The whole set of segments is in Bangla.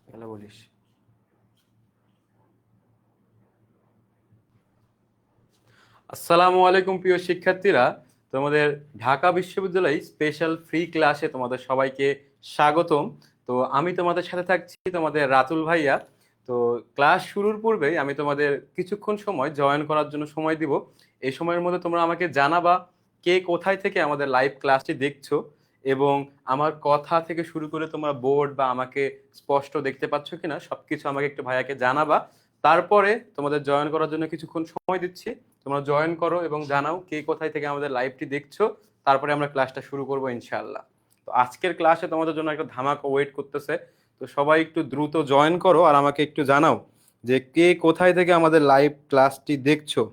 তাহলে বলিস। আসসালামু আলাইকুম প্রিয় শিক্ষার্থীরা, তোমাদের ঢাকা বিশ্ববিদ্যালয় স্পেশাল ফ্রি ক্লাসে তোমাদের সবাইকে স্বাগতম। তো আমি তোমাদের সাথে থাকছি, তোমাদের রাতুল ভাইয়া। তো ক্লাস শুরুর পূর্বেই আমি তোমাদের কিছুক্ষণ সময় জয়েন করার জন্য সময় দিব। এই সময়ের মধ্যে তোমরা আমাকে জানাবা কে কোথায় থেকে আমাদের লাইভ ক্লাসটি দেখছো, এবং আমার কথা থেকে শুরু করে তোমরা বোর্ড বা আমাকে স্পষ্ট দেখতে পাচ্ছ কিনা সবকিছু আমাকে একটু ভাইয়াকে জানাবা। তারপরে তোমাদের জয়েন করার জন্য কিছুক্ষণ সময় দিচ্ছি, তোমরা জয়েন করো এবং জানাও কে কোথায় থেকে আমাদের লাইভটি দেখছো। তারপরে আমরা ক্লাসটা শুরু করবো ইনশাআল্লাহ। তো আজকের ক্লাসে তোমাদের জন্য একটা ধামাকা ওয়েট করতেছে। তো সবাই একটু দ্রুত জয়েন করো আর আমাকে একটু জানাও যে কে কোথায় থেকে আমাদের লাইভ ক্লাসটি দেখছো।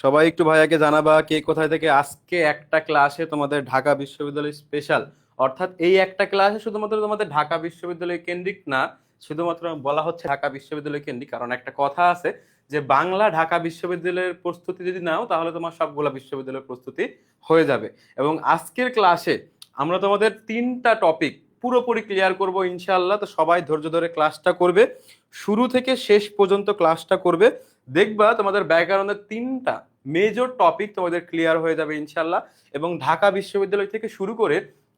সবাই একটু ভাইয়াকে জানাবা কে কোথায় থেকে। আজকে একটা ক্লাসে তোমাদের ঢাকা বিশ্ববিদ্যালয় স্পেশাল, অর্থাৎ এই একটা ক্লাসে শুধুমাত্র তোমাদের ঢাকা বিশ্ববিদ্যালয় কেন্দ্রিক না, শুধুমাত্র বলা হচ্ছে ঢাকা বিশ্ববিদ্যালয় কেন্দ্রিক কারণ একটা কথা আছে যে বাংলা ঢাকা বিশ্ববিদ্যালয়ের প্রস্তুতি যদি নাও তাহলে তোমার সবগুলা বিশ্ববিদ্যালয়ের প্রস্তুতি হয়ে যাবে। এবং আজকের ক্লাসে আমরা তোমাদের 3টা টপিক পুরোপুরি ক্লিয়ার করব ইনশাআল্লাহ। তো সবাই ধৈর্য ধরে ক্লাসটা করবে, শুরু থেকে শেষ পর্যন্ত ক্লাসটা করবে। দেখবা তোমাদের ব্যাকগ্রাউন্ডের 3টা মেজর টপিক তোমাদের ক্লিয়ার হয়ে যাবে ইনশাল্লাহ। এবং ঢাকা বিশ্ববিদ্যালয় থেকে শুরু করে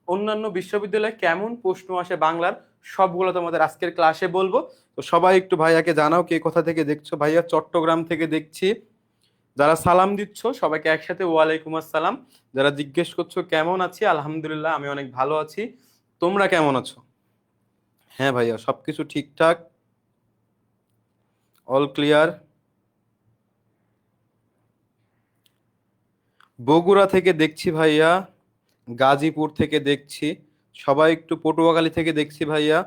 অন্যান্য বিশ্ববিদ্যালয়ে কেমন প্রশ্ন আসে বাংলার, সবগুলো তোমাদের আজকের ক্লাসে বলবো। তো সবাই একটু ভাইয়াকে জানাও কে কোথা থেকে দেখছো। ভাইয়া চট্টগ্রাম থেকে দেখছি। যারা সালাম দিচ্ছ সবাইকে একসাথে ওয়ালাইকুম আসসালাম। যারা জিজ্ঞেস করছো কেমন আছি, আলহামদুলিল্লাহ আমি অনেক ভালো আছি। তোমরা কেমন আছো? হ্যাঁ ভাইয়া, সবকিছু ঠিকঠাক, অল ক্লিয়ার। বগুড়া থেকে দেখছি ভাইয়া, গাজীপুর থেকে দেখছি, সবাই একটু পটুয়াখালী থেকে দেখছি ভাইয়া।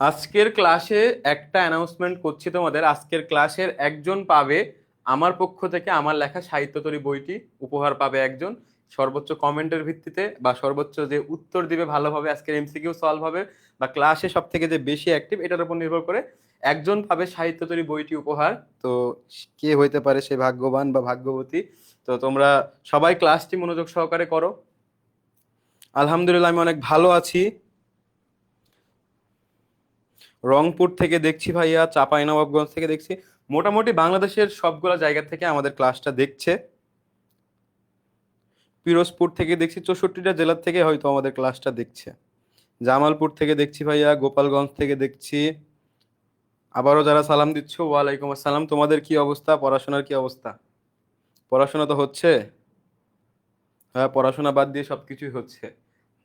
আজকের ক্লাসে একটা অ্যানাউন্সমেন্ট করছি তোমাদের, আজকের ক্লাসের একজন পাবে আমার পক্ষ থেকে আমার লেখা সাহিত্যতরী বইটি উপহার পাবে একজন। সর্বোচ্চ কমেন্টের ভিত্তিতে বা সর্বোচ্চ যে উত্তর দিবে ভালোভাবে, আজকের এমসিকিউ সলভ হবে বা ক্লাসে সব থেকে যে বেশি অ্যাক্টিভ এটার উপর নির্ভর করে একজন পাবে সাহিত্যতরী বইটি উপহার। তো কে হইতে পারে সে ভাগ্যবান বা ভাগ্যবতী? তো তোমরা সবাই ক্লাসটি মনোযোগ সহকারে করো। আলহামদুলিল্লাহ আমি অনেক ভালো আছি। রংপুর থেকে দেখছি ভাইয়া, চাঁপাইনবাবগঞ্জ থেকে দেখছি। মোটামুটি বাংলাদেশের সবগুলা জায়গা থেকে আমাদের ক্লাসটা দেখছে। পিরোজপুর থেকে দেখছি, 64টা জেলার থেকে হয়তো আমাদের ক্লাসটা দেখছে। জামালপুর থেকে দেখছি ভাইয়া, গোপালগঞ্জ থেকে দেখছি। আবারও যারা সালাম দিচ্ছ ওয়ালাইকুম আসসালাম। তোমাদের কি অবস্থা, পড়াশোনার কি অবস্থা? পড়াশোনা তো হচ্ছে। হ্যাঁ, পড়াশোনা বাদ দিয়ে সবকিছুই হচ্ছে।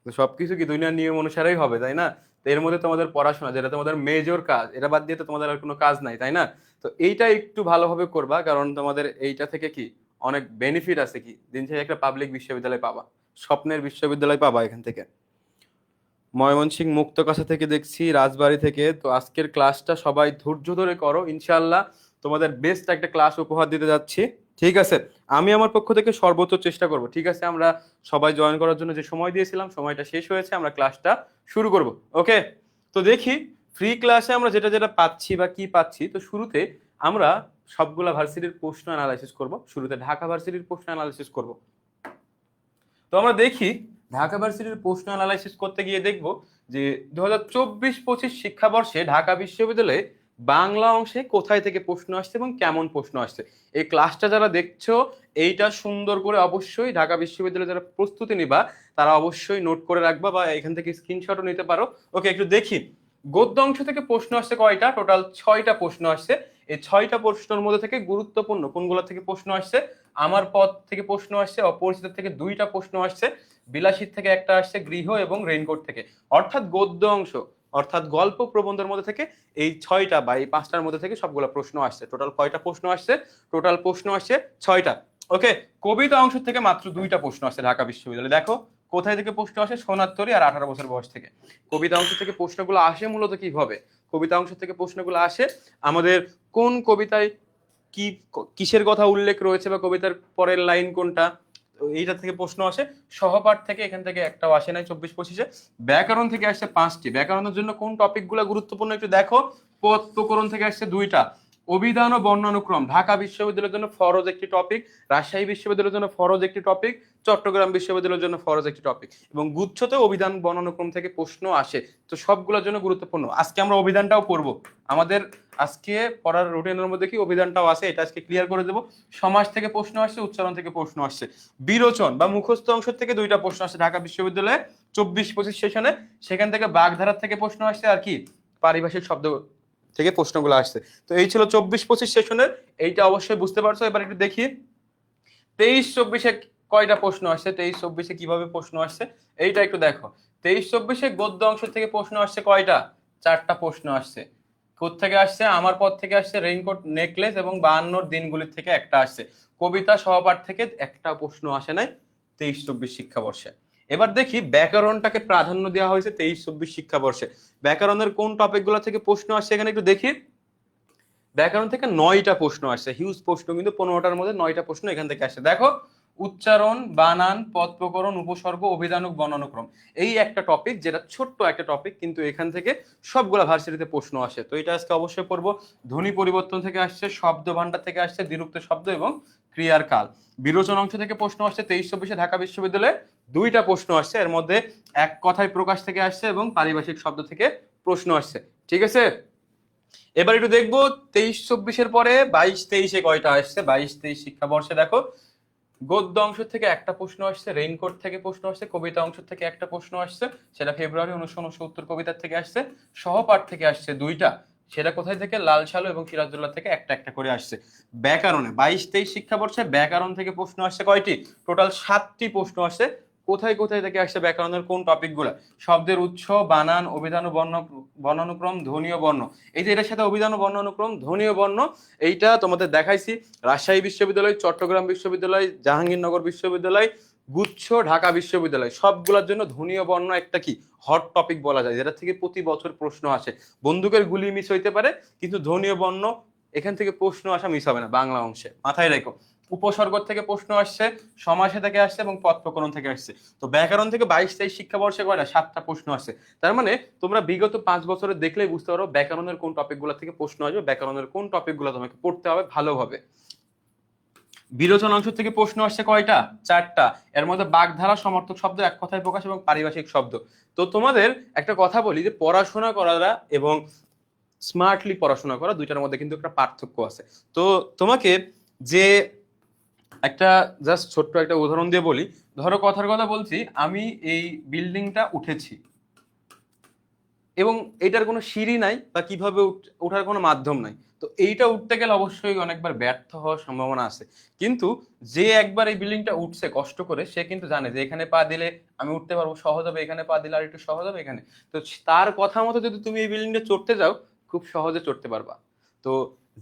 তো সবকিছু কি দুনিয়ার নিয়ম অনুসারেই হবে, তাই না? তো এর মধ্যে তোমাদের পড়াশোনা যেটা তোমাদের মেজর কাজ, এটা বাদ দিয়ে তো তোমাদের আর কোনো কাজ নাই, তাই না? তো এইটা একটু ভালোভাবে করবা, কারণ তোমাদের এইটা থেকে কি অনেক বেনিফিট আছে। কি দিন শেষে একটা পাবলিক বিশ্ববিদ্যালয় পাবা, স্বপ্নের বিশ্ববিদ্যালয় পাবা এখান থেকে। ময়মনসিংহ মুক্তকাছা থেকে দেখছি, রাজবাড়ী থেকে। তো আজকের ক্লাসটা সবাই ধৈর্য ধরে করো ইনশাআল্লাহ, তোমাদের বেস্ট একটা ক্লাস উপহার দিতে যাচ্ছি। ঠিক আছে, আমি আমার পক্ষ থেকে সর্বোচ্চ চেষ্টা করব। ঠিক আছে, আমরা সবাই জয়েন করার জন্য যে সময় দিয়েছিলাম সময়টা শেষ হয়েছে, আমরা ক্লাসটা শুরু করব। ওকে, তো দেখি ফ্রি ক্লাসে আমরা যেটা যেটা পাচ্ছি বা কি পাচ্ছি। তো শুরুতে আমরা সবগুলা ভার্সিটির প্রশ্ন অ্যানালাইসিস করব, শুরুতে ঢাকা ভার্সিটির প্রশ্ন অ্যানালাইসিস করব। তো আমরা দেখি ঢাকা ভার্সিটির প্রশ্ন অ্যানালাইসিস করতে গিয়ে দেখব যে 2024-25 শিক্ষাবর্ষে ঢাকা বিশ্ববিদ্যালয়ে বাংলা অংশে কোথায় থেকে প্রশ্ন আসছে এবং কেমন প্রশ্ন আসছে। এই ক্লাসটা যারা দেখছো এইটা সুন্দর করে অবশ্যই ঢাকা বিশ্ববিদ্যালয়ে যারা প্রস্তুতি নিবা তারা অবশ্যই নোট করে রাখবা বা এখান থেকে স্ক্রিনশটও নিতে পারো। ওকে, একটু দেখি গদ্য অংশ থেকে প্রশ্ন আসছে কয়টা। টোটাল 6টা প্রশ্ন আসছে। এই 6টা প্রশ্নের মধ্যে থেকে গুরুত্বপূর্ণ কোনগুলো থেকে প্রশ্ন আসছে, আমার পদ থেকে প্রশ্ন আসছে, অপরিচিত থেকে 2টা প্রশ্ন আসছে, বিলাসীর থেকে একটা আসছে, গৃহ এবং রেইনকোট থেকে। অর্থাৎ গদ্য অংশ অর্থাৎ গল্প প্রবন্ধের মধ্যে থেকে এই 6টা বা এই 5টার মধ্যে থেকে সবগুলো প্রশ্ন আসছে। টোটাল কয়টা প্রশ্ন আসছে? টোটাল প্রশ্ন আসছে 6টা। ওকে, কবিতা অংশ থেকে মাত্র 2টা প্রশ্ন আসছে ঢাকা বিশ্ববিদ্যালয়ে। দেখো কোথায় থেকে প্রশ্ন আসে, সোনার তরী আর 18 বছর বয়স থেকে। কবিতা অংশ থেকে প্রশ্নগুলো আসে মূলত কিভাবে? কবিতা অংশ থেকে প্রশ্নগুলো আসে আমাদের কোন কবিতায় কি কিসের কথা উল্লেখ রয়েছে বা কবিতার পরের লাইন কোনটা, এইটা থেকে প্রশ্ন আসে। সহপাঠ থেকে এখান থেকে একটাও আসে নাই 24-25-এ। ব্যাকরণ থেকে আসছে 5টি। ব্যাকরণের জন্য কোন টপিকগুলো গুরুত্বপূর্ণ একটু দেখো। পদ প্রকরণ থেকে আসছে 2টা। অভিধান ও বর্ণানুক্রম ঢাকা বিশ্ববিদ্যালয়ের জন্য ফরজ একটি টপিক, রাজশাহী বিশ্ববিদ্যালয়ের জন্য ফরজ একটি টপিক, চট্টগ্রাম বিশ্ববিদ্যালয়ের জন্য ফরজ একটি টপিক, এবং গুচ্ছতে অভিধান বর্ণানুক্রম থেকে প্রশ্ন আসে। তো সবগুলোর জন্য গুরুত্বপূর্ণ। আজকে আমরা অভিধানটাও পড়বো। আমাদের আজকে পড়ার রুটিনের মধ্যে কি অভিধানটাও আছে, এটা আজকে ক্লিয়ার করে দেবো। সমাজ থেকে প্রশ্ন আসছে, উচ্চারণ থেকে প্রশ্ন আসছে, বিরোচন বা মুখস্থ অংশ থেকে দুইটা প্রশ্ন আসছে ঢাকা বিশ্ববিদ্যালয়ে 24-25 সেশনে। সেখান থেকে বাগধারার থেকে প্রশ্ন আসছে, আর কি পারিভাষিক শব্দ থেকে প্রশ্নগুলো আসছে। তো এই ছিল 24-25 সেশনের, এইটা অবশ্যই বুঝতে পারছো। এবার একটু দেখি 23-24-এ কয়টা প্রশ্ন আসছে, 23-24-এ কিভাবে প্রশ্ন আসছে এইটা একটু দেখো। 23-24-এ গদ্য অংশ থেকে প্রশ্ন আসছে কয়টা? 4টা প্রশ্ন আসছে। কোত্থেকে আসছে? আমার পদ থেকে আসছে, রেইনকোট নেকলেস এবং 52 দিনগুলির থেকে একটা আসছে। কবিতা সহপাঠ থেকে একটা প্রশ্ন আসে নাই 23-24 শিক্ষাবর্ষে। এবার দেখি ব্যাকরণটাকে প্রাধান্য দেওয়া হয়েছে 23-24 শিক্ষাবর্ষে। ব্যাকরণের কোন টপিক গুলো থেকে প্রশ্ন আসছে এখানে একটু দেখি। ব্যাকরণ থেকে 9টা প্রশ্ন আসছে, হিউজ প্রশ্ন, কিন্তু 15টার মধ্যে 9টা প্রশ্ন এখান থেকে আসছে। দেখো, উচ্চারণ, বানান, পদ প্রকরণ, উপসর্গ, অভিধানক, বর্ণানুক্রম, এই একটা টপিক, যেটা ছোট্ট একটা টপিক, কিন্তু এখান থেকে সবগুলা ভার্সিটিতে প্রশ্ন আসে। তো এটা আজকে অবশ্যই পড়বো। ধ্বনি পরিবর্তন থেকে আসছে, শব্দ ভান্ডার থেকে আসছে, দ্বিরুক্ত শব্দ এবং ক্রিয়ার কাল। বিরোচন অংশ থেকে প্রশ্ন আসছে 23-24-এ ঢাকা বিশ্ববিদ্যালয়ে 2টা প্রশ্ন আসছে। এর মধ্যে এক কথায় প্রকাশ থেকে আসছে এবং পারিভাষিক শব্দ থেকে প্রশ্ন আসছে। ঠিক আছে, এবার একটু দেখবো 23-24-এর পরে 22-23-এ কয়টা আসছে। 22-23 শিক্ষাবর্ষে দেখো, গদ্য অংশ থেকে একটা প্রশ্ন আসছে, রেইনকোট থেকে প্রশ্ন আসছে, কবিতা অংশ থেকে একটা প্রশ্ন আসছে, সেটা ফেব্রুয়ারি 1969 কবিতার থেকে আসছে। সহপাঠ থেকে আসছে 2টা, সেটা কোথায় থেকে? লাল সালু এবং সিরাজুল্লাহ থেকে একটা একটা করে আসছে। ব্যাকরণে 22-23 শিক্ষাবর্ষে ব্যাকরণ থেকে প্রশ্ন আসছে কয়টি? টোটাল 7টি প্রশ্ন আসছে। কোথায় কোথায় থেকে আসছে ব্যাকরণের কোন টপিক গুলা? শব্দের উৎস, বানান, অভিধান ও বর্ণানুক্রম, ধ্বনি ও বর্ণ। এই যে এটার সাথে অভিধান ও বর্ণানুক্রম, ধ্বনি ও বর্ণ, এইটা তোমাদের দেখাইছি। রাজশাহী বিশ্ববিদ্যালয়, চট্টগ্রাম বিশ্ববিদ্যালয়, জাহাঙ্গীরনগর বিশ্ববিদ্যালয়, গুচ্ছ, ঢাকা বিশ্ববিদ্যালয়, সবগুলোর জন্য ধ্বনি ও বর্ণ একটা কি হট টপিক বলা যায়, যেটা থেকে প্রতি বছর প্রশ্ন আসে। বন্দুকের গুলি মিস হইতে পারে, কিন্তু ধ্বনি ও বর্ণ এখান থেকে প্রশ্ন আসা মিস হবে না বাংলা অংশে, মাথায় রেখো। উপসর্গ থেকে প্রশ্ন আসছে, সমাসে থেকে আসছে এবং পদ প্রকরণ থেকে আসছে। তো ব্যাকরণ থেকে 22-23 শিক্ষাবর্ষে কয়টা? 7টা প্রশ্ন আসছে। তার মানে তোমরা বিগত 5 বছরে দেখলেই বুঝতে পারো ব্যাকরণের কোন টপিক গুলো থেকে প্রশ্ন আসবে, ব্যাকরণের কোন টপিক গুলো তোমাকে পড়তে হবে ভালোভাবে। বিরোচন অংশ থেকে প্রশ্ন আসছে কয়টা? 4টা। এর মধ্যে বাগধারা, সমর্থক শব্দ, এক কথায় প্রকাশ এবং পারিভাষিক শব্দ। তো তোমাদের একটা কথা বলি, যে পড়াশোনা করা এবং স্মার্টলি পড়াশোনা করা, দুইটার মধ্যে কিন্তু একটা পার্থক্য আছে। তো তোমাকে যে একটা জাস্ট ছোট্ট একটা উদাহরণ দিয়ে বলি। ধরো, কথার কথা বলছি, আমি এই বিল্ডিংটা উঠেছি এবং এটার কোনো সিঁড়ি নাই বা কিভাবে ওঠার কোনো মাধ্যম নাই। তো এইটা উঠতে গেলে অবশ্যই অনেকবার ব্যর্থ হওয়ার সম্ভাবনা আছে। কিন্তু যে একবার এই বিল্ডিংটা উঠছে কষ্ট করে, সে কিন্তু জানে যে এখানে পা দিলে আমি উঠতে পারবো, সহজ হবে, এখানে পা দিলে আর একটু সহজ হবে এখানে। তো তার কথা মতো যদি তুমি এই বিল্ডিংটা চড়তে যাও, খুব সহজে চড়তে পারবা। তো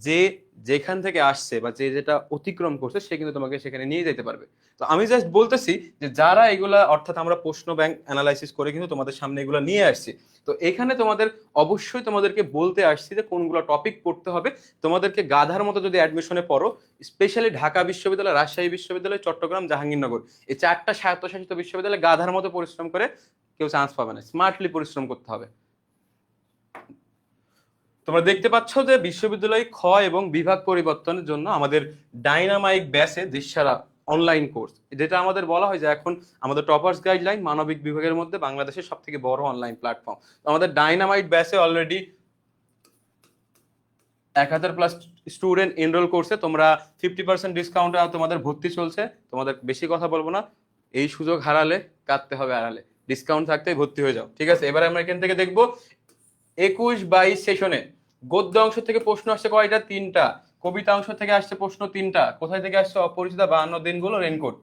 যে যেখান থেকে আসছে বা যে যেটা অতিক্রম করছে, সে কিন্তু তোমাকে সেখানে নিয়ে যেতে পারবে। তো আমি জাস্ট বলতেছি যে যারা এগুলা, অর্থাৎ আমরা প্রশ্ন ব্যাংক অ্যানালাইসিস করে কিন্তু তোমাদের সামনে এগুলো নিয়ে আসছি। তো এখানে তোমাদের অবশ্যই তোমাদেরকে বলতে আসছি যে কোনগুলো টপিক পড়তে হবে। তোমাদেরকে গাধার মতো যদি অ্যাডমিশনে পড়ো, স্পেশালি ঢাকা বিশ্ববিদ্যালয়, রাজশাহী বিশ্ববিদ্যালয়, চট্টগ্রাম, জাহাঙ্গীরনগর, এই 4টা স্বায়ত্তশাসিত বিশ্ববিদ্যালয়ে গাধার মতো পরিশ্রম করে কেউ চান্স পাবে না। স্মার্টলি পরিশ্রম করতে হবে। তোমরা দেখতে পাচ্ছ যে বিশ্ববিদ্যালয় খ এবং বিভাগ পরিবর্তনের জন্য আমাদের ডাইনামাইক ব্যাচে দেশসারা অনলাইন কোর্স, যেটা আমাদের বলা হয় যে এখন আমাদের টপার্স গাইডলাইন মানবিক বিভাগের মধ্যে বাংলাদেশের সব থেকে বড় অনলাইন প্ল্যাটফর্ম। আমাদের ডাইনামাইট ব্যাচে অলরেডি 1000+ স্টুডেন্ট এনরোল করছে। তোমরা 50% ডিসকাউন্টে তোমাদের ভর্তি চলছে। তোমাদের বেশি কথা বলবো না, এই সুযোগ হারালে কাটতে হবে আড়ালে। ডিসকাউন্ট থাকতেই ভর্তি হয়ে যাও, ঠিক আছে? এবার আমরা এখান থেকে দেখবো 21-22 সেশনে গদ্য অংশ থেকে প্রশ্ন আসছে কয়টা? 3টা। কবিতা অংশ থেকে আসছে প্রশ্ন 3টা। কোথায় থেকে আসছে? অপরিচিতা, 52 দিনগুলো, রেনকোট।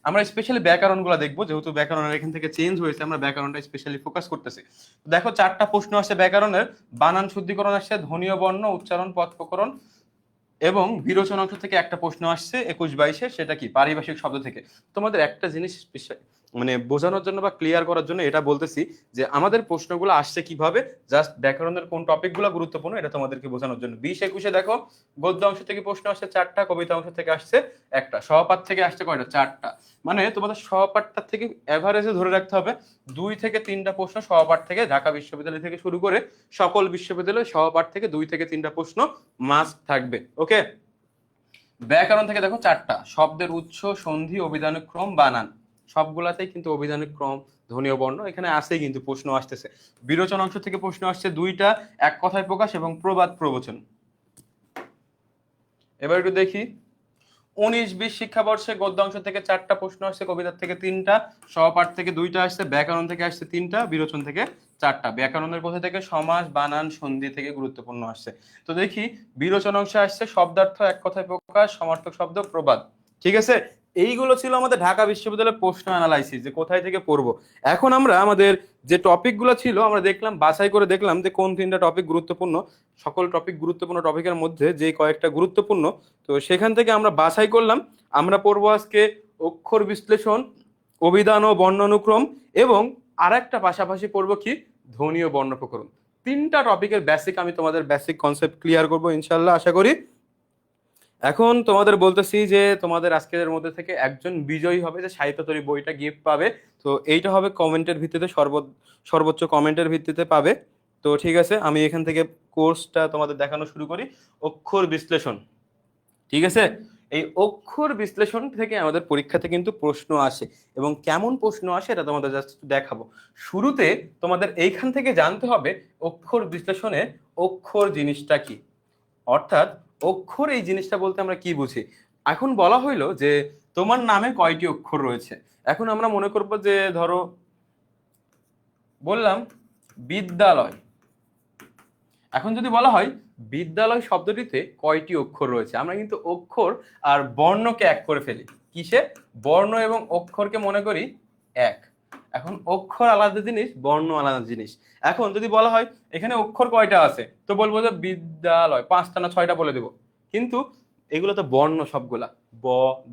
আমরা স্পেশালি ব্যাকরণ গুলো দেখবো, যেহেতু ব্যাকরণের এখান থেকে চেঞ্জ হয়েছে, আমরা ব্যাকরণটা স্পেশালি ফোকাস করতেছি। দেখো, 4টা প্রশ্ন আসছে ব্যাকরণের। বানান শুদ্ধিকরণ আসছে, ধ্বনীয় বর্ণ, উচ্চারণ, পদ প্রকরণ এবং বিরোচন অংশ থেকে একটা প্রশ্ন আসছে 21-22-এ, সেটা কি? পারিভাষিক শব্দ থেকে। তোমাদের একটা জিনিস মানে বোঝানোর জন্য বা ক্লিয়ার করার জন্য এটা বলতেছি যে আমাদের প্রশ্নগুলো আসছে কিভাবে, জাস্ট ব্যাকরণের কোন টপিকগুলো গুরুত্বপূর্ণ এটা তোমাদেরকে বোঝানোর জন্য। 20-21-এ দেখো গদ্য অংশ থেকে প্রশ্ন আসছে 4টা, কবিতা অংশ থেকে আসছে 1টা, সহপাঠ থেকে আসছে কয়টা? 4টা। মানে তোমাদের সহপাঠটা থেকে এভারেজে ধরে রাখতে হবে 2 থেকে 3টা প্রশ্ন সহপাঠ থেকে, ঢাকা বিশ্ববিদ্যালয় থেকে শুরু করে সকল বিশ্ববিদ্যালয় সহপাঠ থেকে 2 থেকে 3টা প্রশ্ন মাস্ট থাকবে। ওকে, ব্যাকরণ থেকে দেখো 4টা, শব্দের উৎস, সন্ধি, অভিধানিক ক্রম, বানান, সবগুলাতেই কিন্তু অভিধানিক ক্রম, ধ্বনীয় বর্ণ এখানে আসেই কিন্তু প্রশ্ন আসতেছে। বিরোচন অংশ থেকে প্রশ্ন আসছে 2টা, এক কথায় প্রকাশ এবং প্রবাদ প্রবচন। এবার একটু দেখি 19-20 শিক্ষাবর্ষে গদ্য অংশ থেকে 4টা প্রশ্ন আসছে, কবিতা থেকে 3টা, সহপাঠ থেকে 2টা আসছে, ব্যাকরণ থেকে আসছে 3টা, বিরোচন থেকে 4টা। ব্যাকরণের কোথা থেকে? সমাস, বানান, সন্ধি থেকে গুরুত্বপূর্ণ আসছে। তো দেখি বিরোচন অংশে আসছে শব্দার্থ, এক কথায় প্রকাশ, সমার্থক শব্দ, প্রবাদ। ঠিক আছে, এইগুলো ছিল আমাদের ঢাকা বিশ্ববিদ্যালয়ের প্রশ্ন অ্যানালাইসিস, যে কোথায় থেকে পড়বো। এখন আমরা আমাদের যে টপিকগুলো ছিল আমরা দেখলাম, বাছাই করে দেখলাম যে কোন 3টা টপিক গুরুত্বপূর্ণ। সকল টপিক গুরুত্বপূর্ণ টপিকের মধ্যে যে কয়েকটা গুরুত্বপূর্ণ, তো সেখান থেকে আমরা বাছাই করলাম। আমরা পড়বো আজকে অক্ষর বিশ্লেষণ, অভিধান ও বর্ণানুক্রম, এবং আরেকটা পাশাপাশি পড়বো কি? ধ্বনি ও বর্ণ প্রকরণ। 3টা টপিকের বেসিক আমি তোমাদের বেসিক কনসেপ্ট ক্লিয়ার করবো ইনশাল্লাহ, আশা করি। এখন তোমাদের বলতেছি যে তোমাদের আজকের মধ্যে থেকে একজন বিজয়ী হবে, যে সাহিত্যতরী বইটা গিফট পাবে। তো এইটা হবে কমেন্টের ভিত্তিতে, সর্বোচ্চ কমেন্টের ভিত্তিতে পাবে। তো ঠিক আছে, আমি এখান থেকে কোর্সটা তোমাদের দেখানো শুরু করি। অক্ষর বিশ্লেষণ, ঠিক আছে। এই অক্ষর বিশ্লেষণ থেকে আমাদের পরীক্ষাতে কিন্তু প্রশ্ন আসে, এবং কেমন প্রশ্ন আসে এটা তোমাদের জাস্ট দেখাবো। শুরুতে তোমাদের এইখান থেকে জানতে হবে অক্ষর বিশ্লেষণে অক্ষর জিনিসটা কি, অর্থাৎ অক্ষর এই জিনিসটা বলতে আমরা কি বুঝি। এখন বলা হইলো যে তোমার নামে কয়টি অক্ষর রয়েছে। এখন আমরা মনে করবো যে ধরো বললাম বিদ্যালয়। এখন যদি বলা হয় বিদ্যালয় শব্দটিতে কয়টি অক্ষর রয়েছে, আমরা কিন্তু অক্ষর আর বর্ণকে এক করে ফেলি। কিসে? বর্ণ এবং অক্ষরকে মনে করি এক। এখন অক্ষর আলাদা জিনিস, বর্ণ আলাদা জিনিস। এখন যদি বলা হয় এখানে অক্ষর কয়টা আছে, তো বলবো যে বিদ্যালয় 5টা না 6টা বলে দেবো। কিন্তু এগুলো তো বর্ণ সবগুলা, ব,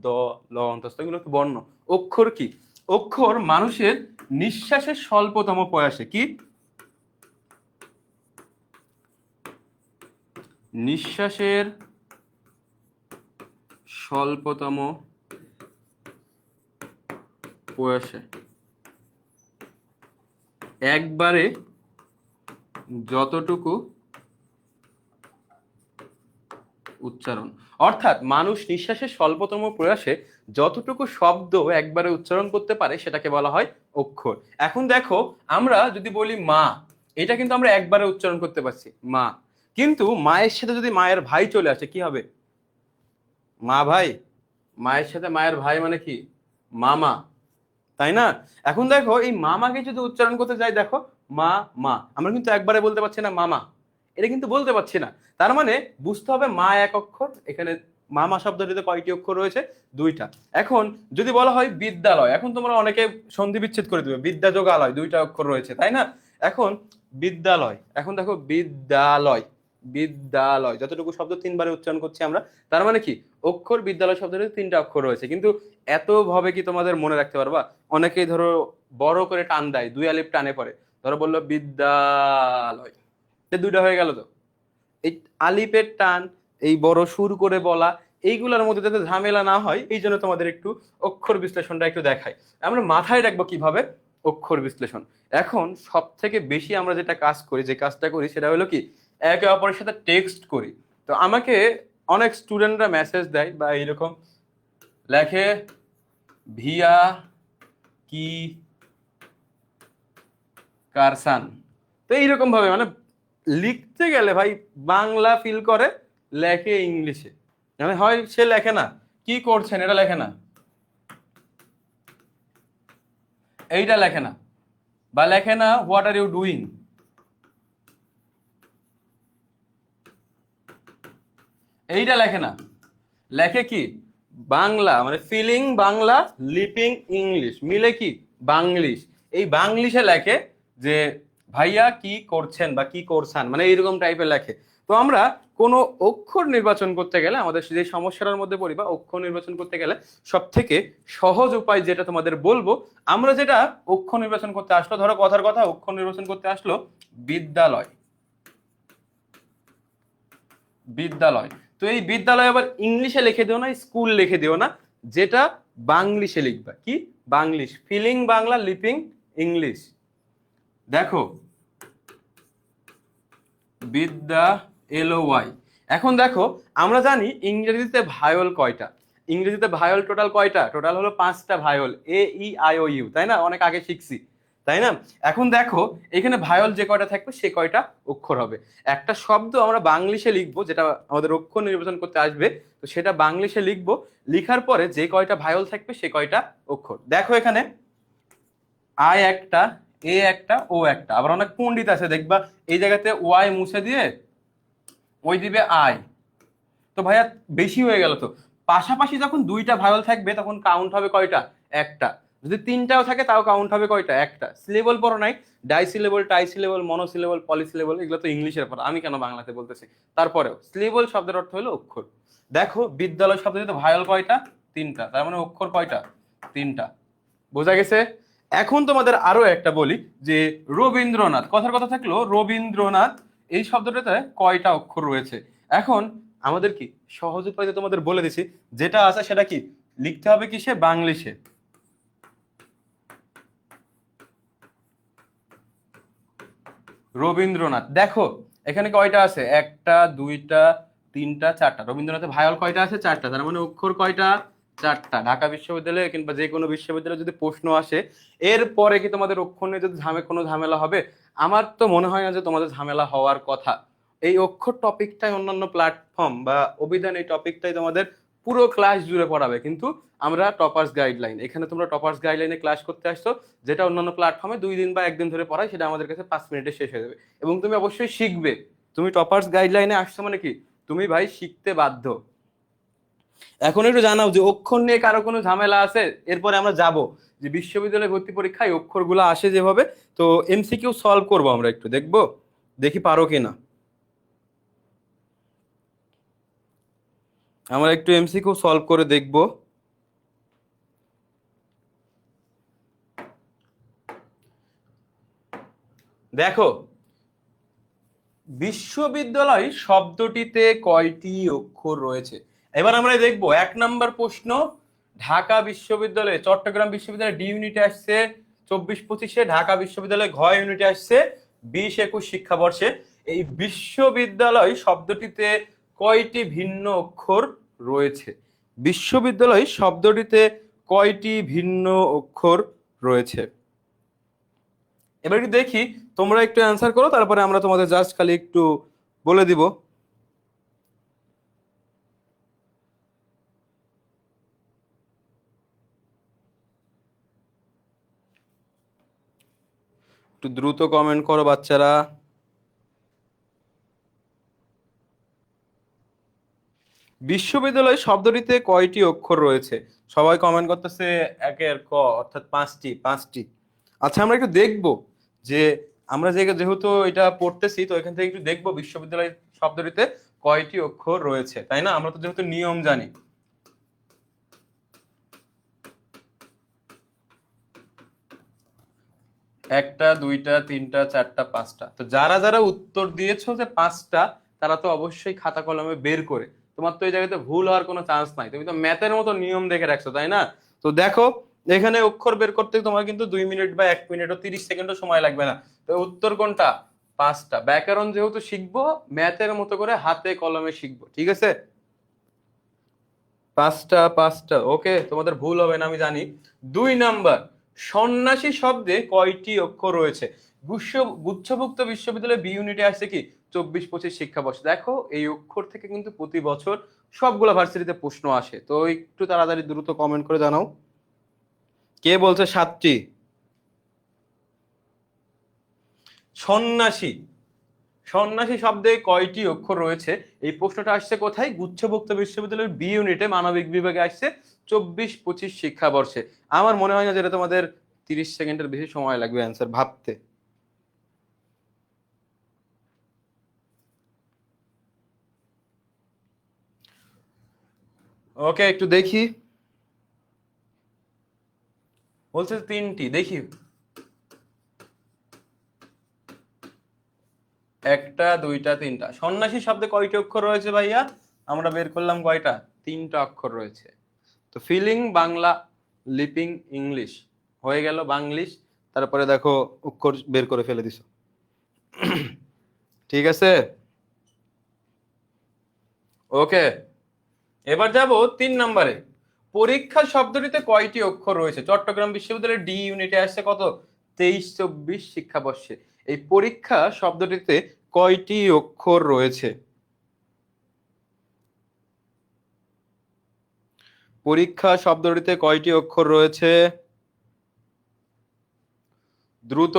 দ, ল, অন্তস্থ, এগুলো তো বর্ণ। অক্ষর কি? অক্ষর মানুষের নিঃশ্বাসের স্বল্পতম প্রয়াসে কি? নিঃশ্বাসের স্বল্পতম প্রয়াসে একবারে যতটুকু উচ্চারণ, অর্থাৎ মানুষ নিঃশ্বাসের স্বল্পতম প্রয়াসে যতটুকু শব্দ একবারে উচ্চারণ করতে পারে সেটাকে বলা হয় অক্ষর। এখন দেখো আমরা যদি বলি মা, এটা কিন্তু আমরা একবারে উচ্চারণ করতে পারছি মা, কিন্তু মায়ের সাথে যদি মায়ের ভাই চলে আসে কি হবে? মা ভাই। মায়ের সাথে মায়ের ভাই মানে কি? মামা, তাই না? এখন দেখো এই মামাকে যদি উচ্চারণ করতে যাই, দেখো মা মা, আমরা কিন্তু একবারে বলতে পারছি না মামা, এটা কিন্তু বলতে পারছি না। তার মানে বুঝতে হবে মা এক অক্ষর, এখানে মামা শব্দটিতে কয়টি অক্ষর রয়েছে? 2টা। এখন যদি বলা হয় বিদ্যালয়, এখন তোমরা অনেকে সন্ধি বিচ্ছেদ করে দিবে, বিদ্যা যোগ আলয় 2টা অক্ষর রয়েছে, তাই না? এখন বিদ্যালয়, এখন দেখো বিদ্যালয়, বিদ্যালয় যতটুকু শব্দ 3বারে উচ্চারণ করছি আমরা, তার মানে কি অক্ষর বিদ্যালয় শব্দটিতে 3টা অক্ষর রয়েছে। কিন্তু এত ভাবে কি তোমাদের মনে রাখতে পারবা? অনেকেই ধরো বড় করে টান দেয়, 2 আলিফ টানে পড়ে, ধরো বললো বিদ্যালয়, 2টা হয়ে গেল। তো এই আলিফের টান, এই বড় সুর করে বলা, এইগুলোর মধ্যে যাতে ঝামেলা না হয় এই জন্য তোমাদের একটু অক্ষর বিশ্লেষণটা একটু দেখাই। আমরা মাথায় রাখবো কিভাবে অক্ষর বিশ্লেষণ। এখন সব থেকে বেশি আমরা যেটা কাজ করি, যে কাজটা করি সেটা হলো কি, একে অপরের সাথে টেক্সট করি। তো আমাকে অনেক স্টুডেন্টরা মেসেজ দেয় বা এইরকম লেখে, ভিয়া কি কারসান। তো এইরকম ভাবে মানে লিখতে গেলে ভাই বাংলা ফিল করে, লেখে ইংলিশে। মানে হয় সে লেখে না কি করছেন, এটা লেখে না, এইটা লেখে না, বা লেখে না হোয়াট আর ইউ ডুইং, এইটা লেখে না, লেখে কি বাংলা, মানে ফিলিং বাংলা, লিপিং ইংলিশ, মিলে কি বাংলিশ। এই বাংলিশে লেখে যে ভাইয়া কি করছেন বা কি করছেন, মানে এইরকম টাইপের লেখে। তো আমরা কোনো অক্ষর নির্বাচন করতে গেলে আমাদের যে সমস্যাটার মধ্যে পড়ি বা অক্ষর নির্বাচন করতে গেলে সব থেকে সহজ উপায় যেটা তোমাদের বলবো, আমরা যেটা অক্ষর নির্বাচন করতে আসলো, ধরো কথার কথা অক্ষর নির্বাচন করতে আসলো বিদ্যালয়, বিদ্যালয়। তো এই বিদ্যালয় আবার ইংলিশে লিখে দিও না, স্কুল লিখে দিও না, যেটা বাংলিশে লিখবা। কি? বাংলিশ। ফিলিং বাংলা, লিপিং ইংলিশ। দেখো বিদ্যা, LOY। এখন দেখো আমরা জানি ইংরেজিতে ভায়োল কয়টা, ইংরেজিতে ভায়োল টোটাল কয়টা? টোটাল হলো 5টা ভায়োল, AEIOU, তাই না? অনেক আগে শিখছি, তাই না? এখন দেখো এখানে ভায়োল যে কয়টা থাকবে সে কয়টা অক্ষর হবে। একটা শব্দ আমরা বাংলিশে লিখবো, যেটা আমাদের অক্ষর নির্বাচন করতে আসবে, তো সেটা বাংলিশে লিখবো। লিখার পরে যে কয়টা ভায়োল থাকবে সে কয়টা অক্ষর। দেখো এখানে আই একটা, এ একটা, ও একটা। আবার অনেক পণ্ডিত আছে দেখবা এই জায়গাতে ওয়াই মুছে দিয়ে ওই দিবে আই। তো ভাইয়া বেশি হয়ে গেল তো। পাশাপাশি যখন দুইটা ভায়োল থাকবে তখন কাউন্ট হবে কয়টা? একটা। যদি তিনটাও থাকে তাও কাউন্ট হবে কয়টা? একটা। সিলেবল পড়ো নাই? ডাইসিলেবল, টাইসিলেবল, মনোসিলেবল, পলিসিলেবল, এগুলো তো ইংলিশের পড়া, আমি কেন বাংলাতে বলতেছি। তারপরেও সিলেবল শব্দের অর্থ হলো অক্ষর। দেখো বিদ্যালয় শব্দের ভায়োল কয়টা? তিনটা, তার মানে অক্ষর কয়টা? তিনটা। বোঝা গেছে? এখন তোমাদের আরো একটা বলি যে রবীন্দ্রনাথ, কথার কথা থাকলো রবীন্দ্রনাথ, এই শব্দটাতে কয়টা অক্ষর রয়েছে? এখন আমাদের কি সহজ উপায়ে তোমাদের বলে দিছি, যেটা আছে সেটা কি লিখতে হবে কিসে? বাংলিশে। রবীন্দ্রনাথ, দেখো এখানে কয়টা আছে? একটা, দুইটা, তিনটা, চারটা। রবীন্দ্রনাথের ভায়োল কয়টা আছে? চারটা, তার মানে অক্ষর কয়টা? চারটা। ঢাকা বিশ্ববিদ্যালয়ে কিংবা যে কোনো বিশ্ববিদ্যালয়ে যদি প্রশ্ন আসে এরপরে কি তোমাদের অক্ষর নিয়ে যদি কোনো ঝামেলা হবে? আমার তো মনে হয় না যে তোমাদের ঝামেলা হওয়ার কথা। এই অক্ষর টপিকটাই অন্যান্য প্ল্যাটফর্ম বা অভিধান এই টপিকটাই তোমাদের পুরো ক্লাস জুড়ে পড়াবে, কিন্তু আমরা টপার্স গাইডলাইন, এখানে তোমরা টপার্স গাইডলাইনে ক্লাস করতে আসছো, যেটা অন্যান্য প্ল্যাটফর্মে 2 দিন বা 1 দিন ধরে পড়ায়, সেটা আমাদের কাছে 5 মিনিটে শেষ হয়ে যাবে। এবং তুমি অবশ্যই শিখবে। তুমি টপার্স গাইডলাইনে আসছো মানে কি তুমি ভাই শিখতে বাধ্য। এখন একটু জানাও যে অক্ষর নিয়ে কারো কোনো ঝামেলা আছে? এরপরে আমরা যাব যে বিশ্ববিদ্যালয় ভর্তি পরীক্ষায় অক্ষরগুলো আসে যেভাবে, তো MCQ সলভ করবো, আমরা একটু দেখবো, দেখি পারো কিনা। আমরা একটু MCQ সলভ করে দেখবো। দেখো বিশ্ববিদ্যালয় শব্দটিতে কয়টি অক্ষর রয়েছে? এবার আমরা দেখবো 1 নম্বর প্রশ্ন। ঢাকা বিশ্ববিদ্যালয়ে, চট্টগ্রাম বিশ্ববিদ্যালয়ে ডি ইউনিটে আসছে 24-25-এ, ঢাকা বিশ্ববিদ্যালয়ে ঘ ইউনিটে আসছে 20-21 শিক্ষাবর্ষে। এই বিশ্ববিদ্যালয় শব্দটিতে কয়টি ভিন্ন অক্ষর রয়েছে? বিশ্ববিদ্যালয় শব্দটিতে কয়টি ভিন্ন অক্ষর রয়েছে? এবার একটু দেখি, তোমরা একটু অ্যান্সার করো, তারপরে আমরা তোমাদের জাস্ট খালি একটু বলে দিব। একটু দ্রুত কমেন্ট করো বাচ্চারা। বিশ্ববিদ্যালয় শব্দটিতে কয়টি অক্ষর রয়েছে? সবাই কমেন্ট করতেছে একের ক, অর্থাৎ 5টি, 5টি। আচ্ছা আমরা একটু দেখবো যে আমরা যেহেতু এটা পড়তেছি, তো এখান থেকে একটু দেখবো বিশ্ববিদ্যালয় শব্দটিতে কয়টি অক্ষর রয়েছে, তাই না? আমরা তো যেহেতু নিয়ম জানি। একটা, দুইটা, তিনটা, চারটা, পাঁচটা। তো যারা যারা উত্তর দিয়েছো যে 5টা, তারা তো অবশ্যই খাতা কলমে বের করে, তোমার তো এই জায়গাতে ভুল হওয়ার কোনো চান্স নাই, তুমি তো ম্যাথের মতো নিয়ম দেখে রাখছো, তাই না? তো দেখো এখানে অক্ষর বের করতে তোমার কিন্তু 2 মিনিট বা 1 মিনিটও 30 সেকেন্ডও সময় লাগবে না। তো উত্তর কোনটা? 5টা। ব্যাকরণ যেহেতু শিখবো, ম্যাথের মতো করে হাতে কলমে শিখবো, ঠিক আছে? 5টা, 5টা, ওকে, তোমাদের ভুল হবে না আমি জানি। 2 নাম্বার, সন্ন্যাসী শব্দে কয়টি অক্ষর রয়েছে? গুচ্ছভুক্ত বিশ্ববিদ্যালয় বি ইউনিটে আসছে কি 24-25 শিক্ষাবর্ষ। দেখো এই অক্ষর থেকে কিন্তু প্রতি বছর সবগুলা ভার্সিটিতে প্রশ্ন আসে, তো একটু তাড়াতাড়ি দ্রুত কমেন্ট করে জানাও কে বলছে 7টি। সন্ন্যাসী, সন্ন্যাসী শব্দে কয়টি অক্ষর রয়েছে? এই প্রশ্নটা আসছে কোথায়? গুচ্ছভুক্ত বিশ্ববিদ্যালয়ের বি ইউনিটে মানবিক বিভাগে আসছে 24-25 শিক্ষাবর্ষে। আমার মনে হয় না যেটা তোমাদের 30 সেকেন্ডের বেশি সময় লাগবে অ্যান্সার ভাবতে। ওকে, একটু দেখি। বলছে তিনটি, দেখি। একটা, দুইটা, তিনটা। সন্ন্যাসী শব্দে কয়টি অক্ষর রয়েছে ভাইয়া? আমরা বের করলাম কয়টা? তিনটা অক্ষর রয়েছে। তো ফিলিং বাংলা, লিপিং ইংলিশ হয়ে গেল বাংলিশ। তারপরে দেখো অক্ষর বের করে ফেলে দিছো। ঠিক আছে, ওকে। এবার যাব 3 নম্বরে। পরীক্ষা শব্দটিতে কয়টি অক্ষর রয়েছে? চট্টগ্রাম বিশ্ববিদ্যালয়ের ডি ইউনিটে আসছে কত? 23-24 শিক্ষাবর্ষে। এই পরীক্ষা শব্দটিতে কয়টি অক্ষর রয়েছে? পরীক্ষা শব্দটিতে কয়টি অক্ষর রয়েছে? দ্রুত।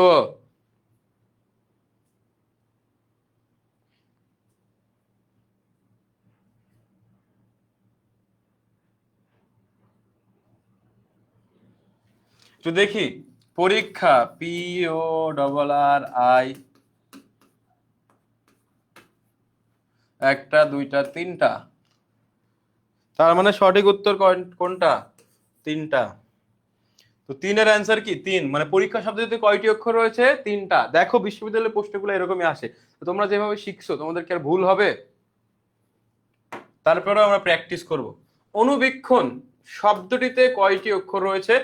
একটু দেখি। পরীক্ষা, PORR, একটা, দুইটা, তিনটা। তার মানে সঠিক উত্তর কোনটা? তিনটা। তো তিনের অ্যান্সার কি? তিন। মানে পরীক্ষা শব্দটিতে কয়টি অক্ষর রয়েছে? তিনটা। দেখো বিশ্ববিদ্যালয়ের প্রশ্নগুলো এরকমই আসে। তো তোমরা যেভাবে শিখছো তোমাদের কি আর ভুল হবে? তারপরেও আমরা প্র্যাকটিস করব। অনুবীক্ষণ শব্দটিতে কয়টি অক্ষর রয়েছে?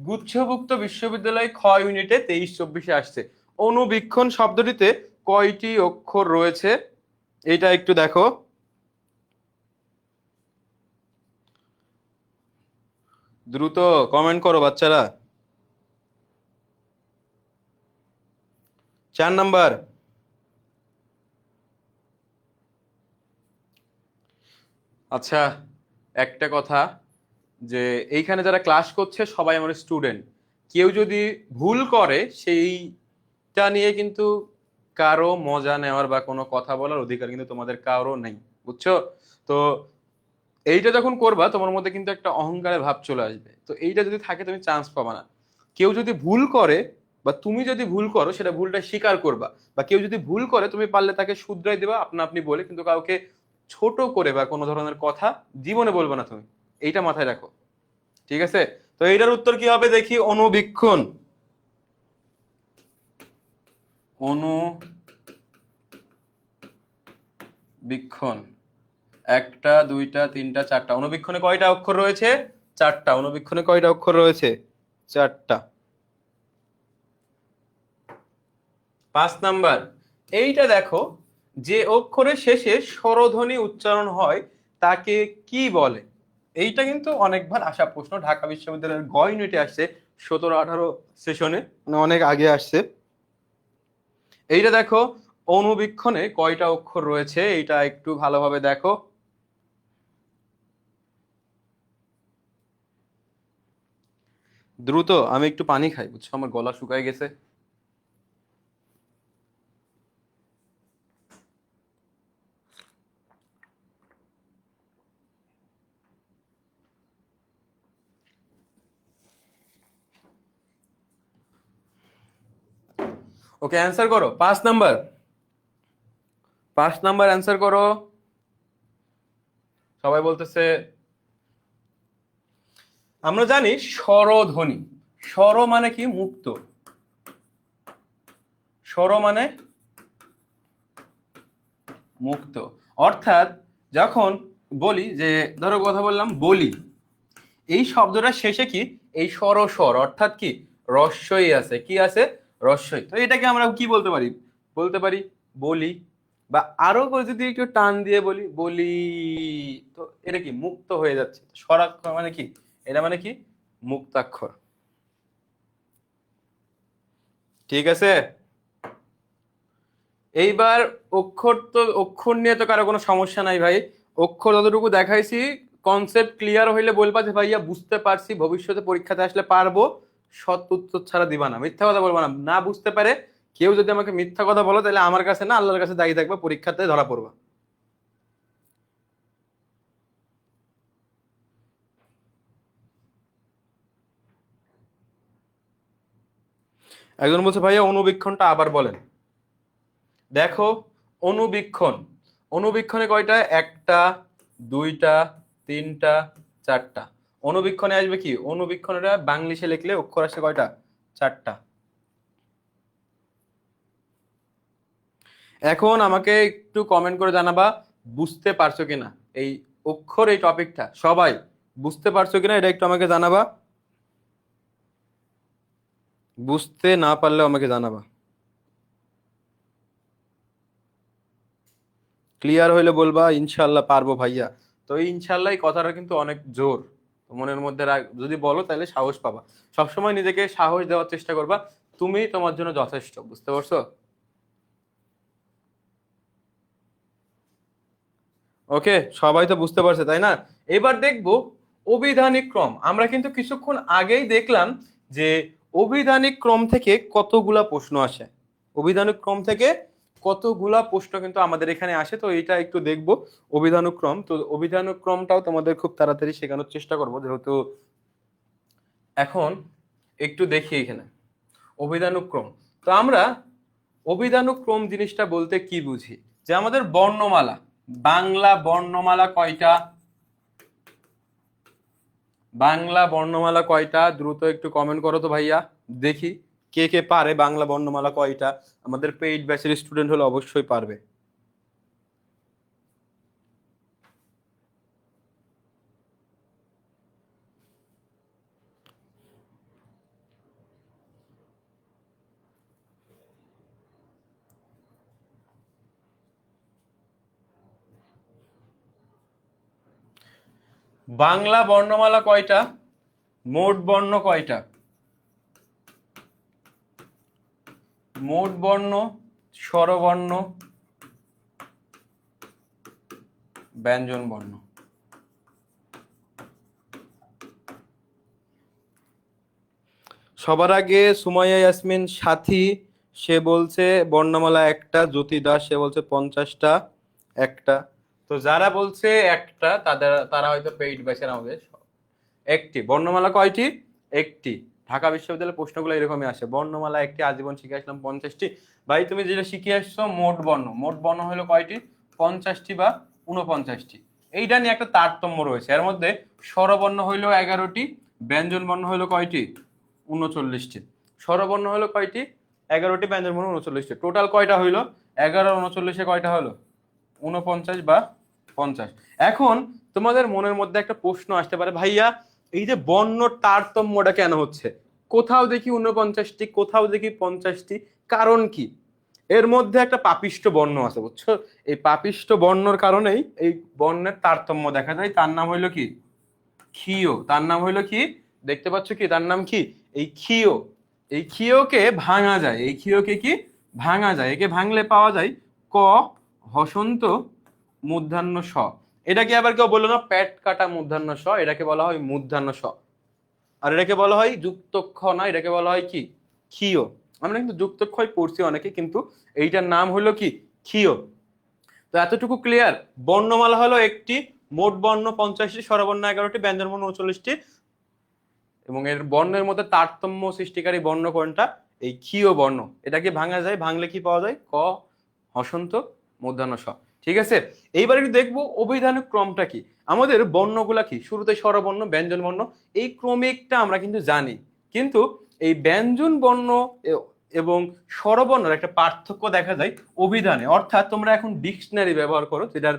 গুচ্ছভুক্ত বিশ্ববিদ্যালয় খ ইউনিটে 23-24 আসছে। অনুবীক্ষণ শব্দটিতে কয়টি অক্ষর রয়েছে এটা একটু দেখো। দ্রুত কমেন্ট করো বাচ্চারা। 4 নাম্বার। আচ্ছা, একটা কথা, যে এইখানে যারা ক্লাস করছে সবাই আমার স্টুডেন্ট। কেউ যদি ভুল করে সেইটা নিয়ে কিন্তু কারো মজা নেওয়ার বা কোনো কথা বলার অধিকার কিন্তু তোমাদের কারো নেই, বুঝছো? তো এইটা যখন করবা তোমার মধ্যে কিন্তু একটা অহংকারের ভাব চলে আসবে। তো এইটা যদি থাকে তুমি চান্স পাবা না। কেউ যদি ভুল করে বা তুমি যদি ভুল করো সেটা ভুলটা স্বীকার করবা। বা কেউ যদি ভুল করে তুমি পারলে তাকে শুধরাই দেবা আপনা আপনি বলে, কিন্তু কাউকে ছোট করে বা কোনো ধরনের কথা জীবনে বলবে না তুমি। এইটা মাথায় রাখো, ঠিক আছে? তো এইটার উত্তর কি হবে দেখি। অনুবীক্ষণ। অনুবীক্ষণ, একটা, দুইটা, তিনটা, চারটা। অনুবীক্ষণে কয়টা অক্ষর রয়েছে? চারটা। অনুবীক্ষণে কয়টা অক্ষর রয়েছে? চারটা। 5 নাম্বার। এইটা দেখো, যে অক্ষরের শেষে স্বরধ্বনি উচ্চারণ হয় তাকে কি বলে? এইটা কিন্তু অনেকবার আসা প্রশ্ন, ঢাকা বিশ্ববিদ্যালয়ের গ ইউনিটে আসছে 17-18 সেশনে, মানে অনেক আগে আসছে। এইটা দেখো, অনুবীক্ষণে কয়টা অক্ষর রয়েছে এইটা একটু ভালোভাবে দেখো। দ্রুত, আমি একটু পানি খাই বুঝছো, আমার গলা শুকায় গেছে। ওকে, অ্যান্সার করো 5 নাম্বার। 5 নাম্বার অ্যান্সার করো। সবাই বলতেছে। আমরা জানি স্বরধ্বনি। স্বর মানে কি? মুক্ত। স্বর মানে মুক্ত। অর্থাৎ যখন বলি যে, ধরো কথা বললাম বলি, এই শব্দটা শেষে কি? এই স্বর, স্বর অর্থাৎ কি? রস্বই আছে। কি আছে? রস্বই। তো এটাকে আমরা কি বলতে পারি? বলতে পারি বলি। বা আরো করে যদি একটু টান দিয়ে বলি বলি, তো এটা কি? মুক্ত হয়ে যাচ্ছে। স্বরাক্ষর মানে কি? এটা মানে কি? মুক্তাক্ষর। ঠিক আছে। এইবার অক্ষর, তো অক্ষর নিয়ে তো কারো কোনো সমস্যা নাই ভাই। অক্ষর যতটুকু দেখাইছি, কনসেপ্ট ক্লিয়ার হইলে বলবা যে ভাইয়া বুঝতে পারছি, ভবিষ্যতে পরীক্ষাতে আসলে পারবো। সৎ উত্তর ছাড়া দিবা না, মিথ্যা কথা বলবা না। না বুঝতে পারে কেউ যদি আমাকে মিথ্যা কথা বলো তাহলে আমার কাছে না আল্লাহর কাছে দায়ী থাকবে, পরীক্ষাতে ধরা পড়বা। একজন বলছে ভাইয়া অনুবীক্ষণটা আবার বলেন। দেখো, অনুবীক্ষণ, অনুবীক্ষণে কয়টা? একটা, দুইটা, তিনটা, চারটা। অনুবীক্ষণে আসবে কি, অনুবীক্ষণটা বাংলিশে লিখলে অক্ষর আসে কয়টা, চারটা। এখন আমাকে একটু কমেন্ট করে জানাবা বুঝতে পারছো কিনা এই অক্ষর এই টপিকটা, সবাই বুঝতে পারছো কিনা এটা একটু আমাকে জানাবা, বুঝতে না পারলেও আমাকে জানাবা। ক্লিয়ার হইলে বলবা ইনশাল্লাহ পারবো ভাইয়া। তো এই ইনশাল্লাহ এই কথাটা কিন্তু অনেক জোর, তো মনের মধ্যে রাখ, যদি বলো তাহলে সাহস পাবা। সবসময় নিজেকে সাহস দেওয়ার চেষ্টা করবা, তুমি তোমার জন্য যথেষ্ট, বুঝতে পারছো? ওকে, সবাই তো বুঝতে পারছে তাই না? এবার দেখবো অভিধানিক ক্রম। আমরা কিন্তু কিছুক্ষণ আগেই দেখলাম যে অভিধানিক ক্রম থেকে কতগুলা প্রশ্ন আসে, অভিধানিক ক্রম থেকে কতগুলা প্রশ্ন কিন্তু আমাদের এখানে আসে। তো এটা একটু দেখবো অভিধানুক্রম। তো অভিধানুক্রমটাও তোমাদের খুব তাড়াতাড়ি শেখানোর চেষ্টা করবো, যেহেতু এখন একটু দেখি এখানে অভিধানুক্রম। তো আমরা অভিধানুক্রম জিনিসটা বলতে কি বুঝি, যে আমাদের বর্ণমালা, বাংলা বর্ণমালা কয়টা, বাংলা বর্ণমালা কয়টা, দ্রুত একটু কমেন্ট করো তো ভাইয়া, দেখি কে কে পারে বাংলা বর্ণমালা কয়টা। আমাদের পেইড ব্যাচের স্টুডেন্ট হলে অবশ্যই পারবে। বাংলা বর্ণমালা কয়টা, মোট বর্ণ কয়টা, মোট বর্ণ, স্বরবর্ণ, ব্যঞ্জন বর্ণ। সবার আগে সুমাইয়া ইয়াসমিন সাথী, সে বলছে বর্ণমালা একটা। জ্যোতি দাস সে বলছে 50টা, একটা। তো যারা বলছে একটা তারা হয়তো পেইড ব্যাচের আমাদের। একটি বর্ণমালা কয়টি, একটি। ঢাকা বিশ্ববিদ্যালয়ের প্রশ্নগুলো এরকমই আসে, বর্ণমালা একটি, আজীবন শিখে আসলাম 50টি। ভাই তুমি যেটা শিখে আসছো মোট বর্ণ, মোট বর্ণ হলো কয়টি, 50টি বা 49টি। এইটা নিয়ে একটা তারতম্য রয়েছে, এর মধ্যে স্বরবর্ণ হইলো 11টি, ব্যঞ্জন বর্ণ হইলো কয়টি, 39টি। স্বরবর্ণ হলো কয়টি, 11টি, ব্যঞ্জন বর্ণ 39টি। টোটাল কয়টা হইলো, 11 39-এ কয়টা হলো, 49 বা 50। এখন তোমাদের মনের মধ্যে একটা প্রশ্ন আসতে পারে, ভাইয়া এই যে বর্ণ তারতম্যটা কেন হচ্ছে, কোথাও দেখি 49টি, কোথাও দেখি 50টি, কারণ কি? এর মধ্যে একটা পাপিষ্ট বর্ণ আছে, বুঝছো? এই পাপিষ্ট বর্ণর কারণেই এই বর্ণের তারতম্য দেখা যায়। তার নাম হইলো কি, ক্ষীয়। তার নাম হইলো কি, দেখতে পাচ্ছ কি, তার নাম কি, এই ক্ষীয়। এই ক্ষীয়কে ভাঙা যায়, এই ক্ষীয়কে কি ভাঙা যায়, একে ভাঙলে পাওয়া যায় ক হসন্ত মূর্ধন্য স। এটাকে আবার কেউ বললো না পেট কাটা মূর্ধন্য স, এটাকে বলা হয় মূর্ধন্য স। আর এটাকে বলা হয় যুক্তক্ষ না, এটাকে বলা হয় কি, ক্ষীয়। আমরা কিন্তু যুক্তক্ষয় পড়ছি অনেকে, কিন্তু এইটার নাম হলো কি, ক্ষীয়। তো এতটুকু ক্লিয়ার, বর্ণমালা হলো একটি, মোট বর্ণ 50টি, স্বরবর্ণ 11টি, ব্যঞ্জন বর্ণ 39টি, এবং এর বর্ণের মধ্যে তারতম্য সৃষ্টিকারী বর্ণ কোনটা, এই ক্ষীয় বর্ণ। এটাকে ভাঙা যায়, ভাঙলে কি পাওয়া যায়, ক হসন্ত মূর্ধন্য স। ঠিক আছে, এইবার একটু দেখবো অভিধানিক ক্রমটা কি। আমাদের বর্ণগুলা কি, শুরুতে স্বরবর্ণ, ব্যঞ্জন বর্ণ, এই ক্রমিকটা আমরা কিন্তু জানি, কিন্তু এই ব্যঞ্জন বর্ণ এবং স্বরবর্ণের একটা পার্থক্য দেখা যায় অভিধানে। অর্থাৎ তোমরা এখন ডিকশনারি ব্যবহার করো, যেটার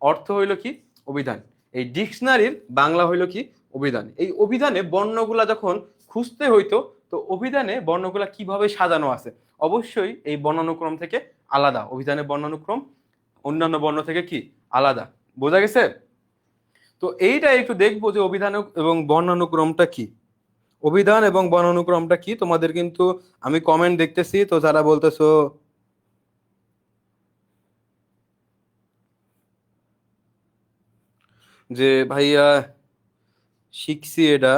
অর্থ হইল কি, অভিধান। এই ডিকশনারির বাংলা হইল কি, অভিধান। এই অভিধানে বর্ণগুলা যখন খুঁজতে হইতো, তো অভিধানে বর্ণগুলা কিভাবে সাজানো আছে, অবশ্যই এই বর্ণানুক্রম থেকে আলাদা। অভিধানের বর্ণানুক্রম অন্যান্য বর্ণ থেকে কি আলাদা, বোঝা গেছে? তো এইটা একটু দেখবো যে অভিধান এবং বর্ণানুক্রমটা কি, অভিধান এবং বর্ণানুক্রমটা কি। তোমাদের কিন্তু আমি কমেন্ট দেখতেছি, তো যারা বলতেছো যে ভাইয়া শিখছি এটা,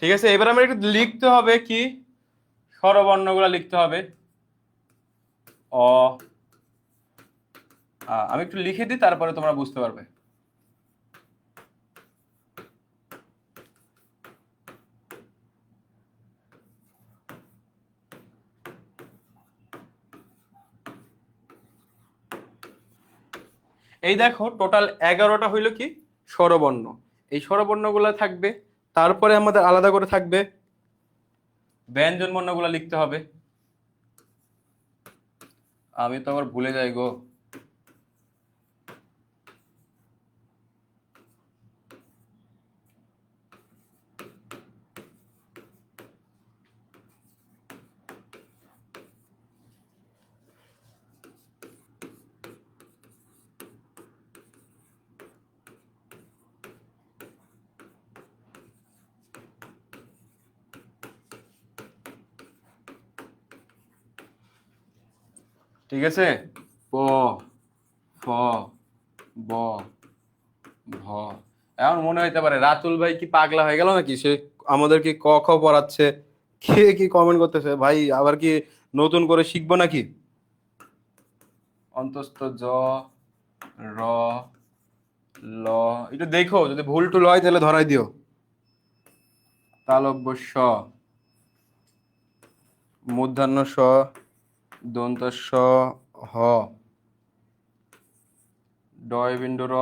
ঠিক আছে। এবার আমরা একটু লিখতে হবে কি, স্বরবর্ণগুলা লিখতে হবে। অ আমি একটু লিখে দিই, তারপরে তোমরা বুঝতে পারবে। এই দেখো টোটাল 11টা হইলো কি স্বরবর্ণ। এই স্বরবর্ণগুলো থাকবে, তারপরে আমাদের আলাদা করে থাকবে ব্যঞ্জন বর্ণগুলো লিখতে হবে। আমি তো আবার ভুলে যাই গো। ঠিক আছে, প, ফ, ব, ভ। এখন মনে হইতে পারে রাতুল ভাই কি পাগলা হয়ে গেল নাকি, সে আমাদের কি ক খ পড়াচ্ছে, কে কি কমেন্ট করতেছে ভাই, আবার কি নতুন করে শিখবো নাকি? অন্তস্থ জ, র, ল, একটু দেখো যদি ভুল টুল হয় তাহলে ধরাই দিও। তালব্য স, মূর্ধন্য স, দন্ত স, হ, ডয় বিন্দু র,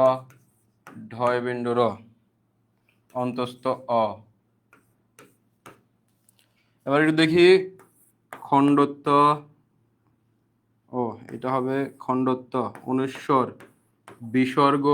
ঢয় বিন্দু র, অন্তস্থ অ। এবার একটু দেখি খণ্ডত্ব। ও, এটা হবে খণ্ডত্ব, অনুস্বর, বিসর্গ,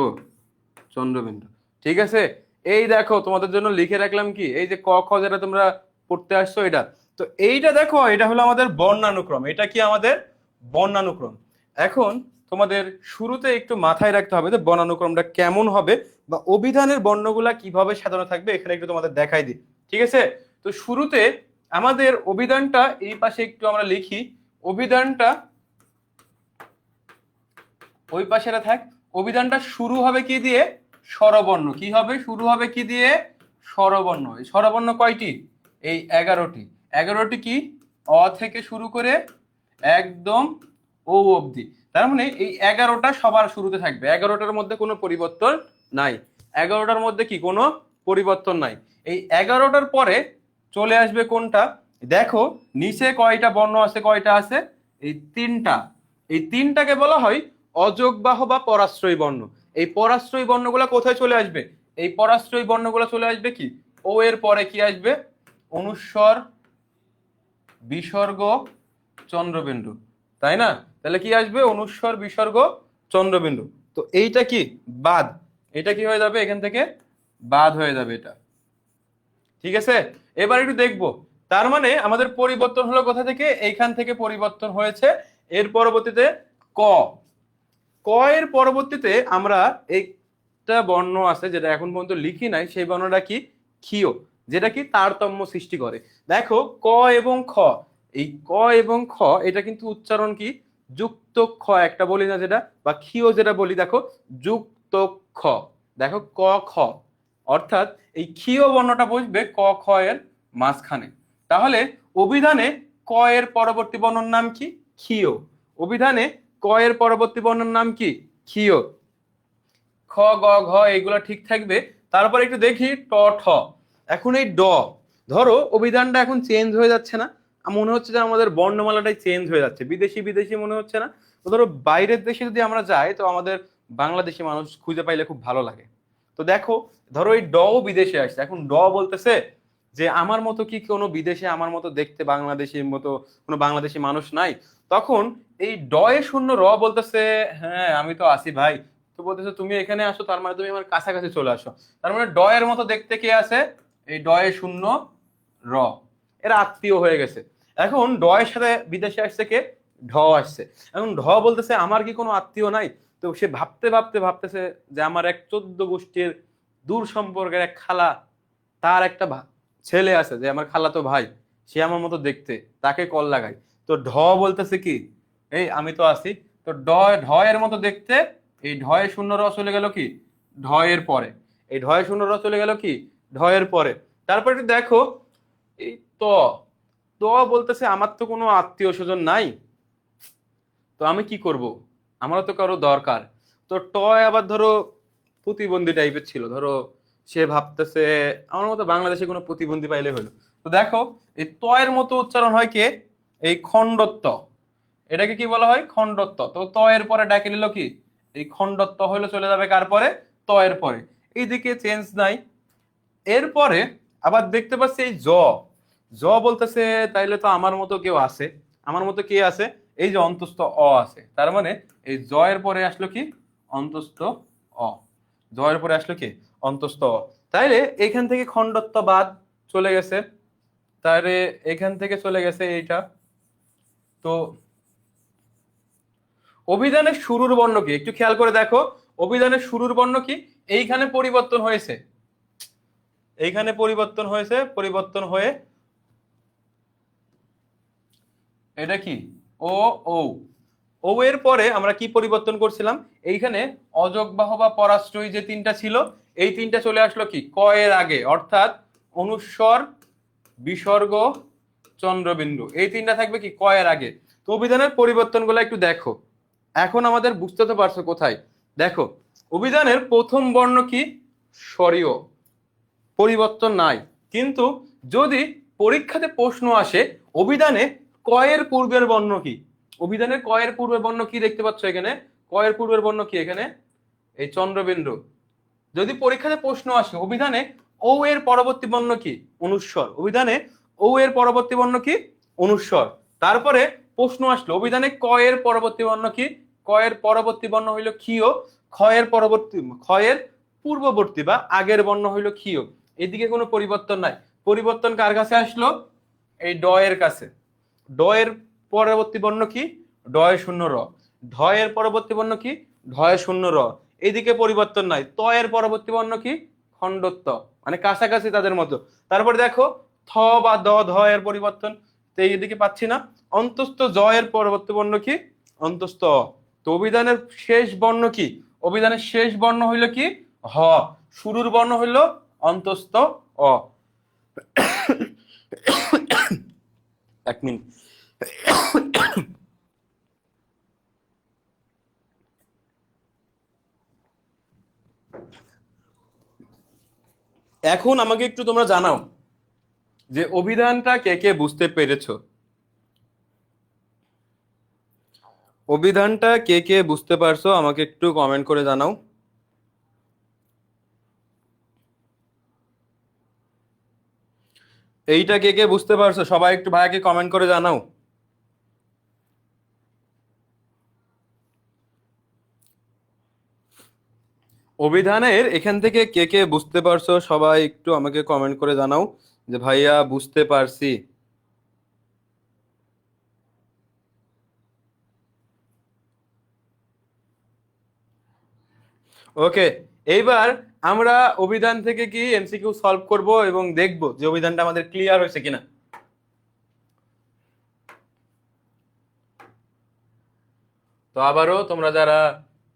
চন্দ্রবিন্দু। ঠিক আছে, এই দেখো তোমাদের জন্য লিখে রাখলাম কি, এই যে ক খ যেটা তোমরা পড়তে আসছো এটা, তো এইটা দেখো এটা হলো আমাদের বর্ণানুক্রম। এটা কি আমাদের বর্ণানুক্রম। এখন তোমাদের শুরুতে একটু মাথায় রাখতে হবে যে বর্ণানুক্রমটা কেমন হবে, বা অভিধানের বর্ণগুলা কিভাবে সাজানো থাকবে, এখানে একটু তোমাদের দেখাই দিই। ঠিক আছে, তো শুরুতে আমাদের অভিধানটা এই পাশে একটু আমরা লিখি। অভিধানটা ওই পাশে থাক। অভিধানটা শুরু হবে কি দিয়ে? স্বরবর্ণ। কি হবে? শুরু হবে কি দিয়ে? স্বরবর্ণ। এই স্বরবর্ণ কয়টি? এই 11টি। 11টি কি? অ থেকে শুরু করে একদম ও অবধি। তার মানে এই 11টা সবার শুরুতে থাকবে, 11টার মধ্যে কোনো পরিবর্তন নাই। 11টার মধ্যে কি কোনো পরিবর্তন নাই। এই 11টার পরে চলে আসবে কোনটা? দেখো নিচে কয়টা বর্ণ আছে, কয়টা আছে? এই 3টা। এই 3টাকে বলা হয় অযোগবাহ বা পরাশ্রয়ী বর্ণ। এই পরাশ্রয়ী বর্ণগুলো কোথায় চলে আসবে? এই পরাশ্রয়ী বর্ণগুলো চলে আসবে কি ও এর পরে কি আসবে? অনুস্বর, বিসর্গ, চন্দ্রবিন্দু, তাই না? তাহলে কি আসবে? অনুস্বর, বিসর্গ, চন্দ্রবিন্দু। তো এইটা কি বাদ, এটা কি হয়ে যাবে এখান থেকে? বাদ হয়ে যাবে এটা। ঠিক আছে, এবার একটু দেখবো। তার মানে আমাদের পরিবর্তন হলো কোথা থেকে? এইখান থেকে পরিবর্তন হয়েছে। এর পরবর্তীতে ক, ক এর পরবর্তীতে আমরা একটা বর্ণ আছে যেটা এখন পর্যন্ত লিখি নাই, সেই বর্ণটা কি? ক্ষীয়, যেটা কি তারতম্য সৃষ্টি করে। দেখো ক এবং খ, এই ক এবং খ এটা কিন্তু উচ্চারণ কি যুক্ত খ একটা বলি না যেটা, বা ক্ষীয় যেটা বলি, দেখো যুক্ত খ। দেখো ক খ, অর্থাৎ এই ক্ষীয় বর্ণটা বসবে ক খ এর মাঝখানে। তাহলে অভিধানে ক এর পরবর্তী বর্ণের নাম কি? ক্ষীয়। অভিধানে ক এর পরবর্তী বর্ণের নাম কি? ক্ষীয়। খ গ ঘ এইগুলো ঠিক থাকবে। তারপর একটু দেখি ট ঠ। এখন এই ড, ধরো অভিধানটা এখন চেঞ্জ হয়ে যাচ্ছে না? মনে হচ্ছে যে আমাদের বর্ণমালাটাই চেঞ্জ হয়ে যাচ্ছে, বিদেশি বিদেশি মনে হচ্ছে না? তো ধরো বাইরের দেশে যদি আমরা যাই, তো আমাদের বাংলাদেশি মানুষ খুঁজে পাইলে খুব ভালো লাগে। তো দেখো ধরো এই ড বিদেশে আসছে, এখন ড বলতেছে যে আমার মতো কি কোনো বিদেশে আমার মতো দেখতে বাংলাদেশির মতো কোনো বাংলাদেশি মানুষ নাই? তখন এই ড এ শূন্য র বলতেছে হ্যাঁ আমি তো আসি ভাই। তো বলতেছে তুমি এখানে আসো, তার মানে তুমি আমার কাছাকাছি চলে আসো। তার মানে ড এর মতো দেখতে কে আছে? এই ড এ শূন্য র, এরা আত্মীয় হয়ে গেছে। এখন ড এর সাথে বিদেশে আসছে কে? ঢ আসছে। এখন ঢ বলতেছে আমার কি কোনো আত্মীয় নাই? তো সে ভাবতে ভাবতে ভাবতেছে যে আমার এক 14 গোষ্ঠীর দূর সম্পর্কের এক খালা, তার একটা ছেলে আছে যে আমার খালাতো ভাই, সে আমার মতো দেখতে, তাকে কল লাগাই। তো ঢ বলতেছে কি এই আমি তো আছি। তো ঢ এর মতো দেখতে, এই ঢ এর শূন্য র চলে গেল কি ঢ এর পরে। এই ঢ এর শূন্য র চলে গেল কি ঢ এর পরে। তারপর একটু দেখো এই ত, ত বলতেছে আমার তো কোনো আত্মীয় স্বজন নাই, তো আমি কি করব, আমারও তো কারো দরকার। তো টয় আবার ধরো প্রতিবন্ধী টাইপের ছিল, ধরো সে ভাবতেছে আমার মতো বাংলাদেশে কোনো প্রতিবন্ধী পাইলে হলো। তো দেখো এই তয়ের মতো উচ্চারণ হয় কে? এই খণ্ডত্ব। এটাকে কি বলা হয়? খণ্ডত্ব। তো ত এর পরে ডাকে নিল কি এই খণ্ডত্ব হইলো চলে যাবে কার পরে, ত এর পরে, এইদিকে চেঞ্জ নাই। এরপরে আবার দেখতে পাচ্ছি এই জ, জ বলতেছে তাইলে তো আমার মতো কেউ আছে, আমার মতো কে আছে, এই যে অন্তস্থ অ আছে, তার মানে এই জ এর পরে আসলো কি, অন্তস্থ অ, জ এর পরে আসলো কি, অন্তস্থ অ। তাইলে এখান থেকে খণ্ডত্ব বাদ চলে গেছে, তাহলে এখান থেকে চলে গেছে এইটা। তো অভিধানের শুরুর বর্ণ কি, একটু খেয়াল করে দেখো, অভিধানের শুরুর বর্ণ কি, এইখানে পরিবর্তন হয়েছে, এইখানে পরিবর্তন হয়েছে, পরিবর্তন হয়ে এটা কি, ও, ও, ও এর পরে আমরা কি পরিবর্তন করছিলাম, এইখানে অযোগবাহ বা পরাশ্রয়ী যে তিনটা ছিল, এই তিনটা চলে আসলো কি, ক এর আগে, অর্থাৎ অনুস্বর, বিসর্গ, চন্দ্রবিন্দু, এই তিনটা থাকবে কি ক এর আগে। তো অভিধানের পরিবর্তনগুলো একটু দেখো, এখন আমাদের বুঝতে তো পারছো কোথায়, দেখো অভিধানের প্রথম বর্ণ কি, স্বরীয়, পরিবর্তন নাই। কিন্তু যদি পরীক্ষাতে প্রশ্ন আসে অভিধানে কয়ের পূর্বের বর্ণ কি, অভিধানের কয়ের পূর্বের বর্ণ কি দেখতে পাচ্ছ এখানে, কয়ের পূর্বের বর্ণ কি এখানে, এই চন্দ্রবিন্দু। যদি পরীক্ষাতে প্রশ্ন আসে অভিধানে ও এর পরবর্তী বর্ণ কি, অনুস্বর, অভিধানে ও এর পরবর্তী বর্ণ কি, অনুস্বর। তারপরে প্রশ্ন আসলো অভিধানে ক এর পরবর্তী বর্ণ কি, ক এর পরবর্তী বর্ণ হইল ক্ষীয়, খ এর পরবর্তী, খ এর পূর্ববর্তী বা আগের বর্ণ হইল ক্ষীয়। এদিকে কোনো পরিবর্তন নাই, পরিবর্তন কার কাছে আসলো, এই ড এর কাছে। ড এর পরবর্তী বর্ণ কি, ডয় শূন্য র, ঢ এর পরবর্তী বর্ণ কি, ঢয় শূন্য র, এইদিকে পরিবর্তন নাই। ত এর পরবর্তী বর্ণ কি, খণ্ডত্ব, মানে কাছাকাছি তাদের মতো। তারপরে দেখো থ বা দ, ধ এর পরিবর্তন, তো এইদিকে পাচ্ছি না। অন্তস্থ জ এর পরবর্তী বর্ণ কি, অন্তস্থ অ। তো অভিধানের শেষ বর্ণ কি, অভিধানের শেষ বর্ণ হইল কি, হ, শুরুর বর্ণ হইল অন্তস্থ অ। এক মিনিট। এখন আমাকে একটু তোমরা জানাও যে অভিধানটা কে কে বুঝতে পেরেছো, অভিধানটা কে কে বুঝতে পারছো আমাকে একটু কমেন্ট করে জানাও। এইটা কে কে বুঝতে পারছো সবাই একটু ভাইয়াকে কমেন্ট করে জানাও। অভিধানের এখান থেকে কে কে বুঝতে পারছো সবাই একটু আমাকে কমেন্ট করে জানাও যে ভাইয়া বুঝতে পারছি। ওকে, এইবার আমরা অভিধান থেকে কি এমসিকিউ সলভ করব এবং দেখব যে অভিধানটা আমাদের ক্লিয়ার হয়েছে কিনা। তো আবারও তোমরা যারা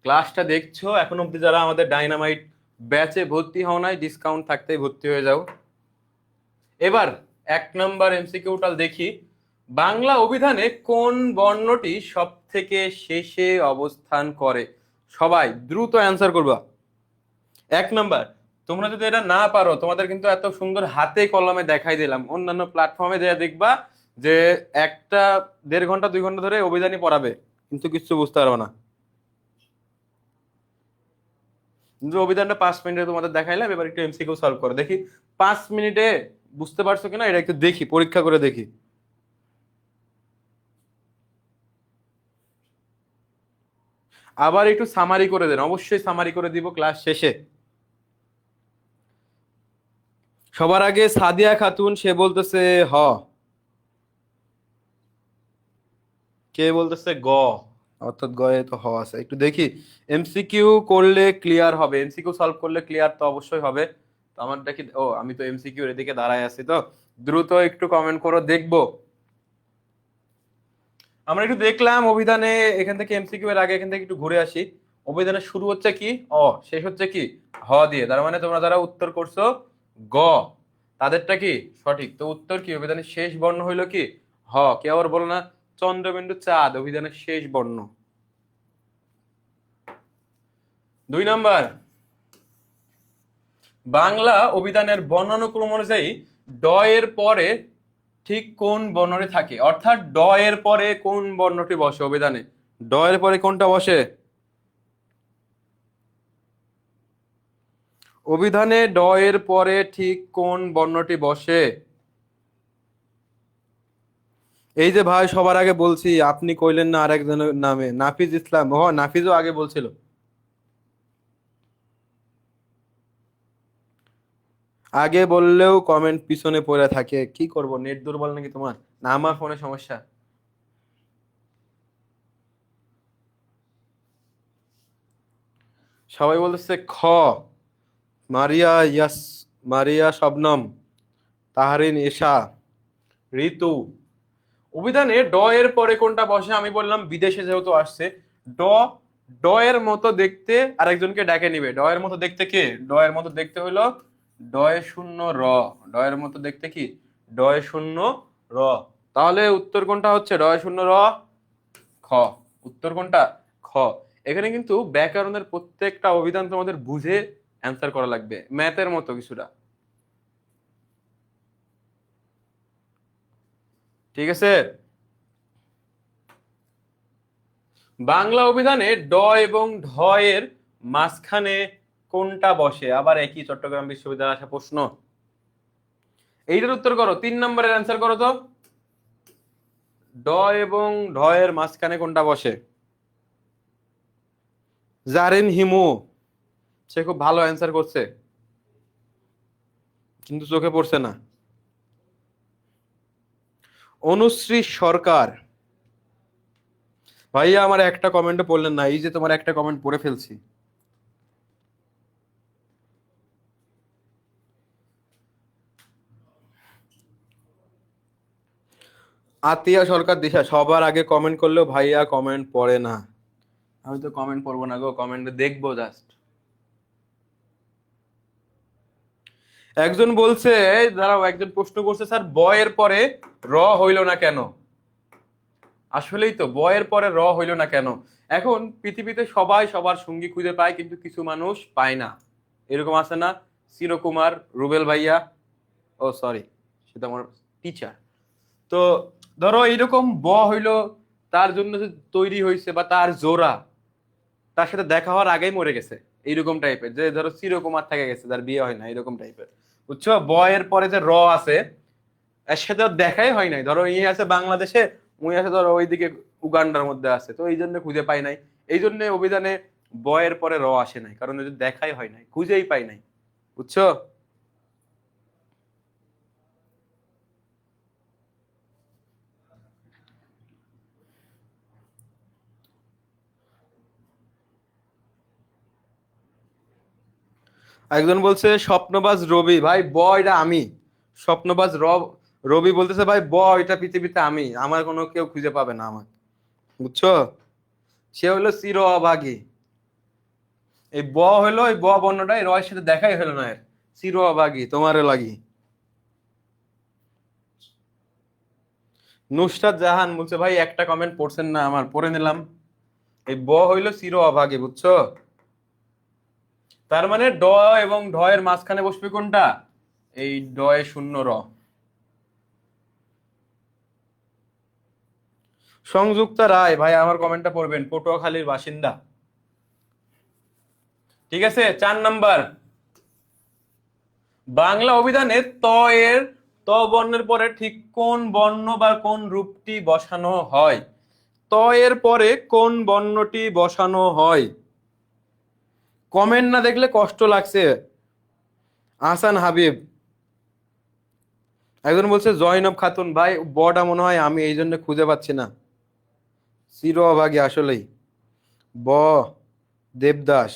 ক্লাসটা দেখছো এখন অব্দি, যারা আমাদের ডাইনামাইট ব্যাচে ভর্তি হও নাই, ডিসকাউন্ট থাকতেই ভর্তি হয়ে যাও। এবার 1 নম্বর এমসিকিউটা দেখি, বাংলা অভিধানে কোন বর্ণটি সব থেকে শেষে অবস্থান করে, সবাই দ্রুত অ্যান্সার করবা। 1 নম্বর, তোমরা যদি এটা না পারো, তোমাদের কিন্তু এত সুন্দর হাতে কলমে দেখাই দিলাম, অন্যান্য প্ল্যাটফর্মে দেয়া দেখবা যে 1.5 ঘন্টা 2 ঘন্টা ধরে অভিধানই পড়াবে, কিন্তু কিছু বুঝতে পারবে না। কিন্তু অভিধানটা 5 মিনিটে তোমাদের দেখাইলাম, এবার একটু এমসিকিউ সলভ করো দেখি 5 মিনিটে বুঝতে পারছো কিনা, এটা একটু দেখি, পরীক্ষা করে দেখি। আবার একটু সামারি করে দেন, অবশ্যই সামারি করে দিব ক্লাস শেষে। সবার আগে সাদিয়া খাতুন, সে বলতেছে হ, কে বলতেছে গ, অর্থাৎ গয়ে তো হ আছে। একটু দেখি, এমসিকিউ করলে ক্লিয়ার হবে, এমসিকিউ সলভ করলে ক্লিয়ার তো অবশ্যই হবে। তো আমারটা কি, ও আমি তো এমসিকিউ এর এদিকে দাঁড়ায় আছি, তো দ্রুত একটু কমেন্ট করো দেখবো। আমরা একটু দেখলাম অভিধানে, এখান থেকে এমসিকিউ এর আগে এখান থেকে একটু ঘুরে আসি। অভিধানের শুরু হচ্ছে কি, অ, শেষ হচ্ছে কি, হ দিয়ে, তার মানে তোমরা যারা উত্তর করছো গ, তাদেরটা কি সঠিক। তো উত্তর কি, অভিধানের শেষ বর্ণ হইলো কি, হ। কে আবার বলো না, চন্দ্রবিন্দু চাঁদ অভিধানের শেষ বর্ণ। 2 নম্বর, বাংলা অভিধানের বর্ণানুক্রম অনুযায়ী ড এর পরে ঠিক কোন বর্ণটি থাকে, অর্থাৎ ড এর পরে কোন বর্ণটি বসে অভিধানে, ড এর পরে কোনটা বসে, অভিধানে ড এর পরে ঠিক কোন বর্ণটি বসে? এই যে ভাই সবার আগে বলছি, আপনি কইলেন না আরেকজনের নামে, নাফিজ ইসলাম। ও নাফিজও আগে বলছিল। আগে বললেও কমেন্ট পিছনে পড়ে থাকে, কি করব, নেট দুর্বল নাকি তোমার, না আমার ফোনে সমস্যা? সবাই বলতেছে খ, মারিয়া ইয়াস, মারিয়া শবনম, তাহরিন এশা, ঋতু। অভিধানে ড এর পরে কোনটা বসে? আমি বললাম বিদেশে যেহেতু আসছে, ড, ড এর মতো দেখতে আরেকজনকে ডেকে নিবে। ড এর মতো দেখতে কে? ড এর মতো দেখতে হইলো ড এ শূন্য র। ড এর মতো দেখতে কি? ড এ শূন্য র। তাহলে উত্তর কোনটা হচ্ছে? ড এ শূন্য র, খ। উত্তর কোনটা? খ। এখানে কিন্তু ব্যাকরণের প্রত্যেকটা অভিধান তোমাদের বুঝে অ্যান্সার করা লাগবে, ম্যাথের মতো কিছুটা। ঠিক আছে। বাংলা অভিধানে ড এবং ঢ এর মাঝখানে কোনটা বসে? আবার একই চট্টগ্রাম বিশ্ববিদ্যালয়ে আসা প্রশ্ন। এইটার উত্তর করো, 3 নম্বরের অ্যান্সার করো তো। ড এবং ঢ এর মাঝখানে কোনটা বসে? জারিন হিমু, সে খুব ভালো অ্যান্সার করছে, কিন্তু চোখে পড়ছে না। অনুশ্রী সরকার। ভাইয়া আমার একটা কমেন্টও পড়লেন না, এই যে তোমার একটা কমেন্ট পড়ে ফেলছি। আতিয়া সরকার দিশা সবার আগে কমেন্ট করলেও ভাইয়া কমেন্ট পড়ে না। আমি তো কমেন্ট পড়বো না গো, কমেন্ট দেখবো জাস্ট। একজন বলছে, এই দাঁড়াও, একজন প্রশ্ন করছে, স্যার ব এর পরে র হইল না কেন? আসলেই তো, ব এর পরে র হইল না কেন? এখন পৃথিবীতে সবাই সবার সঙ্গী খুঁজে পায়, কিন্তু কিছু মানুষ পায় না। এরকম আছে না? চিরকুমার, রুবেল ভাইয়া, ও সরি, সেটা আমার টিচার। তো ধরো এইরকম ব হইলো, তার জন্য যে তৈরি হয়েছে, বা তার জোড়া তার সাথে দেখা হওয়ার আগেই মরে গেছে, এইরকম টাইপের। যে ধরো চিরকুমার থেকে গেছে, তার বিয়ে হয় না, এরকম টাইপের। বুঝছো? ব এর পরে যে র আছে, এর সাথে ওর দেখাই হয় নাই। ধরো ই আছে বাংলাদেশে, উই আছে ধরো ওইদিকে উগান্ডার মধ্যে আছে, তো এই জন্য খুঁজে পাই নাই। এই জন্য অভিধানে ব এর পরে র আসে নাই, কারণ ওই যে দেখাই হয় নাই, খুঁজেই পাই নাই। বুঝছো? একজন বলছে স্বপ্নবাজ রবি, ভাই ব এটা আমি। স্বপ্নবাজ রবি বলতেছে ভাই ব এটা পৃথিবীতে আমি, আমার কোনো কেউ খুঁজে পাবে না আমার। বুঝছো? সে হলো চির অভাগী। এই ব হলো, এই ব বর্ণটা এই রয়ের সাথে দেখাই হলো না এর, চির অভাগী তোমারে লাগি। নুসরাত জাহান বলছে ভাই একটা কমেন্ট পড়ছেন না আমার, পড়ে নিলাম। এই ব হইলো চির অভাগী, বুঝছো? তার মানে ড এবং ঢ এর মাঝখানে বসবে কোনটা? এই ড এ শূন্য র। সংযুক্তা রায়, ভাই আমার কমেন্টটা পড়বেন, পটুয়াখালীর বাসিন্দা। ঠিক আছে, 4 নাম্বার। বাংলা অভিধানে ত এর, ত বর্ণের পরে ঠিক কোন বর্ণ বা কোন রূপটি বসানো হয়? ত এর পরে কোন বর্ণটি বসানো হয়? কমেন্ট না দেখলে কষ্ট লাগছে। আহসান হাবিব। একজন বলছে জয়নব খাতুন, ভাই বড়টা মনে হয় আমি, এই জন্য খুঁজে পাচ্ছি না। চির অভাগী আসলেই। ব, দেবদাস।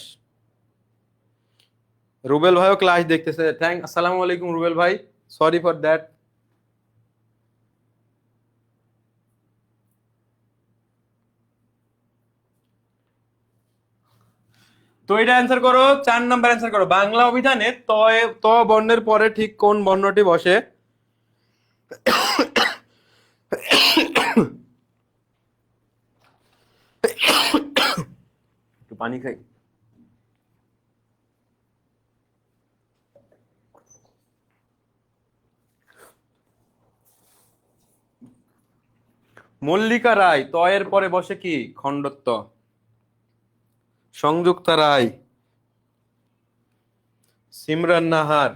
রুবেল ভাইও ক্লাস দেখতেছে, আসসালামু আলাইকুম রুবেল ভাই, সরি ফর দ্যাট। তো এটা অ্যান্সার করো, 4 নাম্বার অ্যান্সার করো। বাংলা অভিধানে ত ত বর্ণের পরে ঠিক কোন বর্ণটি বসে? একটু পানি খাই। মল্লিকা রায়, ত এর পরে বসে কি? খণ্ডত্ব। সংযুক্তা রায়, সিমরান নাহার।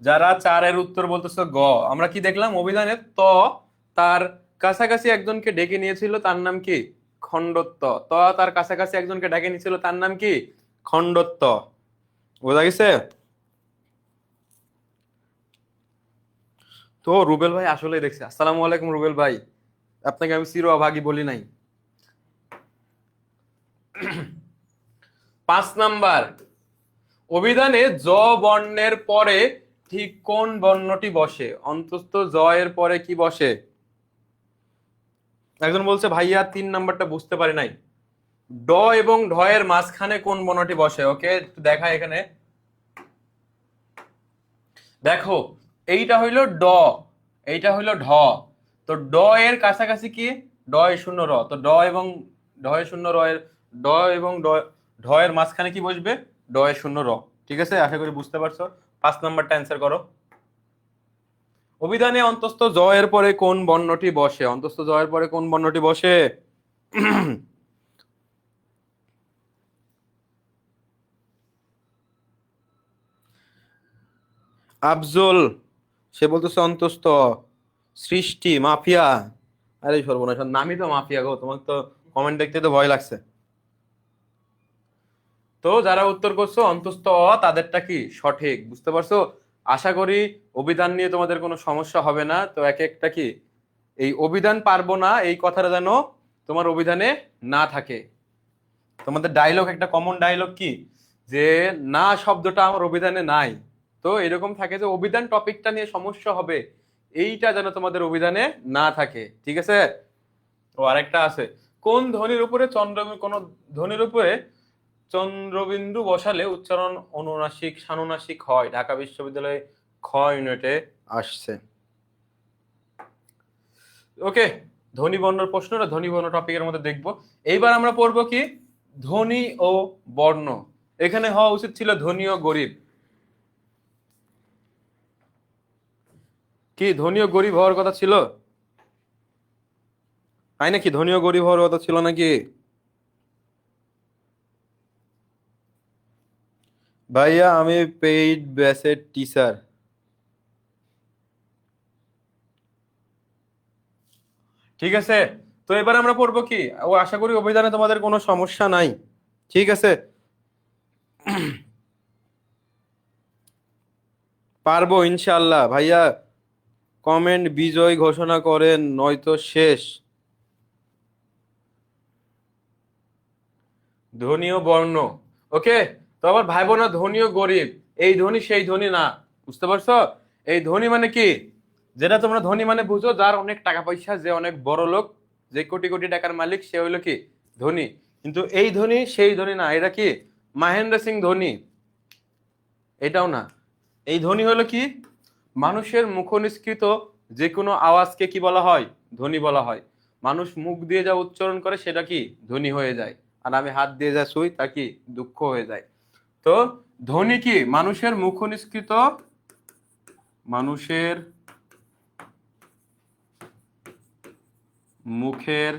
যারা চারের উত্তর বলতেছো গ, আমরা কি দেখলাম অভিধানে ত তার কাছাকাছি একজনকে ডেকে নিয়েছিল, তার নাম কি? খণ্ডত্ব। ত তার কাছাকাছি একজনকে ডেকে নিয়েছিল, তার নাম কি? খণ্ডত্ব। বোঝা গেছে? তো রুবেল ভাই আসলে দেখছে। আসসালামু আলাইকুম রুবেল ভাই, আপনাকে আমি চির অভাগী বলি নাই। 5 নাম্বার, অভিধানে জ বর্ণের পরে ঠিক কোন বর্ণটি বসে? অন্তত জ এর পরে কি বসে? একজন বলছে ভাইয়া 3 নাম্বারটা বুঝতে পারি নাই। ড এবং ঢ এর মাঝখানে কোন বর্ণটি বসে? ওকে, একটু দেখা এখানে দেখো, এইটা হইলো ড, এইটা হইলো ঢ। তো ড এর কাছাকাছি কি? ড এ শূন্য র। তো ড এবং ঢ এ শূন্য র এর, ড এবং ঢ এর মাঝখানে কি বসবে? ড এ শূন্য র। ঠিক আছে, আশা করি বুঝতে পারছো। 5 নাম্বারটা অ্যান্সার করো। অভিধানে অন্তস্থ জ এর পরে কোন বর্ণটি বসে? অন্তস্থ জ এর পরে কোন বর্ণটি বসে? আফজল, সে বলতেছে অন্তস্থ। সৃষ্টি, মাফিয়া। আরে সর্বনাশ, নামই তো মাফিয়া গো, তোমার তো কমেন্ট দেখতে তো ভয় লাগছে। তো যারা উত্তর করছো অন্তস্থ অ, তাদেরটা কি সঠিক? বুঝতে পারছো? আশা করি অভিধান নিয়ে তোমাদের কোনো সমস্যা হবে না। তো এক একটা কি, এই অভিধান পারবো না এই কথাটা যেন তোমার অভিধানে না থাকে। তোমাদের ডায়লগ, একটা কমন ডায়লগ কি, যে না শব্দটা আমার অভিধানে নাই। তো এরকম থাকে যে অভিধান টপিকটা নিয়ে সমস্যা হবে, এইটা যেন তোমাদের অভিধানে না থাকে। ঠিক আছে? ও আরেকটা আছে, কোন ধ্বনির উপরে কোন ধ্বনির উপরে চন্দ্রবিন্দু বসালে উচ্চারণ অনুনাসিক সানুনাসিক হয়? ঢাকা বিশ্ববিদ্যালয়ে খ ইউনিটে আসছে। ওকে, ধ্বনি বর্ণের প্রশ্নটা ধ্বনি বর্ণ টপিকের মধ্যে দেখবো। এইবার আমরা পড়বো কি, ধ্বনি ও বর্ণ। এখানে হওয়া উচিত ছিল ধ্বনি ও গরিব। কি ধ্বনি ও গরিব হওয়ার কথা ছিল? তাই নাকি? ধ্বনি ও গরিব হওয়ার কথা ছিল নাকি? ভাইয়া আমি পেইড ব্যাচের টিচার। ঠিক আছে, তো এবার আমরা পড়বো কি, ও আশা করি অভিধানে তোমাদের কোনো সমস্যা নাই। ঠিক আছে, পারবো ইনশাল্লাহ। ভাইয়া কমেন্ট বিজয় ঘোষণা করেন নয়তো শেষ। ধনী ও বর্ণ। ওকে, তো আবার ভাই বোনা ধনী ও গরিব, এই ধনী সেই ধনী না। বুঝতে পারছো? এই ধনী মানে কি, যেটা তোমরা ধনী মানে বুঝো, যার অনেক টাকা পয়সা, যে অনেক বড় লোক, যে কোটি কোটি টাকার মালিক, সে হইলো কি ধনী। কিন্তু এই ধনী সেই ধনী না, এটা কি মহেন্দ্র সিং ধোনি, এটাও না। এই ধ্বনি হলো কি, মানুষের মুখনিসৃত যে কোনো আওয়াজকে কি বলা হয়? ধ্বনি বলা হয়। মানুষ মুখ দিয়ে যা উচ্চারণ করে সেটা কি ধ্বনি হয়ে যায়, আর আমি হাত দিয়ে যা ছুঁই তা কি দুঃখ হয়ে যায়। তো ধ্বনি কি মানুষের মুখনিসৃত, মানুষের মুখের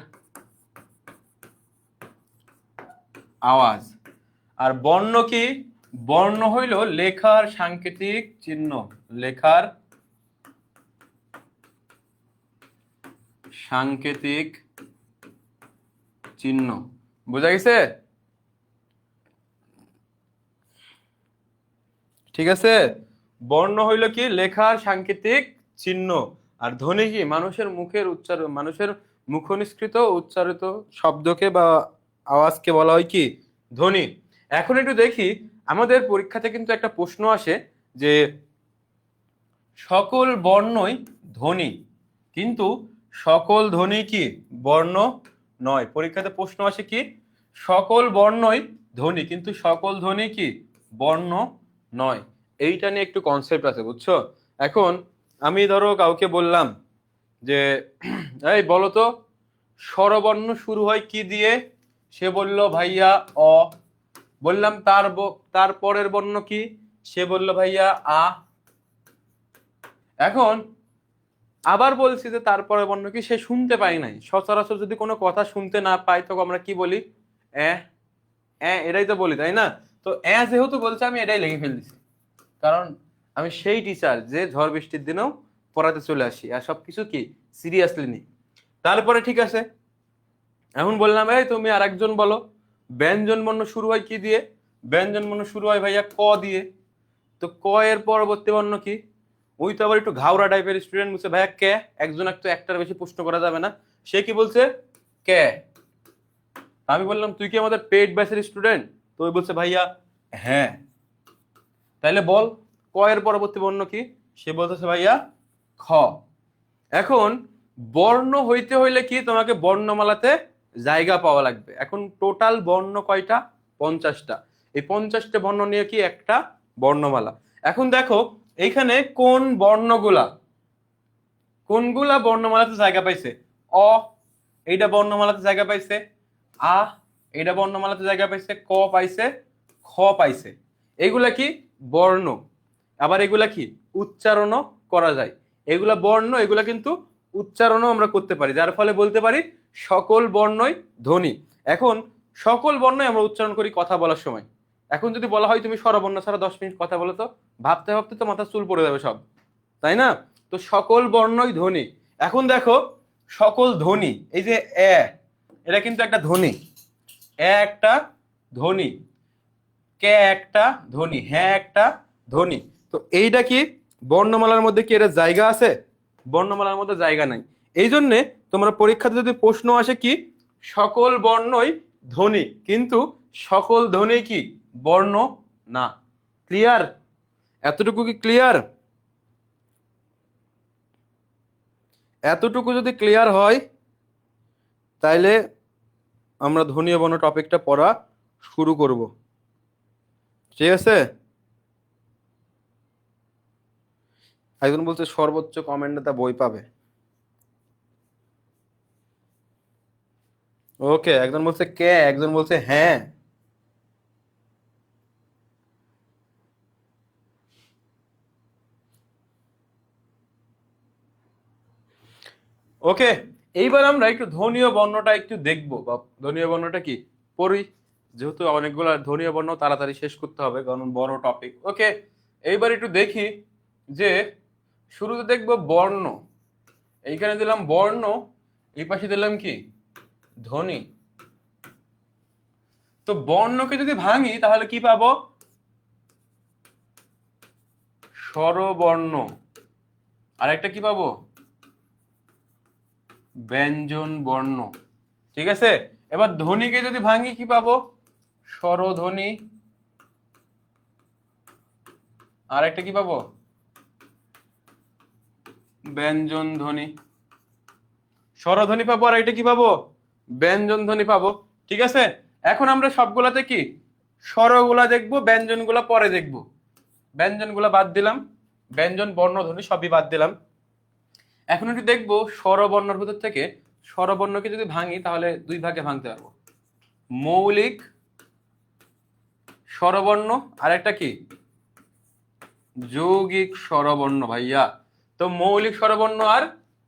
আওয়াজ। আর বর্ণ কি, বর্ণ হইল লেখার সাংকেতিক চিহ্ন, লেখার সাংকেতিক চিহ্ন। বোঝা গেছে? ঠিক আছে, বর্ণ হইল কি লেখার সাংকেতিক চিহ্ন, আর ধ্বনি কি মানুষের মুখের উচ্চারণ, মানুষের মুখনিসৃত উচ্চারিত শব্দকে বা আওয়াজকে বলা হয় কি ধ্বনি। এখন একটু দেখি, আমাদের পরীক্ষাতে কিন্তু একটা প্রশ্ন আসে যে সকল বর্ণই ধ্বনি, কিন্তু সকল ধ্বনি কি বর্ণ নয়। পরীক্ষাতে প্রশ্ন আসে কি, সকল বর্ণই ধ্বনি কিন্তু সকল ধ্বনি কি বর্ণ নয়। এইটা নিয়ে একটু কনসেপ্ট আছে, বুঝছো? এখন আমি ধরো কাউকে বললাম যে এই বলো তো স্বরবর্ণ শুরু হয় কি দিয়ে? সে বলল ভাইয়া অ। বললাম তার পরের বর্ণ কি? সে বলল ভাইয়া আ। এখন আবার বলছি যে তারপরে বর্ণ কি, সে শুনতে পাই নাই। সচরাচর যদি কোনো কথা শুনতে না পাই তখন আমরা কি বলি? এ, এটাই তো বলি, তাই না? তো তো যেহেতু বলছে আমি এটাই লিখে ফেলতেছি, কারণ আমি সেই টিচার যে ঝড় বৃষ্টির দিনেও পড়াতে চলে আসি আর সবকিছু কি সিরিয়াসলি নিই। তারপরে ঠিক আছে, এখন বললাম এই তুমি আর একজন বলো, ব্যঞ্জন বর্ণ শুরু হয় কি দিয়ে? ব্যঞ্জন বর্ণ শুরু হয় ভাইয়া ক দিয়ে। তো ক এর পরবর্তী বর্ণ কি? ওই তো আবার একটু ঘাওড়া টাইপের স্টুডেন্ট বলছে ভাইয়া কে। একজন তো একটার বেশি প্রশ্ন করা যাবে না, সে কি বলছে? কে। আমি বললাম তুই কি আমাদের পেইড ব্যাচের স্টুডেন্ট? তো ওই বলছে ভাইয়া হ্যাঁ। তাইলে বল ক এর পরবর্তী বর্ণ কি? সে বলতেছে ভাইয়া খ। এখন বর্ণ হইতে হইলে কি তোমাকে বর্ণমালাতে জায়গা পাওয়া লাগবে। এখন টোটাল বর্ণ কয়টা? 50টা। এই 50টা বর্ণ নিয়ে কি একটা বর্ণমালা। এখন দেখো এইখানে কোনগুলা বর্ণমালাতে জায়গা পাইছে? অ এইটা বর্ণমালাতে জায়গা পাইছে, আ এইটা বর্ণমালাতে জায়গা পাইছে, ক পাইছে, খ পাইছে। এগুলা কি বর্ণ, আবার এগুলা কি উচ্চারণও করা যায়। এগুলা বর্ণ, এগুলা কিন্তু উচ্চারণও আমরা করতে পারি, যার ফলে বলতে পারি সকল বর্ণই ধ্বনি। এখন সকল বর্ণই আমরা উচ্চারণ করি কথা বলার সময়। এখন যদি বলা হয় তুমি স্বরবর্ণ ছাড়া 10 মিনিট কথা বলো, তো ভাবতে ভাবতে তো মাথা চুল পড়ে যাবে সব, তাই না? তো সকল বর্ণই ধ্বনি। এখন দেখো সকল ধ্বনি, এই যে এটা কিন্তু একটা ধ্বনি, একটা ধ্বনি, কে একটা ধ্বনি, হ্যাঁ একটা ধ্বনি। তো এইটা কি বর্ণমালার মধ্যে কি এটা জায়গা আছে? বর্ণমালার মধ্যে জায়গা নাই। এই জন্যে তোমরা পরীক্ষাতে যদি প্রশ্ন আসে কি সকল বর্ণই ধ্বনি, কিন্তু সকল ধ্বনি কি বর্ণ না। ক্লিয়ার? এতটুকু কি ক্লিয়ার? এতটুকু যদি ক্লিয়ার হয় তাইলে আমরা ধ্বনি ও বর্ণ টপিকটা পড়া শুরু করব। ঠিক আছে? একজন বলছে সর্বোচ্চ কমেন্টে তা বই পাবে। ওকে, একজন বলছে কে, একজন বলছে হ্যাঁ। ওকে, এইবার আমরা একটু ধ্বনীয় বর্ণটা একটু দেখবো, বা ধ্বনীয় বর্ণটা কি পড়ি, যেহেতু অনেকগুলো ধ্বনীয় বর্ণ তাড়াতাড়ি শেষ করতে হবে কারণ বড় টপিক। ওকে, এইবার একটু দেখি যে শুরুতে দেখবো বর্ণ। এইখানে দিলাম বর্ণ, এই পাশে দিলাম কি ধ্বনি। তো বর্ণকে যদি ভাঙি তাহলে কি পাবো? স্বরবর্ণ। আর একটা কি পাবো? ব্যঞ্জন বর্ণ। ঠিক আছে, এবার ধ্বনিকে যদি ভাঙি কি পাবো? স্বরধ্বনি। আর একটা কি পাবো? ব্যঞ্জন ধ্বনি। স্বরধ্বনি পাবো, আর এটা কি পাবো? ব্যঞ্জন ধ্বনি পাবো। ঠিক আছে, এখন আমরা সবগুলাতে কি স্বরগুলা দেখবো, ব্যঞ্জনগুলা পরে দেখবো। ব্যঞ্জনগুলা বাদ দিলাম, ব্যঞ্জন বর্ণ ধ্বনি সবই বাদ দিলাম। এখন একটু দেখবো স্বরবর্ণের ভিতর থেকে স্বরবর্ণকে যদি ভাঙি তাহলে দুই ভাগে ভাঙতে পারবো, মৌলিক স্বরবর্ণ আর একটা কি যৌগিক স্বরবর্ণ। ভাইয়া তো মৌলিক স্বরবর্ণ আর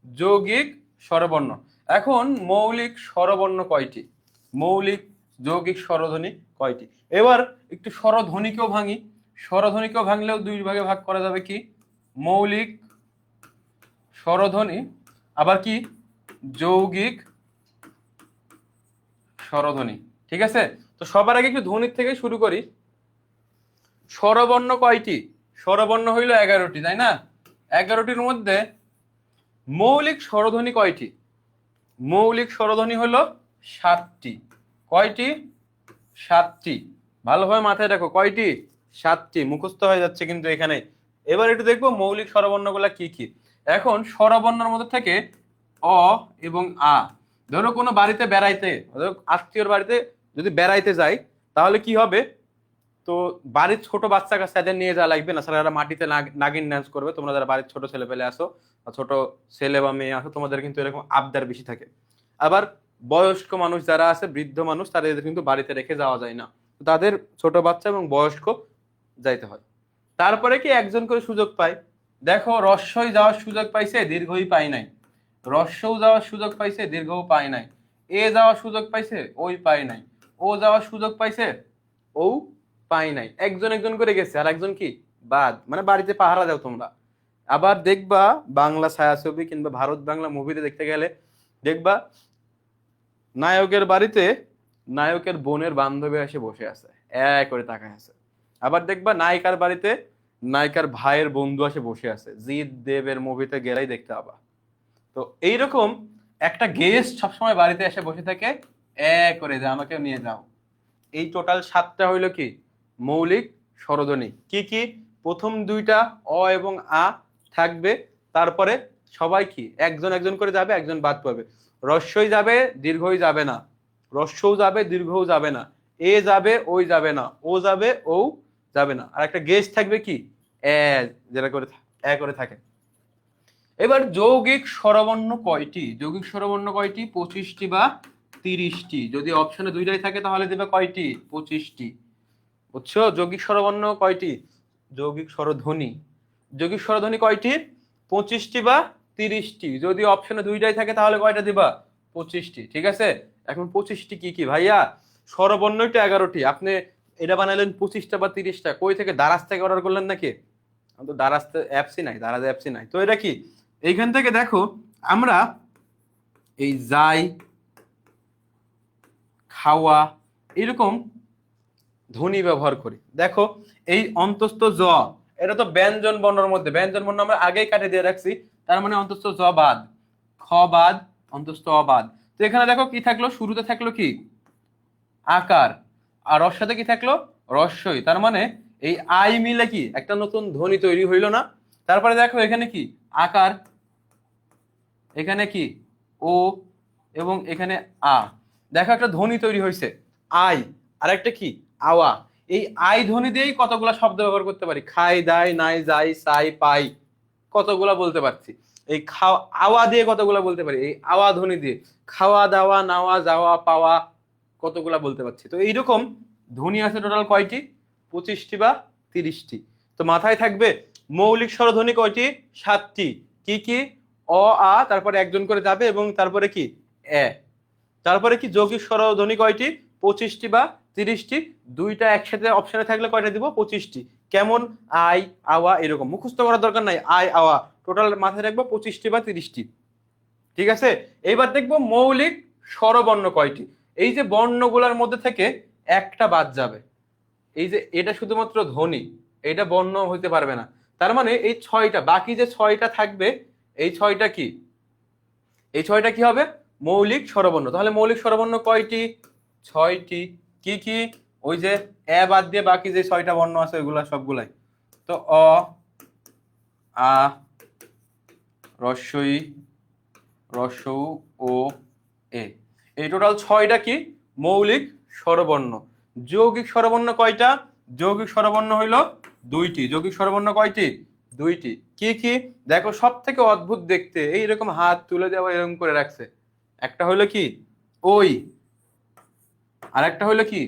যৌগিক স্বরবর্ণ। এখন মৌলিক স্বরবর্ণ কয়টি, মৌলিক যৌগিক স্বরধ্বনি কয়টি? এবার একটু স্বরধ্বনিকেও ভাঙি। স্বরধ্বনিকেও ভাঙলেও দুই ভাগে ভাগ করা যাবে, কি মৌলিক স্বরধ্বনি আবার কি যৌগিক স্বরধ্বনি। ঠিক আছে, তো সবার আগে একটু ধ্বনির থেকে শুরু করি। স্বরবর্ণ কয়টি? স্বরবর্ণ হইল 11টি, তাই না? 11টির মধ্যে মৌলিক স্বরধ্বনি কয়টি? মৌলিক স্বরধ্বনি হলো 7টি। কয়টি? 7টি। ভালোভাবে মাথায় রাখো, কয়টি? 7টি। মুখস্থ হয়ে যাচ্ছে কিন্তু এখানে। এবার একটু দেখবো মৌলিক স্বরবর্ণগুলা কি কি। এখন স্বরবর্ণের মধ্যে থেকে অ এবং আ। ধরো কোনো বাড়িতে বেড়াইতে, আত্মীয়র বাড়িতে যদি বেড়াইতে যাই তাহলে কি হবে? তো বাড়ির ছোট বাচ্চা কাচ্চাদের নিয়ে যাওয়া লাগবে না, স্যার মাটিতে নাগিন ডান্স করবে। তোমরা যারা বাড়ির ছোট ছেলে পেলে আসো, ছোট ছেলে বা মেয়ে আসো, তোমাদের কিন্তু এরকম আবদার বেশি থাকে। আবার বয়স্ক মানুষ যারা আছে, বৃদ্ধ মানুষ, তাদের কিন্তু বাড়িতে রেখে যাওয়া যায় না, তাদের ছোট বাচ্চা এবং বয়স্ক যাইতে হয়। তারপরে কি একজন করে সুযোগ পায়। দেখো রস্যই যাওয়ার সুযোগ পাইছে, দীর্ঘই পাই নাই। রস্যও যাওয়ার সুযোগ পাইছে, দীর্ঘও পাই নাই। এ যাওয়ার সুযোগ পাইছে, ওই পাই নাই। ও যাওয়ার সুযোগ পাইছে, ও পাই নাই, একজন একজন করে গেছে, আর একজন কি বাদ, মানে বাড়িতে পাহারা দাও তোমরা। আবার দেখবা বাংলা ছায়াছবি কিংবা ভারত বাংলা মুভিতে দেখতে গেলে দেখবা নায়কের বাড়িতে নায়কের বোনের বান্ধবী এসে বসে আছে, এক করে তাকায় আছে। আবার দেখবা নায়িকার বাড়িতে নায়িকার ভাইয়ের বন্ধু এসে বসে আছে, জিৎ দেবের মুভিতে গেলেই দেখতে পাবা। তো এইরকম একটা গেস্ট সবসময় বাড়িতে এসে বসে থাকে, এক করে যে আমাকে নিয়ে যাও। এই টোটাল 7টা হইল কি মৌলিক স্বরধ্বনি। কি কি? প্রথম দুইটা অ এবং আ থাকবে, তারপরে সবাই কি একজন একজন করে যাবে, একজন বাদ পড়বে। রস্যই যাবে, দীর্ঘই যাবে না, রস্যও যাবে, দীর্ঘও যাবে না, এ যাবে, ওই যাবে না, ও যাবে, ও যাবে না। আর একটা গেস্ট থাকবে কি এ, যেটা করে এ করে থাকে। এবার যৌগিক স্বরবর্ণ কয়টি? যৌগিক স্বরবর্ণ কয়টি? 25টি বা 30টি। যদি অপশনে দুইটাই থাকে তাহলে দেবে কয়টি? 25টি। বুঝছো? যৌগিক স্বরবর্ণ কয়টি? যৌগিক স্বরধ্বনি, যৌগিক স্বরধ্বনি কয়টি? 25টি বা 30টি। যদি অপশনে দুইটাই থাকে তাহলে কয়টা দিবা? 25টি। ঠিক আছে, এখন 25টি কি কি ভাইয়া? স্বরবর্ণটা 11টি, আপনি এটা বানাইলেন 25টা বা 30টা, কই থেকে? দারাজ থেকে অর্ডার করলেন নাকি? তো দারাজ অ্যাপসই নাই, দারাজ অ্যাপসই নাই। তো এটা কি? এইখান থেকে দেখো আমরা এই যাই, খাওয়া, এরকম ধ্বনি ব্যবহার করি। দেখো এই অন্তস্থ জ, এটা তো ব্যঞ্জন বর্ণের মধ্যে, ব্যঞ্জন বর্ণ আমরা আগেই কাটে দিয়ে রাখছি, তার মানে অন্তস্থ জ বাদ, খ বাদ, অন্তস্থ অ বাদ। তো এখানে দেখো কি থাকলো? শুরুতে থাকলো কি আকার, আর ওর সাথে কি থাকলো? রস্যই। তার মানে এই আই মিলে কি একটা নতুন ধ্বনি তৈরি হইলো না? তারপরে দেখো এখানে কি আকার, এখানে কি ও, এবং এখানে আ। দেখো একটা ধ্বনি তৈরি হয়েছে আই, আর একটা কি আওয়া। এই আই ধ্বনি দিয়েই কতগুলা শব্দ ব্যবহার করতে পারি, খাই, দাই, নাই, যাই, সাই, পাই, কতগুলা বলতে পারছি। এই খাওয়া, আওয়া দিয়ে কতগুলা বলতে পারি, এই আওয়া ধ্বনি দিয়ে খাওয়া, দাওয়া, নাওয়া, যাওয়া, পাওয়া, কতগুলা বলতে পারছি। তো এইরকম ধ্বনি আছে টোটাল কয়টি? 25টি বা 30টি। তো মাথায় থাকবে মৌলিক স্বরধ্বনি কয়টি? 7টি। কি কি? অ, আ, তারপরে একজন করে যাবে, এবং তারপরে কি এ। তারপরে কি যৌগিক স্বরধ্বনি কয়টি? 25টি বা 30টি। দুইটা একসাথে অপশনে থাকলে কয়টা দিব? 25টি। কেমন? আই, আওয়া, এরকম মুখস্থ করার দরকার নাই, আই, আওয়া টোটাল মাথায় রাখবো 25টি বা 30টি। ঠিক আছে, এইবার দেখবো মৌলিক স্বরবর্ণ কয়টি। এই যে বর্ণগুলোর মধ্যে থেকে একটা বাদ যাবে, এই যে এটা শুধুমাত্র ধ্বনি, এটা বর্ণ হইতে পারবে না। তার মানে এই 6টা, বাকি যে 6টা থাকবে, এই 6টা কি? এই 6টা কি হবে? মৌলিক স্বরবর্ণ। তাহলে মৌলিক স্বরবর্ণ কয়টি? 6টি। কি কি? ওই যে এ বাদ দিয়ে বাকি যে 6টা বর্ণ আছে ওইগুলা সবগুলাই। তো অ, আ, রস্যই, রস্যউ, ও, এ। এই টোটাল 6টা কি মৌলিক স্বরবর্ণ। যৌগিক স্বরবর্ণ কয়টা? যৌগিক স্বরবর্ণ হইল 2টি। যৌগিক স্বরবর্ণ কয়টি? 2টি। কি কি? দেখো সব থেকে অদ্ভুত দেখতে, এইরকম হাত তুলে দেওয়া এরকম করে রাখছে। একটা হইলো কি ওই, আর একটা হইলো কি,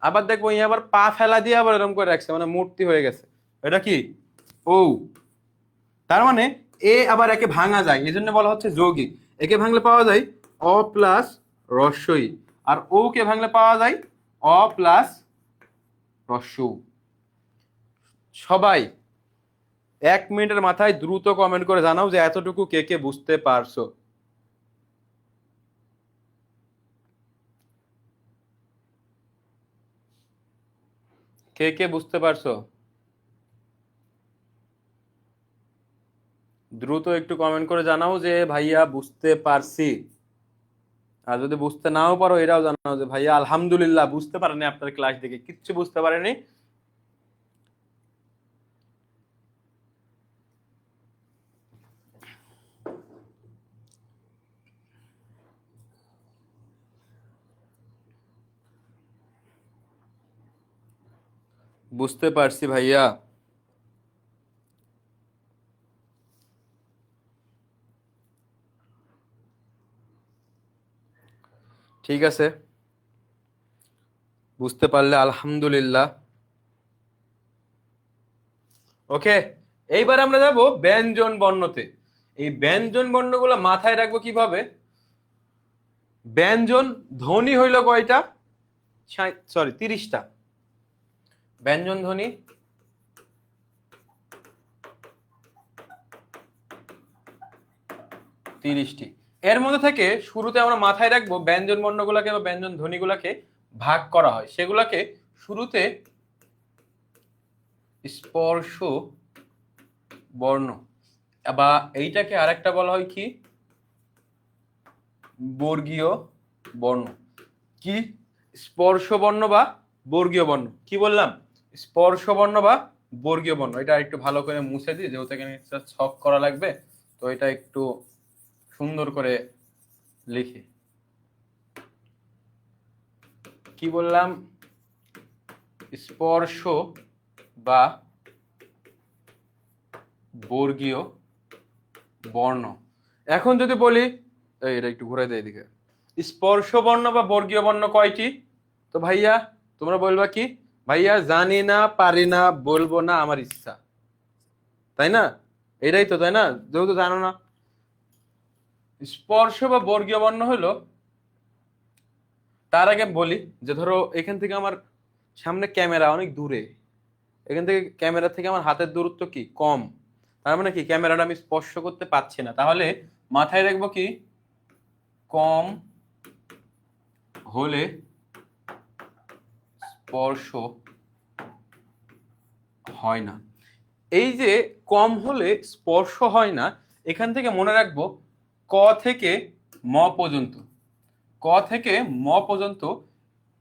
আবার দেখবো আবার পা ফেলা দিয়ে আবার এরকম করে রাখছে, মানে মূর্তি হয়ে গেছে। এটা কি ও। তার মানে এ আবার একে ভাঙা যায়, এই জন্য বলা হচ্ছে যৌগিক। একে ভাঙলে পাওয়া যায় অ প্লাস রস্যই, আর ও কে ভাঙলে পাওয়া যায় অ প্লাস রস্যউ। সবাই 1 মিনিটের মাথায় দ্রুত কমেন্ট করে জানাও যে এতটুকু কে কে বুঝতে পারছো। কে কে বুঝতে পারছো দ্রুত একটু কমেন্ট করে জানাও যে ভাইয়া বুঝতে পারছি। আর যদি বুঝতে নাও পারো এটাও জানাও যে ভাইয়া আলহামদুলিল্লাহ বুঝতে পারেনি, আপনার ক্লাস দেখে কিচ্ছু বুঝতে পারেনি। বুঝতে পারছি ভাইয়া। ঠিক আছে, বুঝতে পারলে আলহামদুলিল্লাহ। ওকে, এইবার আমরা যাব ব্যঞ্জন বর্ণতে। এই ব্যঞ্জন বর্ণগুলো মাথায় রাখবো কিভাবে? ব্যঞ্জন ধ্বনি হইল কয়টা? সরি 30টা। ব্যঞ্জন ধ্বনি 30টি। এর মধ্যে থেকে শুরুতে আমরা মাথায় রাখবো ব্যঞ্জন বর্ণগুলোকে বা ব্যঞ্জন ধ্বনিগুলোকে ভাগ করা হয়, সেগুলোকে শুরুতে স্পর্শ বর্ণ বা এইটাকে আরেকটা বলা হয় কি বর্গীয় বর্ণ। কি স্পর্শ বর্ণ বা বর্গীয় বর্ণ, কি বললাম স্পর্শ বর্ণ বা বর্গীয় বর্ণ। এটা একটু ভালো করে মুছে দিই যেহেতু এখানে ছক করা লাগবে, তো এটা একটু সুন্দর করে লিখি। কি বললাম স্পর্শ বা বর্গীয় বর্ণ। এখন যদি বলি এটা একটু ঘুরে দেয় এদিকে, স্পর্শ বর্ণ বা বর্গীয় বর্ণ কয়টি? তো ভাইয়া তোমরা বলবা কি ভাইয়া জানি না পারি না বলবো না আমার ইচ্ছা, তাই না? এটাই তো, তাই না? যেহেতু জানো না, স্পর্শ বা বর্গীয় বর্ণ হলো, তার আগে বলি যে ধরো এখান থেকে আমার সামনে ক্যামেরা অনেক দূরে, এখান থেকে ক্যামেরা থেকে আমার হাতের দূরত্ব কি কম, তার মানে কি ক্যামেরাটা আমি স্পর্শ করতে পারছি না, তাহলে মাথায় রাখবো কি কম হলে স্পর্শ হয় না। এই যে কম হলে স্পর্শ হয় না, এখান থেকে মনে রাখবো ক থেকে ম পর্যন্ত, ক থেকে ম পর্যন্ত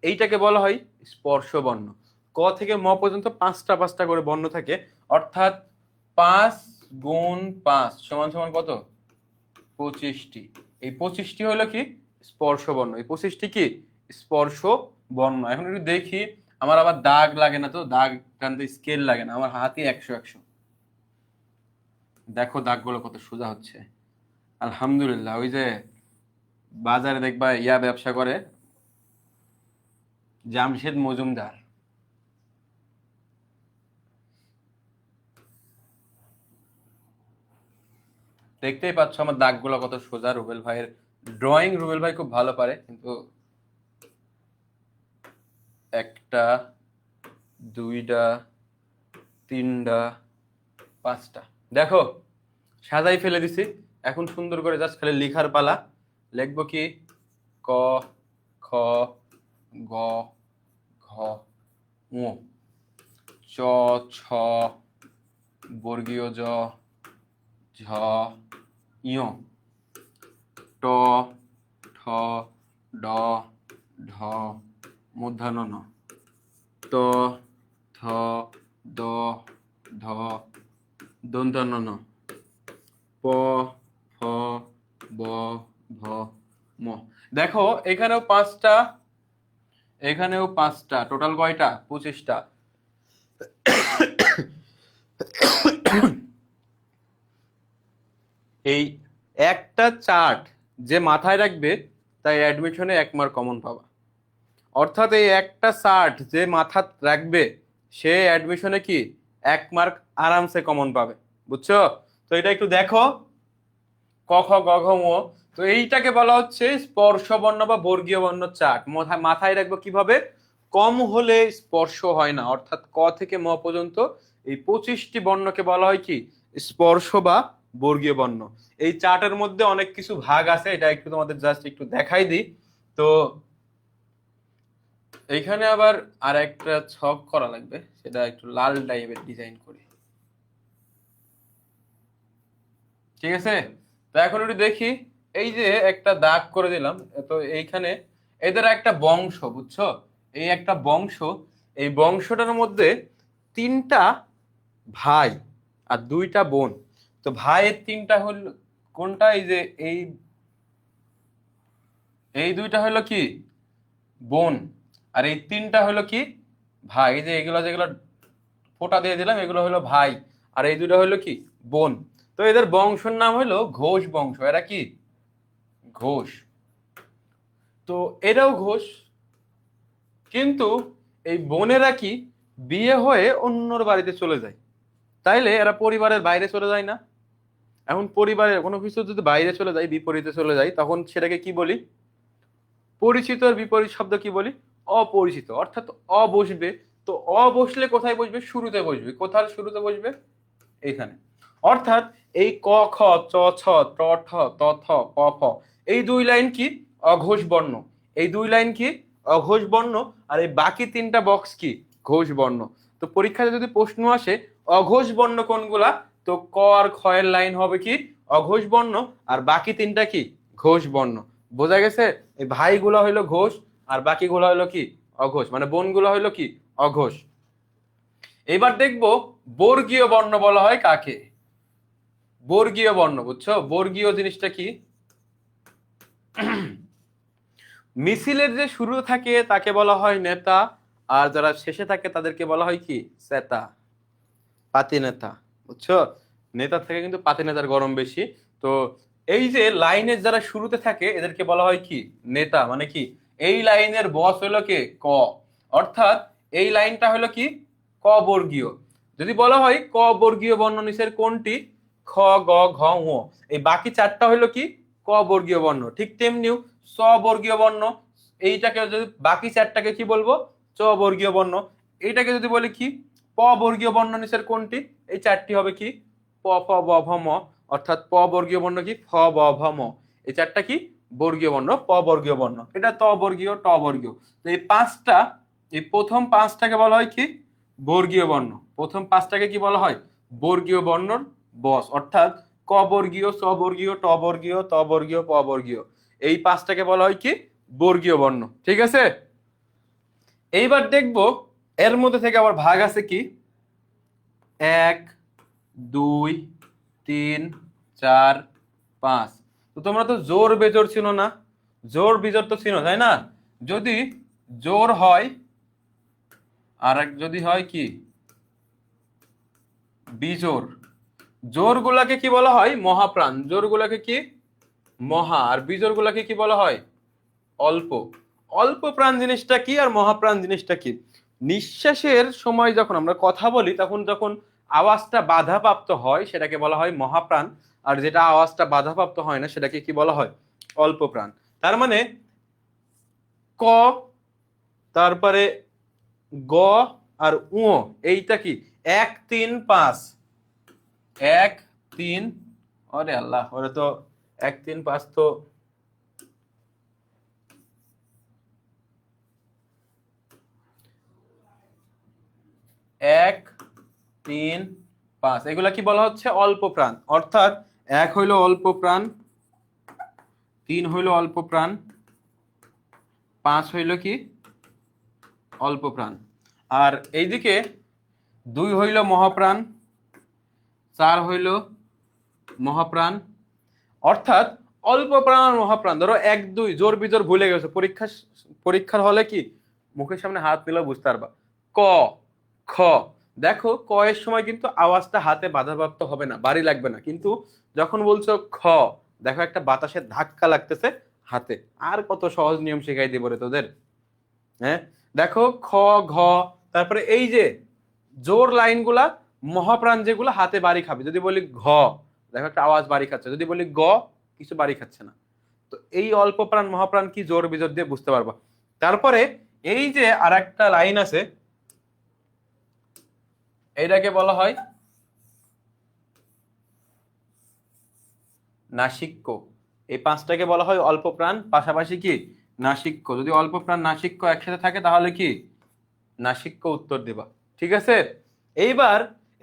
এইটাকে বলা হয় স্পর্শ বর্ণ। ক থেকে ম পর্যন্ত পাঁচটা পাঁচটা করে বর্ণ থাকে, অর্থাৎ 5 × 5 = কত 25টি। এই 25টি হলো কি স্পর্শ বর্ণ, এই 25টি কি স্পর্শ বর্ণ। এখন একটু দেখি, আমার আবার দাগ লাগে না তো, দাগ টানতে স্কেল লাগে না, আমার হাতই 100 দেখো দাগগুলো কত সোজা হচ্ছে আলহামদুলিল্লাহ। ওই যে বাজারে দেখবা ইয়া ব্যবসা করে জামশেদ মজুমদার, দেখতেই পাচ্ছ আমার দাগগুলো কত সোজা। রুবেল ভাইয়ের ড্রয়িং রুবেল ভাই খুব ভালো পারে, কিন্তু একটা দুইটা তিনটা পাঁচটা দেখো সাজাই ফেলে দিছি। এখন সুন্দর করে জাস্ট খালি লিখার পালা। লিখবো কি ক খ গ ঘ ঙ, চ ছ বর্গীয় জ ঝ ঞ, ট ঠ ড ঢ মূর্ধন্য ণ, ত থ দ ধ দন্তান্ন ন, প ফ ব ভ ম। দেখো এখানেও পাঁচটা, এখানেও পাঁচটা, টোটাল কয়টা 25টা। এই একটা চার্ট যে মাথায় রাখবে তাই অ্যাডমিশনে 1 মার্ক কমন পাবা। অর্থাৎ এই একটা চার্ট যে মাথা রাখবে সে অ্যাডমিশনে কি 1 মার্ক আরামসে কমন পাবে, বুঝছো? তো এটা একটু দেখো ক খ গ ঘ ঙ। তো এইটাকে বলা হচ্ছে স্পর্শ বর্ণ বা বর্গীয় বর্ণ চার্ট। মাথায় রাখবো কিভাবে, কম হলে স্পর্শ হয় না, অর্থাৎ ক থেকে ম পর্যন্ত এই 25টি বর্ণকে বলা হয় কি স্পর্শ বা বর্গীয় বর্ণ। এই চার্টের মধ্যে অনেক কিছু ভাগ আছে, এটা একটু তোমাদের জাস্ট একটু দেখাই দিই। তো এইখানে আবার আর একটা ছক করা লাগবে, সেটা একটু লাল টাইপের ডিজাইন করি, ঠিক আছে? তো এখন একটু দেখি, এই যে একটা দাগ করে দিলাম, তো এইখানে এদের একটা বংশ, বুঝছো? এই একটা বংশ, এই বংশটার মধ্যে 3টা ভাই আর 2টা বোন। তো ভাইয়ের 3টা হলো কোনটা, এই যে এই এই 2টা হলো কি বোন, আর এই 3টা হলো কি ভাই। এই যে এগুলো যেগুলো ফোঁটা দিয়ে দিলাম এগুলো হলো ভাই, আর এই 2টা হলো কি বোন। তো এদের বংশের নাম হলো ঘোষ বংশ। এরা কি ঘোষ। তো এরাও ঘোষ, কিন্তু এই বোনেরা কি বিয়ে হয়ে অন্যর বাড়িতে চলে যায়, তাইলে এরা পরিবারের বাইরে চলে যায় না? এখন পরিবারের কোনো কিছু যদি বাইরে চলে যায়, বিপরীতে চলে যায়, তখন সেটাকে কি বলি, পরিচিত আর বিপরীত শব্দ কি বলি অপরিচিত। অর্থাৎ অ বসবে, তো অ বসলে কোথায় বসবে? শুরুতে বসবে। কোথার শুরুতে বসবে? এইখানে। অর্থাৎ এই ক খ চ ছ ট ঠ ত থ প ফ এই দুই লাইন কি? অঘোষ বর্ণ। এই দুই লাইন কি? অঘোষ বর্ণ। আর এই বাকি তিনটা বক্স কি? ঘোষ বর্ণ। তো পরীক্ষাতে যদি প্রশ্ন আসে অঘোষ বর্ণ কোনগুলা, তো ক আর খ এর লাইন হবে কি? অঘোষ বর্ণ। আর বাকি তিনটা কি? ঘোষ বর্ণ। বোঝা গেছে? এই ভাইগুলো হইলো ঘোষ আর বাকিগুলো হইলো কি? অঘোষ। মানে বোনগুলো হইলো কি? অঘোষ। এবার দেখবো বর্গীয় বর্ণ বলা হয় কাকে? বর্গীয় বর্ণ, বুঝছো? বর্গীয় জিনিসটা কি? মিছিলের যে শুরু থাকে তাকে বলা হয় নেতা, আর যারা শেষে থাকে তাদেরকে বলা হয় কি? সেতা, পাতি নেতা। বুঝছো? নেতা থেকে কিন্তু পাতি নেতার গরম বেশি। তো এই যে লাইনের যারা শুরুতে থাকে এদেরকে বলা হয় কি? নেতা। মানে কি? এই লাইনের বস হলো কে? ক। অর্থাৎ এই লাইনটা হলো কি? ক বর্গীয়। যদি বলা হয় ক বর্গীয় বর্ণ নিচের কোনটি? খ, গ, ঘ, ঙ। এই বাকি চারটা হলো কি? ক বর্গীয় বর্ণ। ঠিক তেমনিও স বর্গীয় বর্ণ। এইটাকে যদি বাকি চারটাকে কি বলবো? চ বর্গীয় বর্ণ। এইটাকে যদি বলি কি? প বর্গীয় বর্ণ নিচের কোনটি? এই চারটি হবে কি? প ফ ব ভ ম। অর্থাৎ প বর্গীয় বর্ণ কি? ফ ব ভ ম। এই চারটা কি? বর্গীয় বর্ণ, প বর্গীয় বর্ণ। এটা ত বর্গীয়, ট বর্গীয়। তো এই পাঁচটা, এই প্রথম পাঁচটাকে বলা হয় কি? বর্গীয় বর্ণ। প্রথম পাঁচটাকে কি বলা হয়? বর্গীয় বর্ণর বস। অর্থাৎ ক বর্গীয়, চ বর্গীয়, ট বর্গীয়, ত বর্গীয়, প বর্গীয়। এই পাঁচটাকে বলা হয় কি? বর্গীয় বর্ণ। ঠিক আছে? এইবার দেখবো এর মধ্যে থেকে আবার ভাগ আছে কি? 1 2 3 4 5। তো তোমরা তো জোর বেজোর ছিল না? জোর বিজোর তো ছিল, তাই না? যদি জোর হয় আর যদি হয় কি? বিজোর। জোর গুলাকে কি বলা হয়? মহাপ্রাণ। জোর গুলাকে কি? মহা। আর বিজোর গুলাকে কি বলা হয়? অল্প। অল্প প্রাণ জিনিসটা কি আর মহাপ্রাণ জিনিসটা কি? নিঃশ্বাসের সময় যখন আমরা কথা বলি তখন যখন আওয়াজটা বাধাপ্রাপ্ত হয় সেটাকে বলা হয় মহাপ্রাণ। আর যেটা আওয়াজটা বাধাপ্রাপ্ত হয় না সেটাকে কি বলা হয়? অল্প প্রাণ। তার মানে ক, তারপরে গ আর উ, এইটা কি? 1 3 5। 1 3, আরে আল্লাহ, ওরা তো 1 3 5 তো 1 3 5 এগুলা কি বলা হচ্ছে? অল্প প্রাণ। অর্থাৎ 1 হইলো অল্প প্রাণ, 3 হইলো অল্প প্রাণ, 5 হইলো কি? অল্প প্রাণ। আর এইদিকে 2 হইল মহাপ্রাণ, 4 হইল মহাপ্রাণ। অর্থাৎ অল্প প্রাণ আর মহাপ্রাণ। ধরো 1 2 জোর বিজোর ভুলে গেছো, পরীক্ষার হলে কি মুখের সামনে হাত দিলেও বুঝতে পারবা। ক, খ। দেখো ক এর সময় কিন্তু আওয়াজটা হাতে বাধাপ্রাপ্ত হবে না, বাড়ি লাগবে না। কিন্তু যখন বলছো খ, দেখো একটা বাতাসের ধাক্কা লাগতেছে হাতে। আর কত সহজ নিয়ম শেখাই দিব রে তোদের। হ্যাঁ, দেখো খ, ঘ, তারপরে এই যে জোর লাইনগুলা, মহাপ্রাণ যেগুলো হাতে বাড়ি খাবে। যদি বলি ঘ, দেখো একটা আওয়াজ বাড়ি খাচ্ছে। যদি বলি গ, কিছু বাড়ি খাচ্ছে না। তো এই অল্প প্রাণ মহাপ্রাণ কি জোর বিজোর দিয়ে বুঝতে পারবা। তারপরে এই যে আর একটা লাইন আছে, এইটাকে বলা হয় নাসিক্য। এই পাঁচটাকে বলা হয় অল্প প্রাণ, পাশাপাশি কি? নাসিক্য। যদি অল্প প্রাণ নাসিক্য একসাথে থাকে তাহলে কি? নাসিক্য উত্তর দিবা। ঠিক আছে? এইবার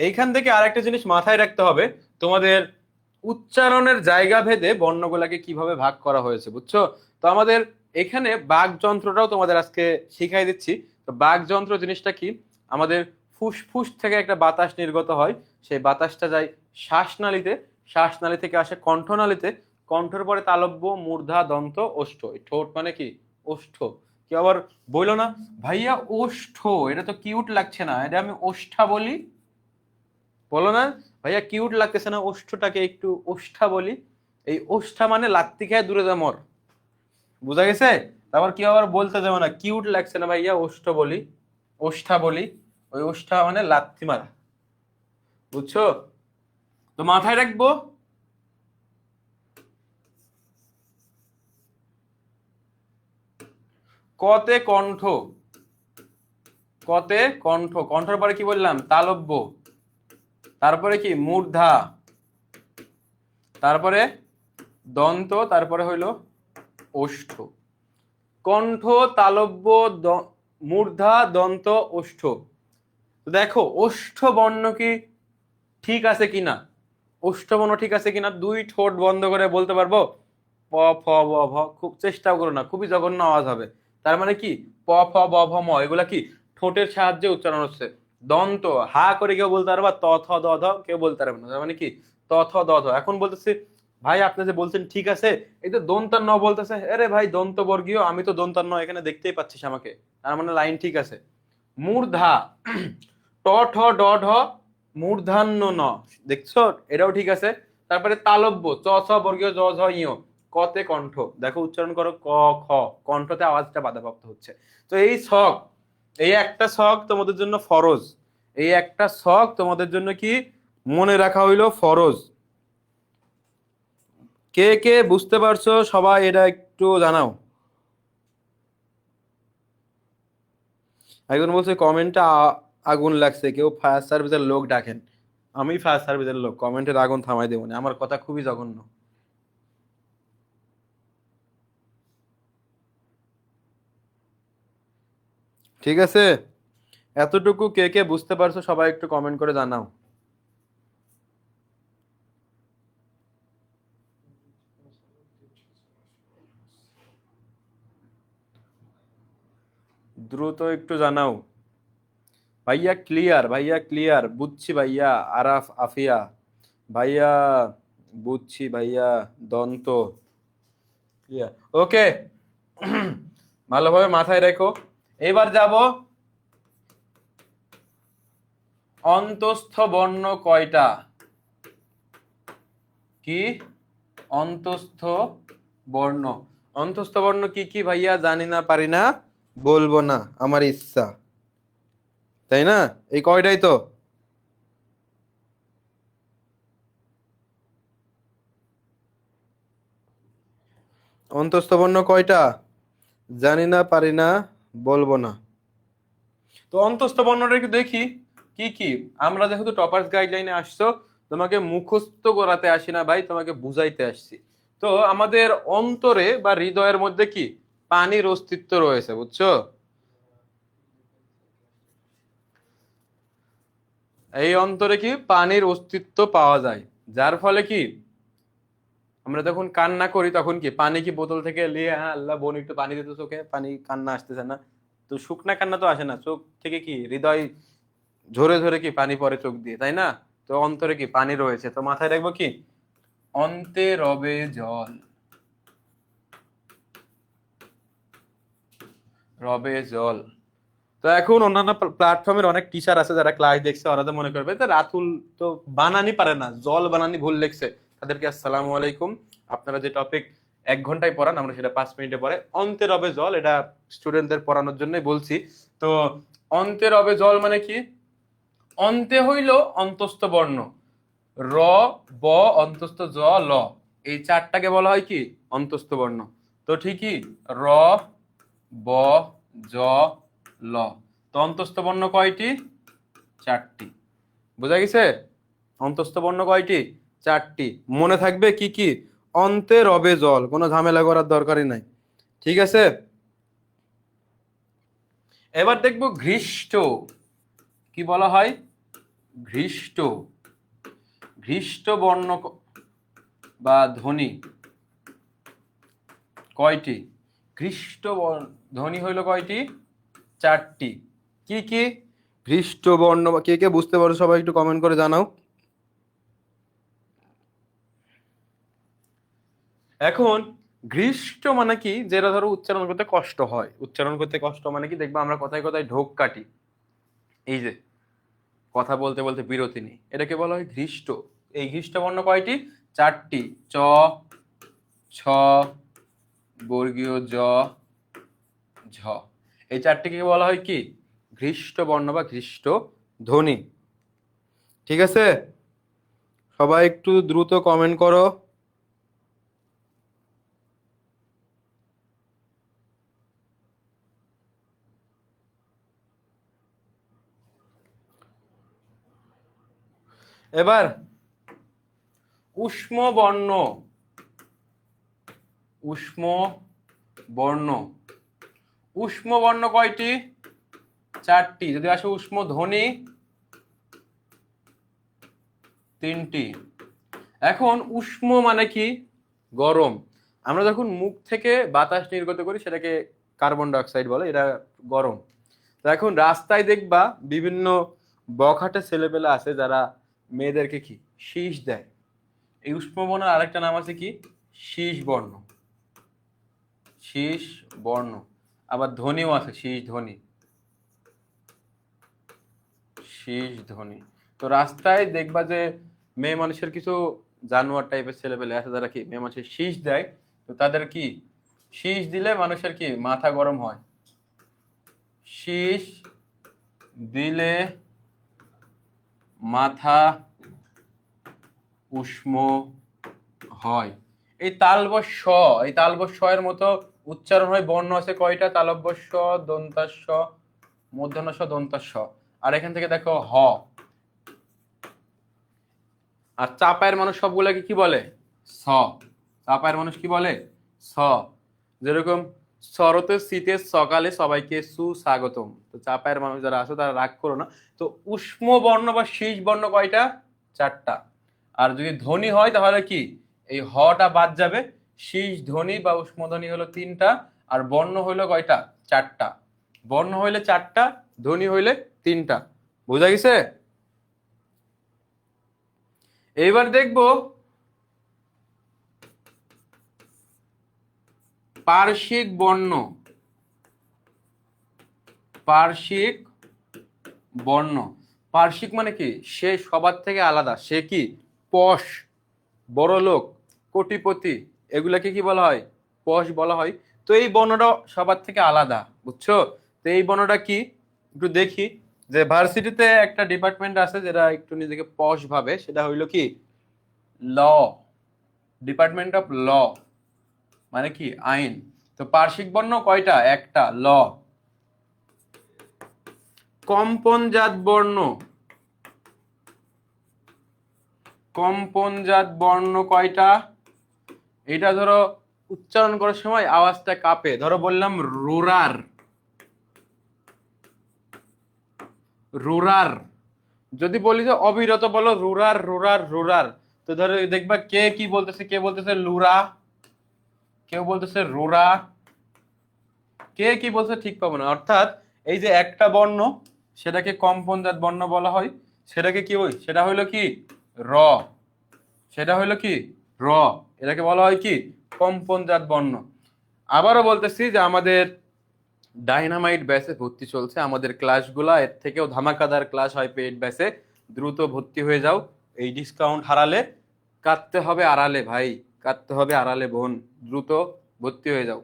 এইখান থেকে আরেকটা জিনিস মাথায় রাখতে হবে, তোমাদের উচ্চারণের জায়গা ভেদে বর্ণগুলাকে কিভাবে ভাগ করা হয়েছে, বুঝছো? তো আমাদের এখানে বাক যন্ত্রটাও তোমাদের আজকে শিখাই দিচ্ছি। তো বাক যন্ত্র জিনিসটা কি? আমাদের ফুসফুস থেকে একটা বাতাস নির্গত হয়, সেই বাতাসটা যায় শ্বাসনালীতে, শ্বাসনালী থেকে আসে কণ্ঠনালীতে, কণ্ঠের পরে তালব্য, মূর্ধা, দন্ত, ওষ্ঠ। এই ঠোঁট মানে কি? ওষ্ঠ। কি আবার বললো না ভাইয়া ওষ্ঠ, এটা তো কিউট লাগছে না, এটা আমি ওষ্ঠা বলি। বলো না ভাইয়া কিউট লাগতেছে না, ওষ্ঠটাকে একটু ওষ্ঠা বলি। এই ওষ্ঠা মানে লাত্তি খেয়ে দূরে যা মর। বুঝা গেছে? তারপর কি আবার বলতে যাবো না কিউট লাগছে না ভাইয়া ওষ্ঠ বলি, ওষ্ঠা বলি। ওই ওষ্ঠা মানে লাত্তি মারা। বুঝছো? তো মাথায় রাখবো কতে কণ্ঠ, কতে কণ্ঠ, কণ্ঠের পরে কি বললাম তালব্য, তারপরে কি মূর্ধা, তারপরে দন্ত, তারপরে হইলো ওষ্ঠ। কণ্ঠ, তালব্য, মূর্ধা, দন্ত, ওষ্ঠ। দেখো ওষ্ঠ বর্ণ কি ঠিক আছে কিনা, ওষ্ঠ বর্ণ ঠিক আছে কিনা, দুই ঠোঁট বন্ধ করে বলতে পারবো প ফ ব ভ, খুব চেষ্টা করো না, খুবই জঘন্য আওয়াজ হবে। তার মানে কি প ফ ব ভ ম এগুলা কি ঠোঁটের সাহায্যে উচ্চারণ হচ্ছে। দন্ত হা করে কেউ বলতে পারবা, ত থ দ ধ কেউ বলতে পারবে না, তার মানে কি ত থ দ ধ। এখন বলতেছি ভাই আপনি যে বলছেন ঠিক আছে, এই তো দন্তান্ন বলতেছে, আরে ভাই দন্ত বর্গীয়, আমি তো দন্তান্ন এখানে দেখতেই পাচ্ছিস আমাকে, তার মানে লাইন ঠিক আছে। মূর্ধা ট ঠ ড ঢ মূর্ধান্য ন, দেখছো এটাও ঠিক আছে। তারপরে তালব্য চ ছ বর্গীয় জ ঝ ইয়, কতে কণ্ঠ, দেখো উচ্চারণ করো ক খ, কণ্ঠতে আওয়াজটা বাধাপ্রাপ্ত হচ্ছে। তো এই ছক, এই একটা ছক তোমাদের জন্য ফরজ, এই একটা ছক তোমাদের জন্য কি মনে রাখা হইলো ফরজ। কে কে বুঝতে পারছো সবাই এটা একটু জানাও। একজন বলছে কমেন্টে আগুন লাগছে, কেউ ফায়ার সার্ভিসের লোক ডাকেন। আমি ফায়ার সার্ভিসের লোক, কমেন্টের আগুন থামাই দেবো না, আমার কথা খুবই জঘন্য। ঠিক আছে, এতটুকু কে কে বুঝতে পারছো সবাই একটু কমেন্ট করে জানাও। দ্রুত একটু জানাও। ভাইয়া ক্লিয়ার, ভাইয়া ক্লিয়ার, বুঝছি ভাইয়া। আরাফ আফিয়া ভাইয়া, বুঝছি ভাইয়া। দন্ত ক্লিয়ার, ওকে। ভালোভাবে মাথায় রেখো। এবার যাব অন্তস্থ বর্ণ কয়টা, কি অন্তস্থ বর্ণ, অন্তস্থ বর্ণ কি কি ভাইয়া জানি না পারি না বলবো না, আমার ইচ্ছা, তাই না? এই কয়টাই তো। অন্তস্থ বর্ণ কয়টা জানি না পারি না বলবো না। তো অন্তস্থ বর্ণটা একটু দেখি কি কি। আমরা যেহেতু টপার্স গাইডলাইনে আসছো, তোমাকে মুখস্থ করাতে আসি না ভাই, তোমাকে বুঝাইতে আসছি। তো আমাদের অন্তরে বা হৃদয়ের মধ্যে কি পানির অস্তিত্ব রয়েছে, বুঝছো? এই অন্তরে কি পানির অস্তিত্ব পাওয়া যায়, যার ফলে কি আমরা যখন কান্না করি তখন কি পানি কি বোতল থেকে নিয়ে, হ্যাঁ আল্লাহ বোন একটু পানি দিতে চোখে, পানি কান্না আসতেছে না, তো শুকনা কান্না তো আসে না, চোখ থেকে কি হৃদয় ঝরে ঝরে কি পানি পড়ে চোখ দিয়ে, তাই না? তো অন্তরে কি পানি রয়েছে, তো মাথায় রাখবো কি অন্তে রবে জল, রবে জল। তো এখন অন্যান্য প্ল্যাটফর্মের অনেক টিচার আছে যারা ক্লাস দেখছে, ওরা তো মনে করবে যে রাতুল তো বানানি পারে না, জল বানানি ভুল লিখছে। তাদেরকে আসসালামু আলাইকুম, আপনারা যে টপিক 1 ঘন্টায় পড়ান আমরা সেটা 5 মিনিটে পড়ে। অন্তে রবে জল এটা স্টুডেন্টদের পড়ানোর জন্যই বলছি। তো অন্তে রবে জল মানে কি, অন্তে হইল অন্তস্থ বর্ণ, র, ব, অন্তস্থ জ, ল, এই চারটাকে বলা হয় কি অন্তস্থ বর্ণ। তো ঠিকই র, ব, জ, ল। তো অন্তস্থ বর্ণ কয়টি, 4টি। বোঝা গেছে? অন্তস্থ বর্ণ কয়টি, 4টি। মনে থাকবে কি কি, অন্তে রবে জল, কোনো ঝামেলা করার দরকারই নাই। ঠিক আছে, এবার দেখবো ঘৃষ্ট, কি বলা হয় ঘৃষ্ট, ঘৃষ্ট বর্ণ বা ধ্বনি কয়টি, ঘৃষ্ট ধ্বনি হইল কয়টি, 4টি। কি কি ঘৃষ্ট বর্ণ, কে কে বুঝতে পারো সবাই একটু কমেন্ট করে জানাও। এখন ঘৃষ্ট মানে কি, যেটা ধরো উচ্চারণ করতে কষ্ট হয়, উচ্চারণ করতে কষ্ট মানে কি, দেখবো আমরা কথায় কথায় ঢোক কাটি, এই যে কথা বলতে বলতে বিরতি নেই, এটাকে বলা হয় ঘৃষ্ট। এই ঘৃষ্ট বর্ণ কয়টি, 4টি। চ, ছ, বর্গীয় জ, ঝ, এই 4টিকে বলা হয় কি ঘৃষ্ট বর্ণ বা ঘৃষ্ট ধ্বনি। ঠিক আছে, সবাই একটু দ্রুত কমেন্ট করো। এবার উষ্ম বর্ণ, উষ্ম বর্ণ, উষ্ম বর্ণ কয়টি? 4টি। যদি আসে উষ্ম ধ্বনি 3টি। এখন উষ্ম মানে কি? গরম। আমরা যখন মুখ থেকে বাতাস নির্গত করি সেটাকে কার্বন ডাই অক্সাইড বলে, এটা গরম। তো এখন রাস্তায় দেখবা বিভিন্ন বখাটে ছেলেপেলে আছে যারা মেয়েদেরকে কি শীষ দেয়। এই উষ্ম বর্ণের আরেকটা নাম আছে কি? শীষ বর্ণ, শীষ বর্ণ। আবার ধ্বনিও আছে, শীষ ধ্বনি, শীষ ধ্বনি। তো রাস্তায় দেখবা যে মেয়ে মানুষের কিছু জানোয়ার টাইপের ছেলেপেলে আছে যারা কি মেয়ে মানুষের শীষ দেয়। তো তাদের কি শীষ দিলে মানুষের কি মাথা গরম হয়, শীষ দিলে মাথা উষ্ম হয়। এই তালবস্য, এই তালবস্য এর মতো উচ্চারণ হয়। বর্ণ আছে কয়টা? তালব্যস্য, দন্তাস্য, মূর্ধন্যস্য, দন্তাস্য। আর এখান থেকে দেখো হ। আর চাপায়ের মানুষ সবগুলাকে কি বলে? স। চাপায়ের মানুষ কি বলে? স। যেরকম শরতের শীতের সকালে সবাইকে সুস্বাগতম। তো চাপায়ের মানুষ যারা আছে তারা রাগ করো না। তো উষ্ম বর্ণ বা শীষ বর্ণ কয়টা? 4টা। আর যদি ধ্বনি হয় তাহলে কি এই হটা বাদ যাবে। শীষ ধ্বনি বা উষ্ম ধ্বনি হলো 3টা, আর বর্ণ হইলো কয়টা? 4টা। বর্ণ হইলে 4টা, ধ্বনি হইলে 3টা। বোঝা গেছে? এইবার দেখবো পার্শ্বিক বর্ণ, পার্শ্বিক বর্ণ। পার্শ্বিক মানে কি? সে সবার থেকে আলাদা। সে কি পশ, বড় লোক, কোটিপতি, এগুলাকে কি বলা হয়? পশ বলা হয়। তো এই বর্ণটা সবার থেকে আলাদা, বুঝছো? তো এই বর্ণটা কি একটু দেখি। যে ভার্সিটিতে একটা ডিপার্টমেন্ট আছে যেটা একটু নিজেকে পশ ভাবে, সেটা হইলো কি ল, ডিপার্টমেন্ট অফ ল, মানে কি আইন। তো পার্শ্বিক বর্ণ কয়টা? একটা, ল। কম্পনজাত বর্ণ, কম্পনজাত বর্ণ কয়টা? এটা ধরো উচ্চারণ করার সময় আওয়াজটা কাঁপে। ধরো বললাম রুরার, রুরার। যদি বলি যে অবিরত বলো রুরার, রুরার, রুরার, তো ধরো দেখবা কে কি বলতেছে, কে বলতেছে লুরা, কেউ বলতেছে রুরা, কে কি বলছে ঠিক পাবো না। অর্থাৎ এই যে একটা বর্ণ সেটাকে কম্পনজাত বর্ণ বলা হয়। সেটাকে কি হয়? সেটা হইলো কি র, সেটা হইলো কি র। এটাকে বলা হয় কি কম্পনজাত বর্ণ। আবারও বলতেছি যে আমাদের ডাইনামাইট ব্যাচে ভর্তি চলছে। আমাদের ক্লাসগুলা এর থেকেও ধামাকাদার ক্লাস হয় পেইড ব্যাচে। দ্রুত ভর্তি হয়ে যাও। এই ডিসকাউন্ট হারালে কাটতে হবে আড়ালে ভাই, কাটতে হবে আড়ালে বোন। দ্রুত ভর্তি হয়ে যাও,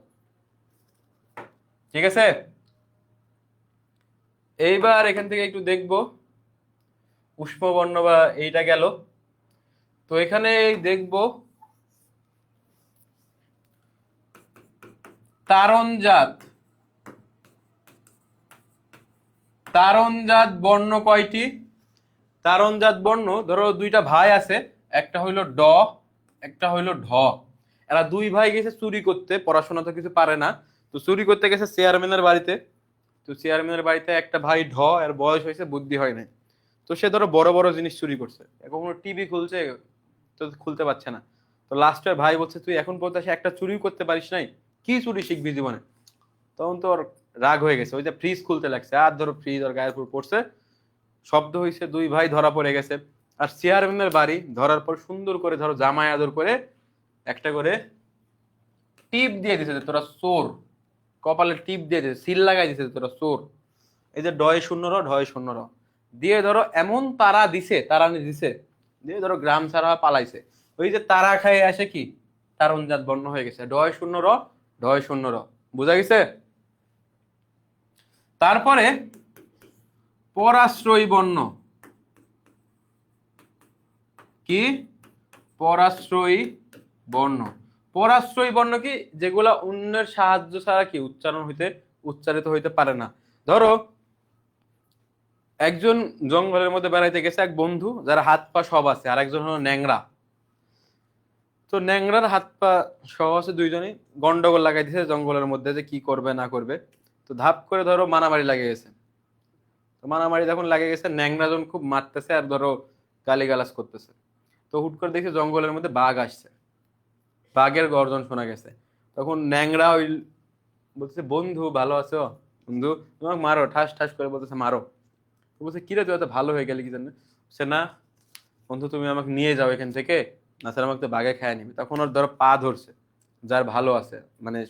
ঠিক আছে? এইবার এখান থেকে একটু দেখবো উষ্ম বর্ণ বা এইটা গেল। তো এখানে দেখবো তারণজাত, তারণজাত বর্ণ কয়টি? তারণজাত বর্ণ ধরো দুইটা ভাই আছে, একটা হইলো ড, একটা হইলো ঢ। এরা দুই ভাই গেছে চুরি করতে, পড়াশোনা তো কিছু পারে না। তো চুরি করতে গেছে চেয়ারম্যানের বাড়িতে। তো চেয়ারম্যানের বাড়িতে একটা ভাই ঢ, এর বয়স হয়েছে, বুদ্ধি হয় নাই। তো সে ধরো বড় বড় জিনিস চুরি করছে, কখনো টিভি খুলছে, তো খুলতে পারছে না। তো লাস্টে ভাই বলছে তুই এখন পর্যন্ত সে একটা চুরি করতে পারিস নাই, কি চুরি শিখবি জীবনে? তখন তো ওর রাগ হয়ে গেছে, ওই যে ফ্রিজ খুলতে লাগছে, আর ধরো ফ্রিজ ওর গায়ের উপর পড়ছে, শব্দ হয়েছে, দুই ভাই ধরা পড়ে গেছে। আর চেয়ারম্যানের বাড়ি ধরার পর সুন্দর করে ধরো জামাই আদর করে একটা করে টিপ দিয়ে দিছে যে তোরা চোর, কপালে টিপ দিয়ে দিছে, সিল লাগাই দিছে যে তোরা চোর। এই যে ডয় শূন্য র, ঢয় শূন্য র দিয়ে ধরো এমন তারা দিছে, তারা দিছে, দিয়ে ধরো গ্রাম ছাড়া পালাইছে। ওই যে তারা খায় আসে কি তারণজাত বর্ণ হয়ে গেছে, ডয় শূন্য র, ঢয় শূন্য র। বুঝা গেছে? তারপরে পরাশ্রয়ী বর্ণ কি? পরাশ্রয়ী বর্ণ। পরাশ্রয়ী বর্ণ কি? যেগুলা অন্যের সাহায্য ছাড়া কি উচ্চারিত হইতে পারে না। ধরো একজন জঙ্গলের মধ্যে বেড়াইতে গেছে এক বন্ধু, যারা হাত পা সব আছে, আর একজন হলো ন্যাংরা। তো ন্যাংরার হাত পা সব আছে, দুইজনই গন্ডগোল লাগাই দিয়েছে জঙ্গলের মধ্যে, যে কি করবে না করবে। তো ধাপ করে ধরো মারামারি লাগে গেছে। তো মারামারি যখন লাগে গেছে, ন্যাংরা যখন খুব মারতেছে আর ধরো গালিগালাজ করতেছে, তো হুট করে দেখি জঙ্গলের মধ্যে বাঘ আসছে, বাঘের গর্জন শোনা গেছে। তখন ন্যাংরা ওই বলতেছে, বন্ধু ভালো আছো? বন্ধু তোমাকে মারো, ঠাস ঠাস করে বলতেছে মারো। তো বলছে, কিরে তুই এত ভালো হয়ে গেলি কি জন্য? সে না বন্ধু, তুমি আমাকে নিয়ে যাও এখান থেকে, না স্যার আমাকে তো বাঘে খায় নিবে। তখন ওর ধরো পা ধরছে, যার ভালো আছে, মানে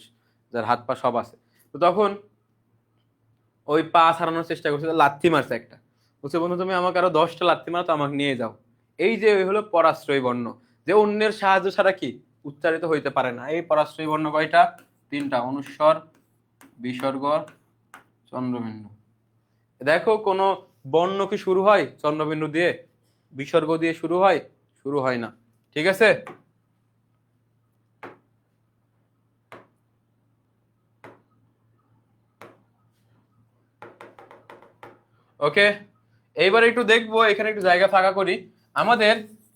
যার হাত পা সব আছে। তো তখন ওই পা ছাড়ানোর চেষ্টা করছে, তো লাথি মারছে একটা। বলছে, বন্ধু তুমি আমাকে আরো 10টা লাথি মারো, তো আমাকে নিয়ে যাও। এই যে ওই হলো পরাশ্রয়ী বর্ণ, যে অন্যের সাহায্য ছাড়া কি উচ্চারিত হইতে পারে না। এই পরাশ্রয়ী বর্ণ কয়টা? 3টা, অনুস্বর, বিসর্গ, চন্দ্রবিন্দু। দেখো কোনো বর্ণ কি শুরু হয় চন্দ্রবিন্দু দিয়ে, বিসর্গ দিয়ে শুরু হয়? শুরু হয় না। ঠিক আছে। ওকে, এইবার একটু দেখবো, এখানে একটু জায়গা ফাঁকা করি। আমাদের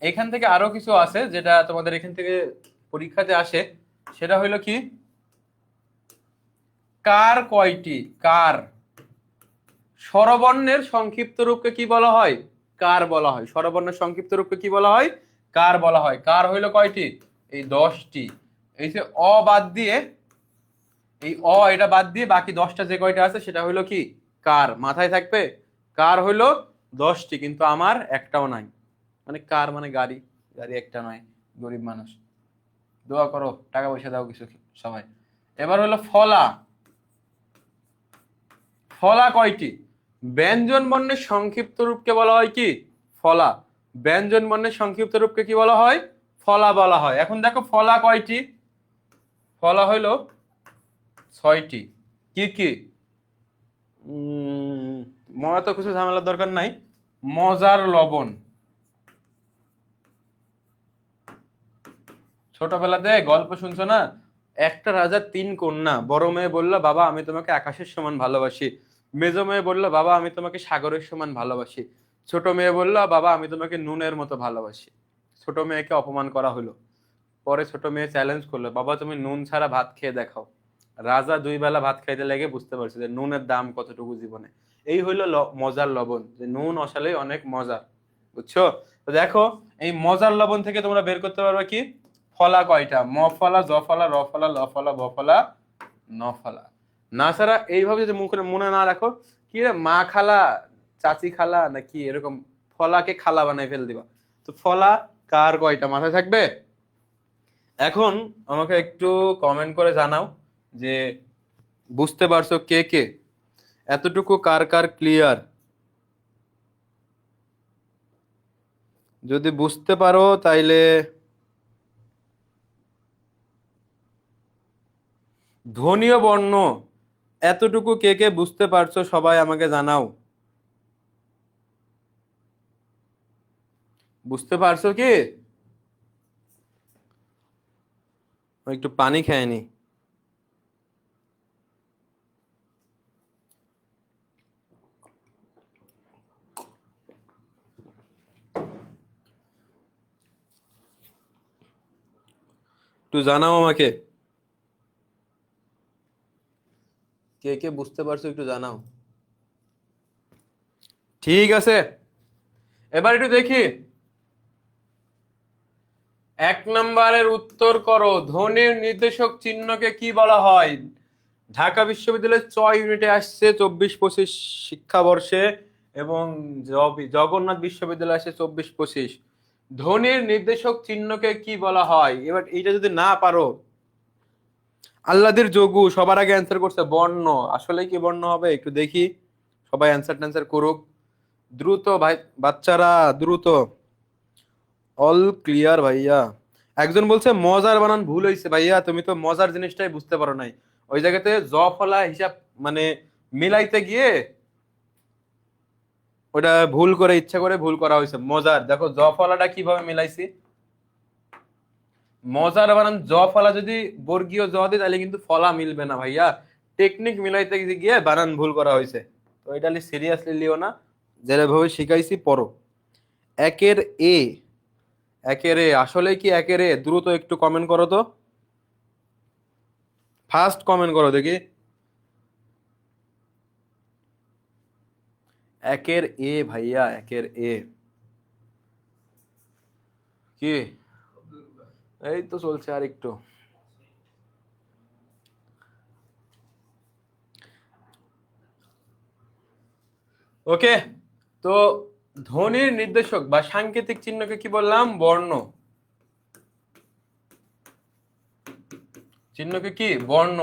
এখান থেকে আরো কিছু আছে যেটা তোমাদের এখান থেকে পরীক্ষাতে আসে। সেটা হইলো কি, কার কয়টি? কার স্বরবর্ণের সংক্ষিপ্ত রূপকে কি বলা হয়? কার বলা হয়। স্বরবর্ণের সংক্ষিপ্ত রূপকে কি বলা হয়? কার বলা হয়। কার হইলো কয়টি? এই 10টি। এই যে অ বাদ দিয়ে, এই এটা বাদ দিয়ে বাকি 10টা যে কয়টা আছে সেটা হইলো কি? কার। মাথায় থাকবে, কার হইলো 10টি, কিন্তু আমার একটাও নাই। মানে কার মানে গাড়ি, গাড়ি একটা নয়, গরিব মানুষ। দোয়া করো, টাকা পয়সা দাও কিছু সবাই। এবার হলো ফলা। ফলা কয়টি? ব্যঞ্জন বর্ণের সংক্ষিপ্ত রূপকে বলা হয় কি? ফলা। ব্যঞ্জন বর্ণের সংক্ষিপ্ত রূপকে কি বলা হয়? ফলা বলা হয়। এখন দেখো ফলা কয়টি? ফলা হইলো 6টি। কি কি? মনে তো কিছু ঝামেলার দরকার নাই। মজার লবণ। ছোটবেলাতে গল্প শুনছো না, একটা রাজার 3 কন্যা। বড় মেয়ে বলল, বাবা আমি তোমাকে আকাশের সমান ভালোবাসি। মেজো মেয়ে বলল, বাবা আমি তোমাকে সাগরের সমান ভালোবাসি। ছোট মেয়ে বলল, বাবা আমি তোমাকে নুনের মতো ভালোবাসি। ছোট মেয়েকে অপমান করা হলো। পরে ছোট মেয়ে চ্যালেঞ্জ করলো, বাবা তুমি নুন ছাড়া ভাত খেয়ে দেখাও। রাজা 2 বেলা ভাত খাইতে লেগে বুঝতে পারছে যে নুনের দাম কতটুকু জীবনে। এই হইলো মজার লবণ, যে নুন আসলে অনেক মজার। বুঝছো? তো দেখো, এই মজার লবণ থেকে তোমরা বের করতে পারবে কি? ফলা কয়টা? ম ফলা, জ ফলা, র ফলা, ল ফলা, ব ফলা, ন ফলা। না ছাড়া এইভাবে যদি মুখে মনে না রাখো, কি রে মা খালা, চাচি খালা নাকি এরকম ফলাকে খালা বানাই ফেল দিবা। তো ফলা কার কয়টা মাথায় থাকবে। এখন আমাকে একটু কমেন্ট করে জানাও যে বুঝতে পারছো কে কে, এতটুকু কার কার ক্লিয়ার। যদি বুঝতে পারো তাইলে ধ্বনীয় বর্ণ এতটুকু কে কে বুঝতে পারছো সবাই আমাকে জানাও। বুঝতে পারছো কি? একটু পানি খেয়ে নি। একটু জানাও আমাকে কে কে বুঝতে পারছো, একটু জানাও। ঠিক আছে, এবার একটু দেখি 1 নম্বরের উত্তর করো। ধ্বনির নির্দেশক চিহ্নকে কি বলা হয়? ঢাকা বিশ্ববিদ্যালয়ের 6 ইউনিটে আসছে 24-25 শিক্ষাবর্ষে, এবং জগন্নাথ বিশ্ববিদ্যালয় আসছে 24-25। ধ্বনির নির্দেশক চিহ্নকে কি বলা হয়? এবার এইটা যদি না পারো, আল্লাদের যোগু সবার আগে অ্যান্সার করছে বর্ণ। আসলে কি বর্ণ হবে একটু দেখি, সবাই অ্যান্সার ট্যান্সার করুক দ্রুত ভাই, বাচ্চারা দ্রুত। অল ক্লিয়ার ভাইয়া। একজন বলছে মজার বানান ভুল হয়েছে ভাইয়া, তুমি তো মজার জিনিসটাই বুঝতে পারো নাই। ওই জায়গাতে জ ফলা হিসাব মানে মিলাইতে গিয়ে ওটা ভুল করে, ইচ্ছা করে ভুল করা হয়েছে। মজার দেখো জ ফলাটা কিভাবে মিলাইছি। মজার বানান জ ফলা যদি বর্গীয় জ দিই তাহলে কিন্তু ফলা মিলবে না ভাইয়া। টেকনিক মিলাইতে গিয়ে বানান ভুল করা হয়েছে। তো এটা সিরিয়াসলি লিও না, যেভাবে শিখাইছি পড়ো। একের এ, একের এ আসলে কি একের এ? দ্রুত একটু কমেন্ট করো তো, ফার্স্ট কমেন্ট করো দেখি। একের এ ভাইয়া, একের এ কি? এই তো চলছে আর একটু। ওকে, তো ধ্বনির নির্দেশক বা সাংকেতিক চিহ্নকে কি বললাম? বর্ণ। চিহ্নকে কি? বর্ণ।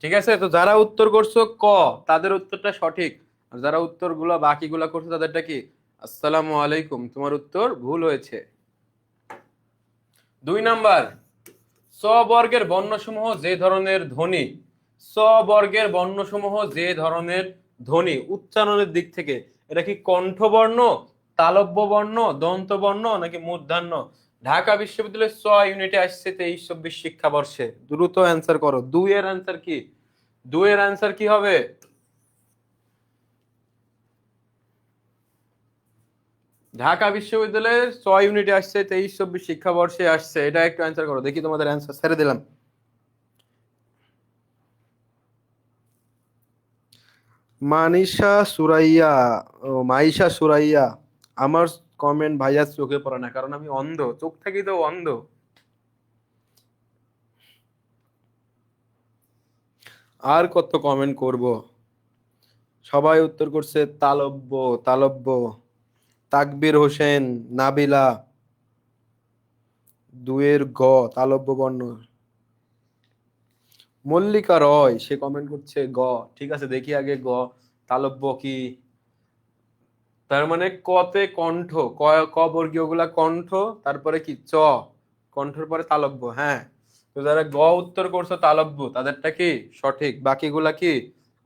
ঠিক আছে, তো যারা উত্তর করছো ক, তাদের উত্তরটা সঠিক। আর যারা উত্তরগুলো বাকিগুলা করছো তাদেরটা কি? আসসালামু আলাইকুম, তোমার উত্তর ভুল হয়েছে। 2 নাম্বার, স বর্গের বর্ণসমূহ যে ধরনের ধ্বনি, স বর্গের বর্ণসমূহ যে ধরনের ধ্বনি উচ্চারণের দিক থেকে, এটা কি কণ্ঠবর্ণ, তালব্য বর্ণ, দন্ত বর্ণ নাকি মূর্ধন্য? ঢাকা বিশ্ববিদ্যালয়ের 6 ইউনিটে আসছে 23-24 শিক্ষাবর্ষে। দ্রুত অ্যান্সার করো, 2 এর অ্যান্সার কি? 2 এর অ্যান্সার কি হবে? ঢাকা বিশ্ববিদ্যালয়ের 6 ইউনিটে আসছে 23-24 শিক্ষাবর্ষে আসছে, এটা একটু অ্যান্সার করো দেখি। তোমাদের অ্যান্সার ছেড়ে দিলাম। মানিষা সুরাইয়া, ও মাইশা সুরাইয়া, আমার কমেন্ট ভাইয়া চোখে পড়ে না, কারণ আমি অন্ধ, চোখ থেকেই তো অন্ধ। আর কত কমেন্ট করব? সবাই উত্তর করছে তালব্য, তালব্য। তাকবীর হোসেন, নাবিলা, 2 এর গ, তালব্য বর্ণ। মল্লিকা রয় সে কমেন্ট করছে গ। ঠিক আছে, দেখি আগে গ তালব্য কি। তার মানে কতে কণ্ঠ, ক, ক বর্গীয় গুলা কণ্ঠ, তারপরে কি চ, কণ্ঠের পরে তালব্য। হ্যাঁ, তো যারা গ উত্তর করছো তালব্য, তাদেরটা কি সঠিক, বাকিগুলা কি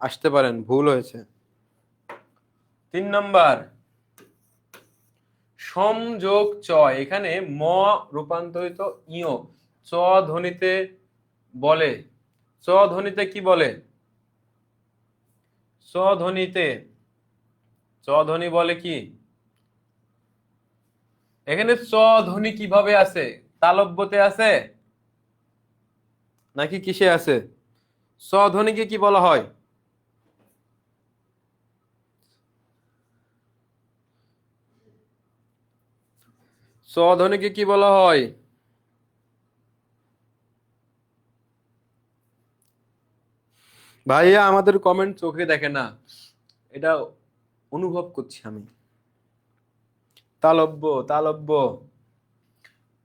আসতে পারেন, ভুল হয়েছে। 3 নাম্বার, সমযোগ চ, এখানে ম রূপান্তরিত ইয়, চ ধ্বনিতে বলে, চ ধ্বনিতে কি বলে? চ ধ্বনিতে, চ ধ্বনি বলে কি? এখানে চ ধ্বনি কিভাবে আছে? তালব্যতে আছে নাকি কিসে আছে? চ ধ্বনিকে কি বলা হয়? চ ধ্বনিকে কি বলা হয়? ভাইয়া আমাদের কমেন্ট চোখে দেখে না, এটা অনুভব করছি আমি। তালব্য, তালব্য।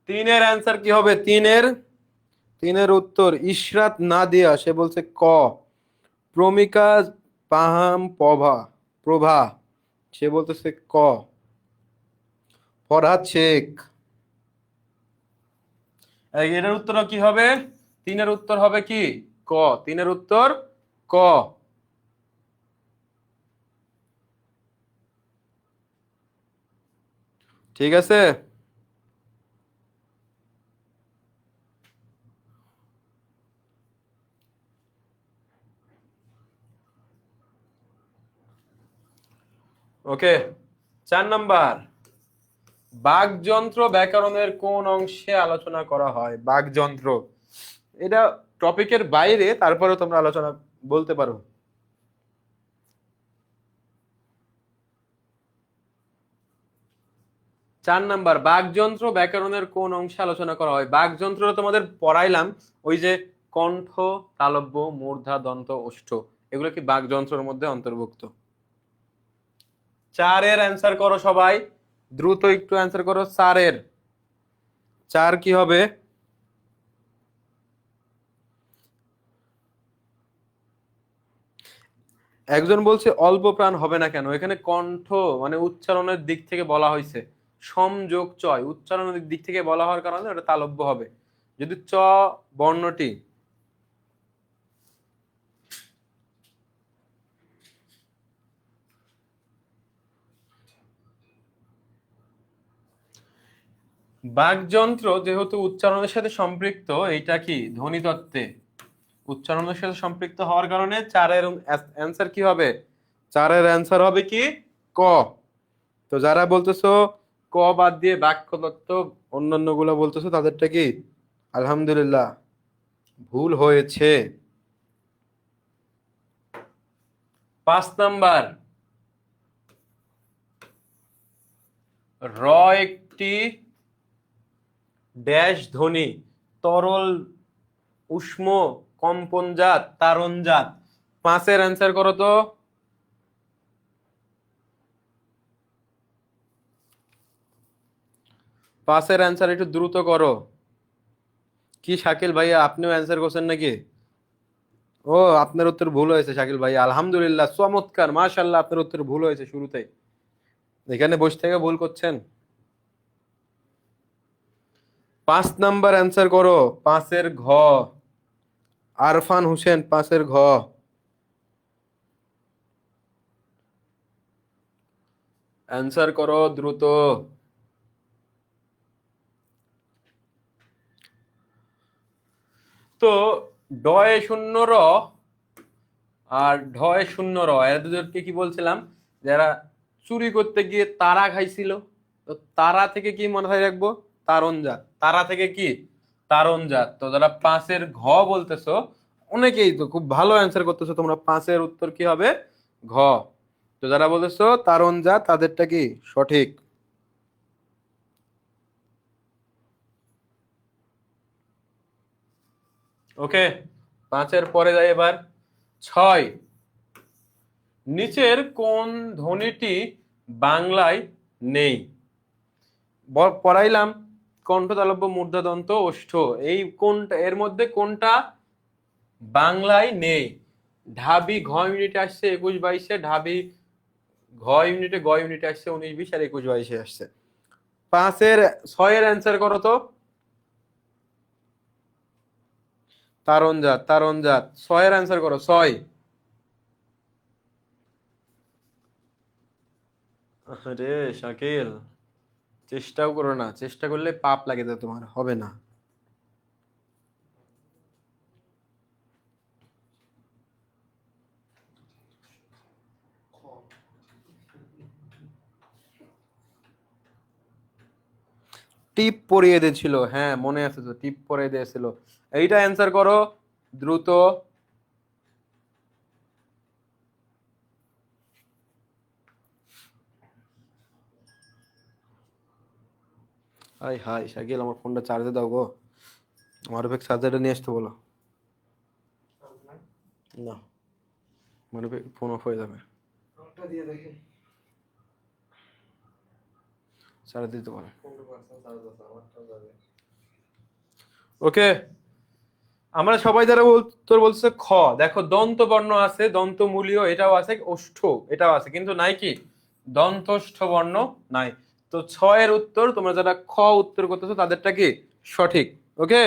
3-এর অ্যান্সার কি হবে? 3-এর উত্তর ইশরাত নাদিয়া, সে বলছে ক। প্রমিকা পাহাম প্রভা, প্রভা, সে বলতেছে ক। ফরহাদ শেখ, এটার উত্তর কি হবে? 3-এর উত্তর হবে কি? ক। 3-এর উত্তর ক। ঠিক আছে। ওকে, 4 নাম্বার, বাকযন্ত্র ব্যাকরণের কোন অংশে আলোচনা করা হয়? বাকযন্ত্র, এটা টপিকের বাইরে, তারপরে তোমরা আলোচনা বলতে পারো। 4 নাম্বার, বাকযন্ত্র ব্যাকরণের কোন অংশে আলোচনা করা হয়? বাকযন্ত্র তোমাদের পড়াইলাম, ওই যে কণ্ঠ, তালব্য, মূর্ধা, দন্ত, ওষ্ঠ, এগুলো কি বাকযন্ত্রের মধ্যে অন্তর্ভুক্ত? 4-এর অ্যান্সার করো সবাই, দ্রুত একটু অ্যান্সার করো। 4-এর, 4 কি হবে? একজন বলছে অল্প প্রাণ হবে না কেন? এখানে কণ্ঠ মানে উচ্চারণের দিক থেকে বলা হয়েছে, সমযোগ চয় উচ্চারণের দিক থেকে বলা হওয়ার কারণে ওটা তালব্য হবে। যদি চ বর্ণটি বাকযন্ত্র যেহেতু উচ্চারণের সাথে সম্পৃক্ত, এটা কি ধ্বনিতত্ত্বে উচ্চারণের সাথে সম্পৃক্ত হওয়ার কারণে 4-এর অ্যান্সার কি হবে? 4-এর অ্যান্সার হবে কি? ক। তো যারা বলতেছো ক বাদ দিয়ে বাক্য তত্ত্ব অন্যান্য গুলা বলতেছো তাদেরটা কি আলহামদুলিল্লাহ ভুল হয়েছে। 5 নাম্বার, র একটি ড্যাশ ধ্বনি, তরল, উষ্ম, কম্পনজাত, তারণজাত। 5-এর অ্যান্সার করো তো। 5-এর অ্যান্সার একটু দ্রুত করো। কি শাকিল ভাইয়া আপনিও অ্যান্সার করছেন নাকি? ও, আপনার উত্তর ভুল হয়েছে শাকিল ভাইয়া, আলহামদুলিল্লাহ, চমৎকার, মাশাআল্লাহ, আপনার উত্তর ভুল হয়েছে শুরুতে, এখানে বসে থেকে ভুল করছেন। 5 নাম্বার অ্যান্সার করো, 5-এর ঘ, আরফান হোসেন, 5-এর ঘ। অ্যান্সার করো দ্রুত। তো ডয়ে শূন্য র আর ঢয় শূন্য র, এরা দুজনকে কি বলছিলাম, যারা চুরি করতে গিয়ে তারা খাইছিল। তো তারা থেকে কি মাথায় রাখবো, তারণ জাত, তারা থেকে কি তারণ জাত। তো যারা 5-এর ঘ বলতেছো, অনেকেই তো খুব ভালো অ্যান্সার করতেছো তোমরা, 5-এর উত্তর কি হবে, ঘ। তো যারা বলতেছো তারণ জাত তাদেরটা কি সঠিক। ওকে, 5-এর পরে যাই এবার। 6, নিচের কোন ধ্বনিটি বাংলায় নেই? পড়াইলাম, কণ্ঠ, তালব্য, মূর্ধা, দন্ত, ওষ্ঠ, এই কোনটা এর মধ্যে কোনটা বাংলায় নেই? ঢাবি ঘ ইউনিটে আসছে 21-22-এ, ঢাবি ঘ ইউনিটে, গ ইউনিটে আসছে 19-20 আর 21-22-এ আসছে। 6-এর অ্যান্সার করো তো। তারণজাত, তারণজাত, 6-এর অ্যান্সার করো, 6। আরে শাকিল, চেষ্টাও করো না, চেষ্টা করলে পাপ লাগে, তো তোমার হবে না। টিপ পরিয়ে দিয়েছিল, হ্যাঁ মনে আছে তো, টিপ পরিয়ে দিয়েছিল। এইটা অ্যান্সার করো দ্রুত। হাই হাই শাকিল, আমার ফোনটা চার্জে দাও গো, আমার ব্যাগ চার্জারটা নিয়ে আসতে বলো। না, আমার ব্যাগ ফোন অফ হয়ে যাবে, চার্জ দিতে পারো। ওকে, আমরা সবাই যারা উত্তর বলছে খ, দেখো দন্ত বর্ণ আছে, দন্ত মূলীয় এটাও আছে, ওষ্ঠ এটাও আছে, কিন্তু নাই কি দন্তস্থ বর্ণ নাই। তো 6-এর উত্তর, তোমরা যারা খ উত্তর করতেছো তাদেরটা কি সঠিক। ওকে,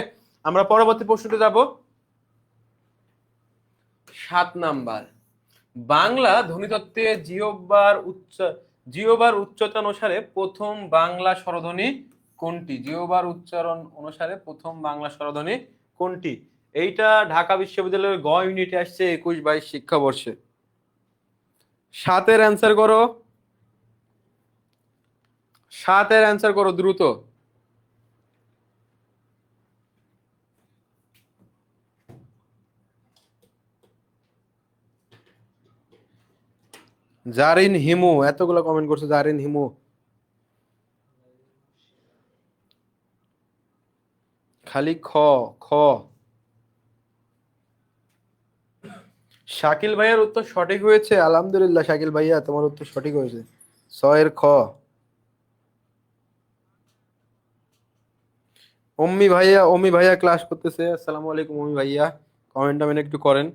আমরা পরবর্তী প্রশ্নতে যাব। 7 নাম্বার, বাংলা ধ্বনিতত্ত্বে জিহ্বার উচ্চতা অনুসারে প্রথম বাংলা স্বরধ্বনি কোনটি? জিহ্বার উচ্চারণ অনুসারে প্রথম বাংলা স্বরধ্বনি কোনটি? এইটা ঢাকা বিশ্ববিদ্যালয়ের গ ইউনিটে আসছে 21-22 শিক্ষাবর্ষে। 7-এর অ্যান্সার করো, 7-এর অ্যান্সার করো দ্রুত। জারিন হিমু, এতগুলো কমেন্ট করছে জারিন হিমু। খালি খ, খ। শাকিল ভাইয়ার উত্তর সঠিক হয়েছে, আলহামদুলিল্লাহ শাকিল ভাইয়া, তোমার উত্তর সঠিক হয়েছে, 6-এর খ। অম্মি ভাইয়া ক্লাস করতেছে, আসসালামু আলাইকুম অম্মি ভাইয়া, কমেন্ট টমেন্ট একটু করেন।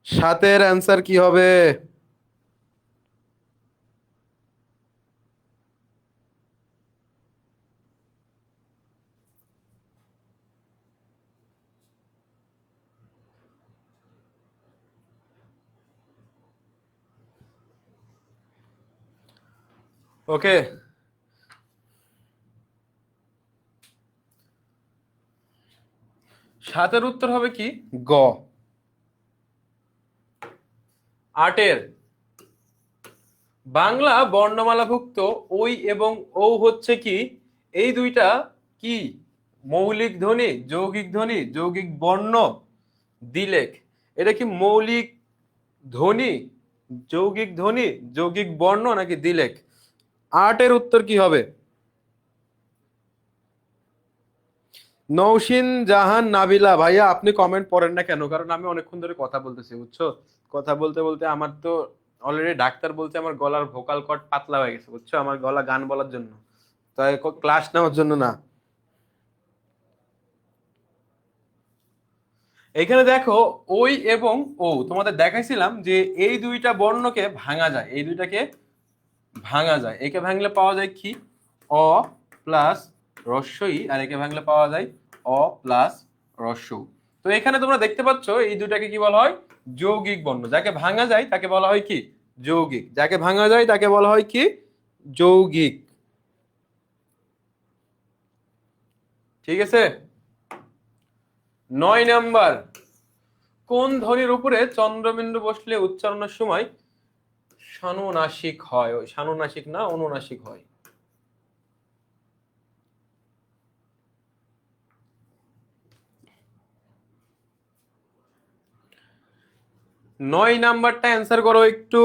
7-এর অ্যান্সার কি হবে? ওকে, 7-এর উত্তর হবে কি গ। 8-এর বাংলা বর্ণমালাভুক্ত ওই এবং ও হচ্ছে কি, এই দুইটা কি, মৌলিক ধ্বনি, যৌগিক ধ্বনি, যৌগিক বর্ণ, দিলেখ। এটা কি মৌলিক ধ্বনি, যৌগিক ধ্বনি, যৌগিক বর্ণ নাকি দিলেখ? আটের উত্তর কি হবে? নৌসিন জাহান নাবিলা ভাইয়া, আপনি কমেন্ট পড়েন না কেন? কারণ আমি অনেকক্ষণ ধরে কথা বলতেছি, বুঝছো? কথা বলতে বলতে আমার তো অলরেডি ডাক্তার বলছে আমার গলার ভোকাল কর্ড পাতলা হয়ে গেছে, বুঝছো? আমার গলা গান বলার জন্য, তাই ক্লাস নেওয়ার জন্য না। এখানে দেখো, ওই এবং ও তোমাদের দেখাইছিলাম যে এই দুইটা বর্ণকে ভাঙা যায়, এই দুইটাকে ভাঙা যায়। একে ভাঙলে পাওয়া যায় কি, অ প্লাস রস্বই, আর একে ভাঙলে পাওয়া যায় অ প্লাস রস্যউ। তো এখানে তোমরা দেখতে পাচ্ছ এই দুটাকে কি বলা হয়, যৌগিক বর্ণ। যাকে ভাঙা যায় তাকে বলা হয় কি, যৌগিক। যাকে ভাঙা যায় তাকে বলা হয় কি, যৌগিক। ঠিক আছে। 9 নাম্বার, কোন ধ্বনির উপরে চন্দ্রবিন্দু বসলে উচ্চারণের সময় সানুনাসিক হয়? ওই সানুনাসিক না, অনুনাসিক হয়। 9 নাম্বারটা অ্যান্সার করো একটু।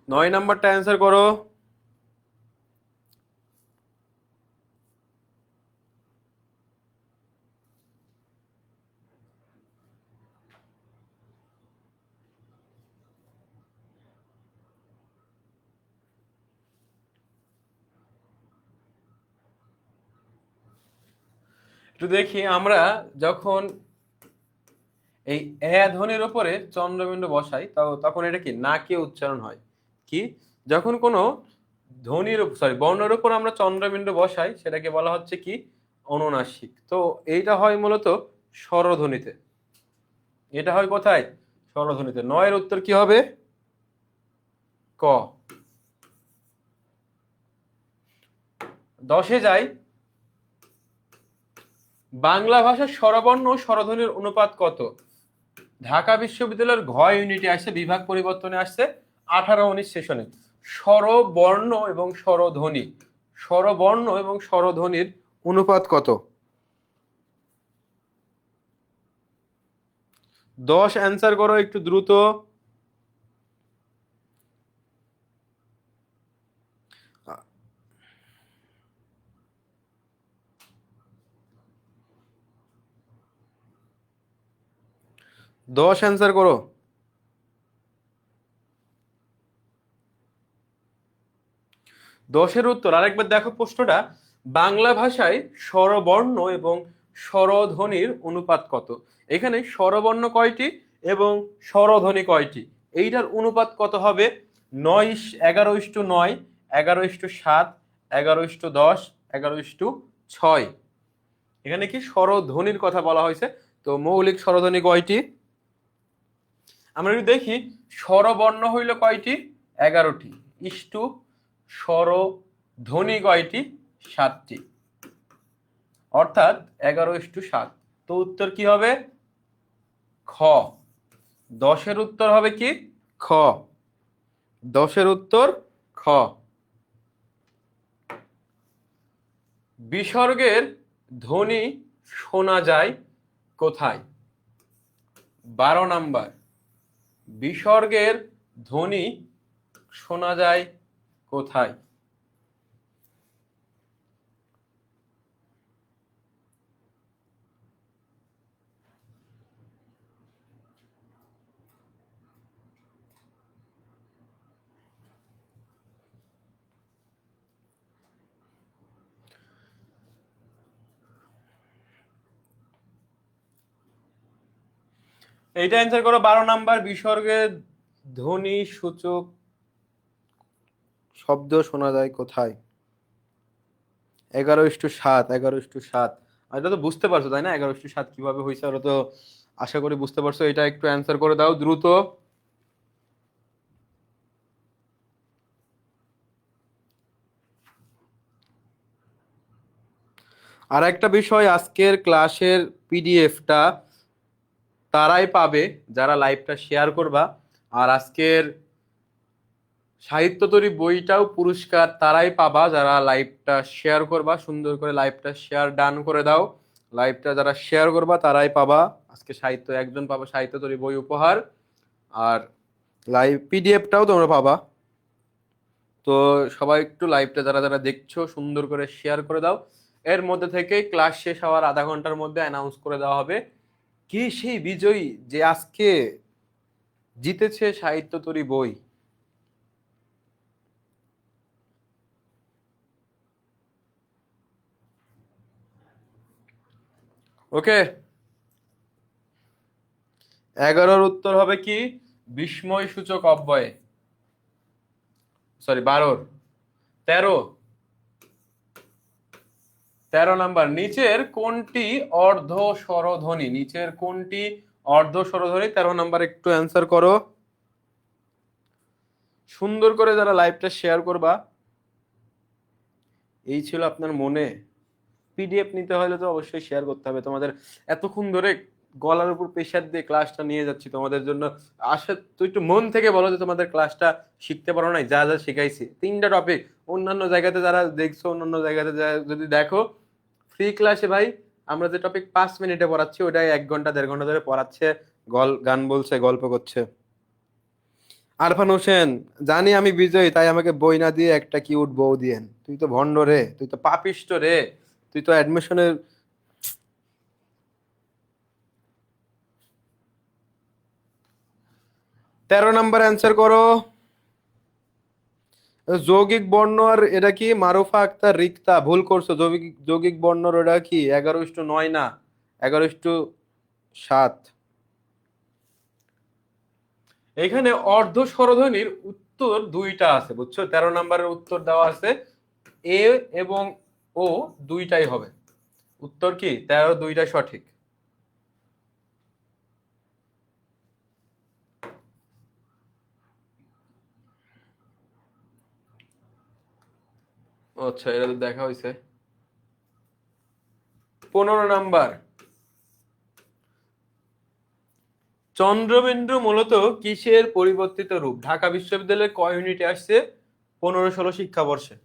9 নাম্বারটা অ্যান্সার করো। একটু দেখি আমরা, যখন এই এ ধ্বনির উপরে চন্দ্রবিন্দু বসাই তখন এটা কি নাকে উচ্চারণ হয়। কি, যখন কোনো ধ্বনির, সরি, বর্ণের উপর আমরা চন্দ্রবিন্দু বসাই সেটাকে বলা হচ্ছে কি, অনুনাসিক। তো এইটা হয় মূলত স্বরধ্বনিতে। এটা হয় কোথায়, স্বরধ্বনিতে। 9-এর উত্তর কি হবে, ক। 10-এ যাই, বাংলা ভাষার স্বরবর্ণ ও স্বরধ্বনির অনুপাত কত? ঢাকা বিশ্ববিদ্যালয়ের ঘ ইউনিটে আসছে, বিভাগ পরিবর্তনে আসছে 18-19 সেশনে। স্বরবর্ণ এবং স্বরধ্বনি, স্বরবর্ণ এবং স্বরধ্বনির অনুপাত কত? 10 অ্যান্সার করো একটু দ্রুত। দশ অ্যান্সার করো। দশের উত্তর আরেকবার দেখো প্রশ্নটা, বাংলা ভাষায় স্বরবর্ণ এবং স্বরধ্বনির অনুপাত কত? এখানে স্বরবর্ণ কয়টি এবং স্বরধ্বনি কয়টি, এইটার অনুপাত কত হবে? 11:9, 11:7, 11:10, 11:6। এখানে কি স্বরধ্বনির কথা বলা হয়েছে। তো মৌলিক স্বরধ্বনি কয়টি? আমরা যদি দেখি, স্বরবর্ণ হইল কয়টি, 11টি, ইষ্টু স্বরধ্বনি কয়টি, 7টি, অর্থাৎ 11:7। তো উত্তর কি হবে, খ। 10-এর উত্তর হবে কি, খ। 10-এর উত্তর খ। বিসর্গের ধ্বনি শোনা যায় কোথায়? 12 নাম্বার, বিসর্গের ধ্বনি শোনা যায় কোথায়? এইটা অ্যান্সার করো। 12 নাম্বার, বিসর্গের ধ্বনি সূচক শব্দ শোনা যায় কোথায়? 11:7, 11:7। এটা তো বুঝতে পারছো তাই না, 11:7 কিভাবে হয়েছে? ওরা তো আশা করি বুঝতে পারছো। এটা একটু অ্যান্সার করে দাও দ্রুত। আর একটা বিষয়, আজকের ক্লাসের পিডিএফটা তারাই পাবে যারা লাইভটা শেয়ার করবা। আর আজকের সাহিত্য তরী বইটাও পুরস্কার তারাই পাবা যারা লাইভটা শেয়ার করবা। সুন্দর করে লাইভটা শেয়ার ডান করে দাও। লাইভটা যারা শেয়ার করবা তারাই পাবা আজকে সাহিত্য, একজন পাবা সাহিত্য তরী বই উপহার। আর লাইভ পিডিএফটাও তোমরা পাবা। তো সবাই একটু লাইভটা যারা যারা দেখছো সুন্দর করে শেয়ার করে দাও। এর মধ্যে থেকেই ক্লাস শেষ হওয়ার আধা ঘন্টার মধ্যে অ্যানাউন্স করে দেওয়া হবে কে সেই বিজয়ী যে আজকে জিতেছে সাহিত্য তরী বই। ওকে, 11-র উত্তর হবে কি? বিস্ময় সূচক অব্যয়। সরি, 12-র 13। 13 নাম্বার, নিচের কোনটি অর্ধ স্বরধ্বনি? নিচের কোনটি অর্ধ স্বরধ্বনি? 13 নাম্বার একটু অ্যান্সার করো সুন্দর করে যারা লাইভটা শেয়ার করবা। এই ছিল আপনার মনে। পিডিএফ নিতে হলে তো অবশ্যই শেয়ার করতে হবে। তোমাদের এতক্ষণ ধরে গলার উপর প্রেশার দিয়ে ক্লাসটা নিয়ে যাচ্ছি তোমাদের জন্য। আসলে তুই একটু মন থেকে বলো যে তোমাদের ক্লাসটা শিখতে পারো নাই? যা যা শিখাইছি 3টা টপিক, অন্যান্য জায়গাতে যারা দেখছো, অন্যান্য জায়গাতে যদি দেখো ফ্রি ক্লাসে ভাই আমরা যে টপিক 5 মিনিটে পড়াচ্ছি ওটাই 1 ঘন্টা 1.5 ঘন্টা ধরে পড়াচ্ছে, গান বলছে, গল্প করছে। আরফান হোসেন, জানি আমি বিজয়ী, তাই আমাকে বই না দিয়ে একটা কিউট বউ দিয়েন। তুই তো ভণ্ড রে, তুই তো পাপিষ্ট রে, তুই তো অ্যাডমিশনের। 13 নাম্বার অ্যান্সার করো। যৌগিক বর্ণ আর এটা কি? মারুফা আক্তার রিক্তা, ভুল করছো। যৌগিক যৌগিক বর্ণর ওটা কি 11:9 না, 11:7। এখানে অর্ধ স্বরধ্বনির উত্তর দুইটা আছে, বুঝছো? 13 নাম্বারের উত্তর দেওয়া আছে এ এবং ও, দুইটাই হবে উত্তর। কি 13 দুইটাই সঠিক। আচ্ছা, এটা তো দেখা হয়েছে। 15 নাম্বার, চন্দ্রবিন্দু মূলত কিসের পরিবর্তিত রূপ? ঢাকা বিশ্ববিদ্যালয়ের কয় ইউনিটে আসছে 15-16 শিক্ষাবর্ষে?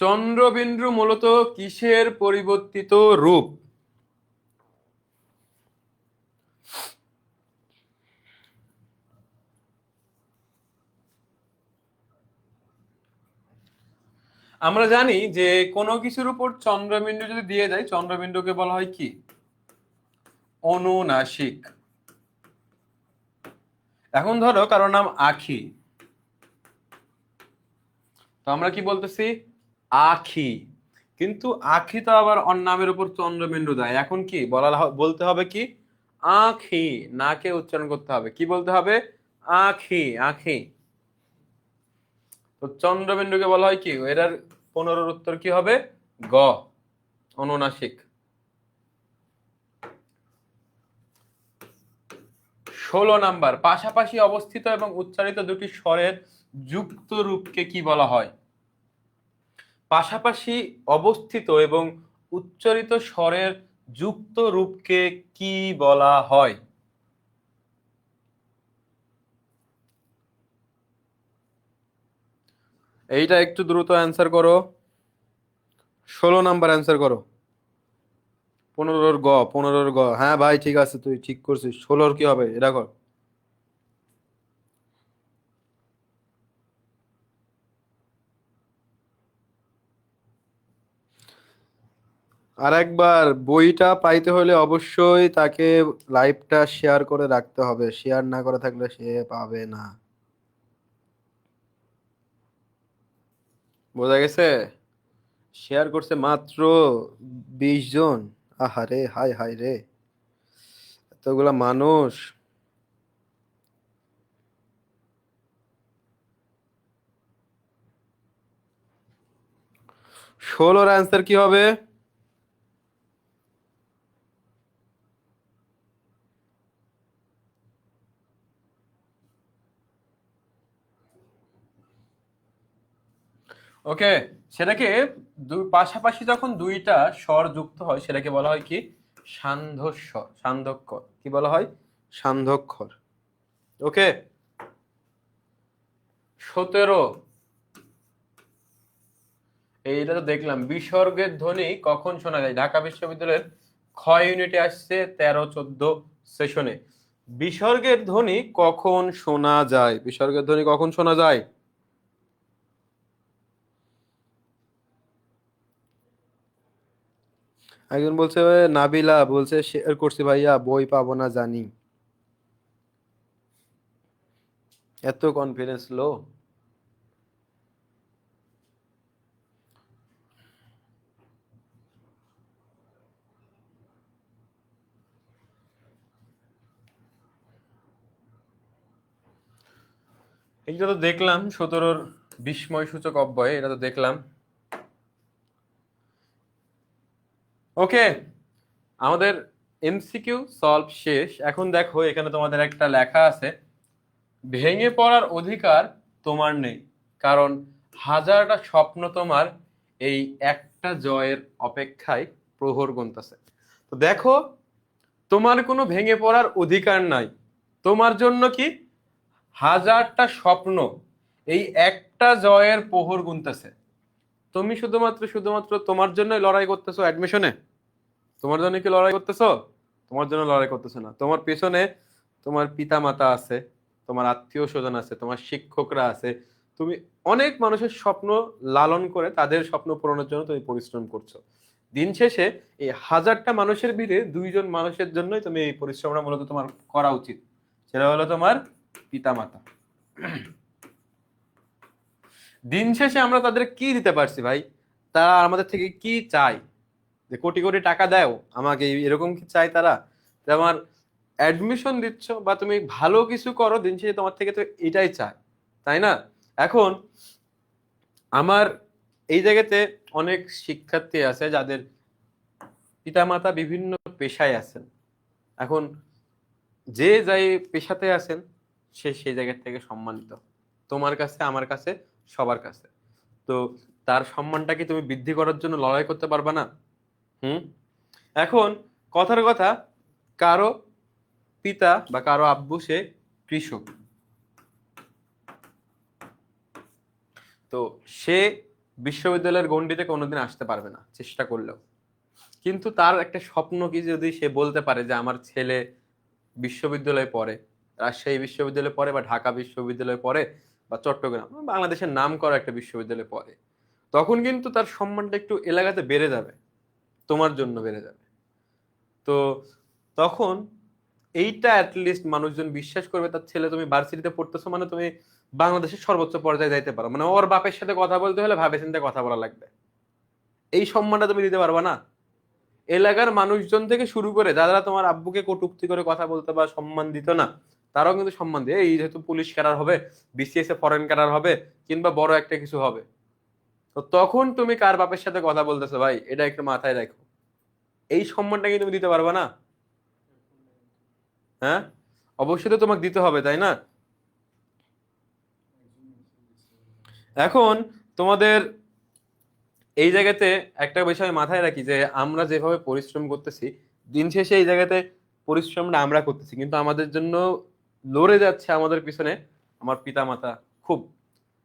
চন্দ্রবিন্দু মূলত কিসের পরিবর্তিত রূপ? আমরা জানি যে কোনো কিছুর উপর চন্দ্রবিন্দু যদি দিয়ে যায় চন্দ্রবিন্দুকে বলা হয় কি? অনুনাসিক। এখন ধরো কারোর নাম আখি, তো আমরা কি বলতেছি? আখি। কিন্তু আখি তো আবার অন্য নামের উপর চন্দ্রবিন্দু দেয়, এখন কি বলতে হবে কি? আখি। নাকে উচ্চারণ করতে হবে, কি বলতে হবে? আখি, আখি। তো চন্দ্রবিন্দুকে বলা হয় কি? এটার 15-র উত্তর কি হবে? গ, অনুনাসিক। 16 নাম্বার, পাশাপাশি অবস্থিত এবং উচ্চারিত দুটি স্বরের যুক্ত রূপকে কি বলা হয়? পাশাপাশি অবস্থিত এবং উচ্চারিত স্বরের যুক্ত রূপকে কি বলা হয়? এইটা একটু দ্রুত অ্যান্সার করো। 16 নাম্বার অ্যান্সার করো। 15-র গ, 15-র গ। হ্যাঁ ভাই ঠিক আছে, তুই ঠিক করছিস। 16-র কি হবে এটা কর। আর একবার বইটা পাইতে হলে অবশ্যই তাকে লাইভটা শেয়ার করে রাখতে হবে। শেয়ার না করে থাকলে সে পাবে না। বোঝা গেছে? শেয়ার করছে মাত্র 20 জন। আহারে, হাই হাই রে, এতগুলা মানুষ। 16-র অ্যান্সার কি হবে? ওকে, সেটাকে পাশাপাশি যখন দুইটা স্বর যুক্ত হয় সেটাকে বলা হয় কি? সান্ধ্যস্বর, সান্ধ্যক্ষর। কি বলা হয়? সান্ধ্যক্ষর। ওকে। 17, এইটা তো দেখলাম, বিসর্গের ধ্বনি কখন শোনা যায়? ঢাকা বিশ্ববিদ্যালয়ের খ ইউনিটে আসছে 13-14 সেশনে। বিসর্গের ধ্বনি কখন শোনা যায়? বিসর্গের ধ্বনি কখন শোনা যায়? একজন বলছে, নাবিলা বলছে শেয়ার করছি ভাইয়া, বই পাবো না জানি। এত কনফিডেন্স লো? এইটা তো দেখলাম 17-র বিস্ময় সূচক অব্যয়, এটা তো দেখলাম। ওকে, আমাদের এমসিকিউ সলভ শেষ। এখন দেখো এখানে তোমাদের একটা লেখা আছে, ভেঙে পড়ার অধিকার তোমার নেই, কারণ হাজারটা স্বপ্ন তোমার এই একটা জয়ের অপেক্ষায় প্রহর গুনতেছে। তো দেখো, তোমার কোনো ভেঙে পড়ার অধিকার নাই। তোমার জন্য কি? হাজারটা স্বপ্ন এই একটা জয়ের প্রহর গুনতেছে। তুমি শুধুমাত্র শুধুমাত্র তোমার জন্যই লড়াই করতেছো অ্যাডমিশনে? তোমার জন্য কি লড়াই করতেছো? তোমার জন্য লড়াই করতেছো না। তোমার পেছনে তোমার পিতা মাতা আছে, তোমার আত্মীয় স্বজন আছে, তোমার শিক্ষকরা আছে। তুমি অনেক মানুষের স্বপ্ন লালন করে তাদের স্বপ্ন পূরণের জন্য তুমি পরিশ্রম করছো। দিন শেষে এই হাজারটা মানুষের ভিড়ে 2জন মানুষের জন্যই তুমি এই পরিশ্রমটা মূলত তোমার করা উচিত। সেটা হলো তোমার পিতা মাতা। দিন শেষে আমরা তাদের কি দিতে পারছি ভাই? তারা আমাদের থেকে কি চায়? যে কোটি কোটি টাকা দাও আমাকে, এরকম কি চাই তারা? যে আমার অ্যাডমিশন দিচ্ছ বা তুমি ভালো কিছু করো, দিন শেষে তোমার থেকে তো এটাই চায়, তাই না? এখন আমার এই জায়গাতে অনেক শিক্ষার্থী আছে যাদের পিতামাতা বিভিন্ন পেশায় আছেন। এখন যে যাই পেশাতে আছেন, সে সেই জায়গা থেকে সম্মানিত, তোমার কাছে, আমার কাছে, সবার কাছে। তো তার সম্মানটা কি তুমি বৃদ্ধি করার জন্য লড়াই করতে পারবা না? হুম। এখন কথার কথা, কারো পিতা বা কারো আব্বু সে কৃষক, তো সে বিশ্ববিদ্যালয়ের গণ্ডিতে কোনোদিন আসতে পারবে না চেষ্টা করলেও। কিন্তু তার একটা স্বপ্ন কি, যদি সে বলতে পারে যে আমার ছেলে বিশ্ববিদ্যালয়ে পড়ে, রাজশাহী বিশ্ববিদ্যালয়ে পড়ে বা ঢাকা বিশ্ববিদ্যালয়ে পড়ে বা চট্টগ্রাম, বাংলাদেশের নাম করা একটা বিশ্ববিদ্যালয়ে পড়ে, তখন কিন্তু তার সম্মানটা একটু এলাকাতে বেড়ে যাবে, তোমার জন্য বেড়ে যাবে। তো তখন এইটা অ্যাটলিস্ট মানুষজন বিশ্বাস করবে, তার ছেলে তুমি ভার্সিটিতে পড়তেছো মানে তুমি বাংলাদেশের সর্বোচ্চ পর্যায়ে যাইতে পারো, মানে ওর বাপের সাথে কথা বলতে হলে ভাবে চিন্তে কথা বলা লাগবে। এই সম্মানটা তুমি দিতে পারবা না? এলাকার মানুষজন থেকে শুরু করে যারা তোমার আব্বুকে কটূক্তি করে কথা বলতে বা সম্মান দিত না, তারাও কিন্তু সম্মান দিয়ে, এই যেহেতু পুলিশ ক্যাডার হবে, বিসিএস এ ফরেন ক্যাডার হবে, কিংবা বড় একটা কিছু হবে, তো তখন তুমি কার বাপের সাথে কথা বলতেছো ভাই, এটা একটু মাথায় রাখো। এই সম্মানটা কি তুমি দিতে পারবা না? হ্যাঁ, অবশ্যই তো তোমাকে দিতে হবে, তাই না? এখন তোমাদের এই জায়গাতে একটা বিষয় মাথায় রাখি, যে আমরা যেভাবে পরিশ্রম করতেছি, দিন শেষে এই জায়গাতে পরিশ্রমটা আমরা করতেছি, কিন্তু আমাদের জন্য লড়ে যাচ্ছে আমাদের পিছনে আমার পিতা মাতা, খুব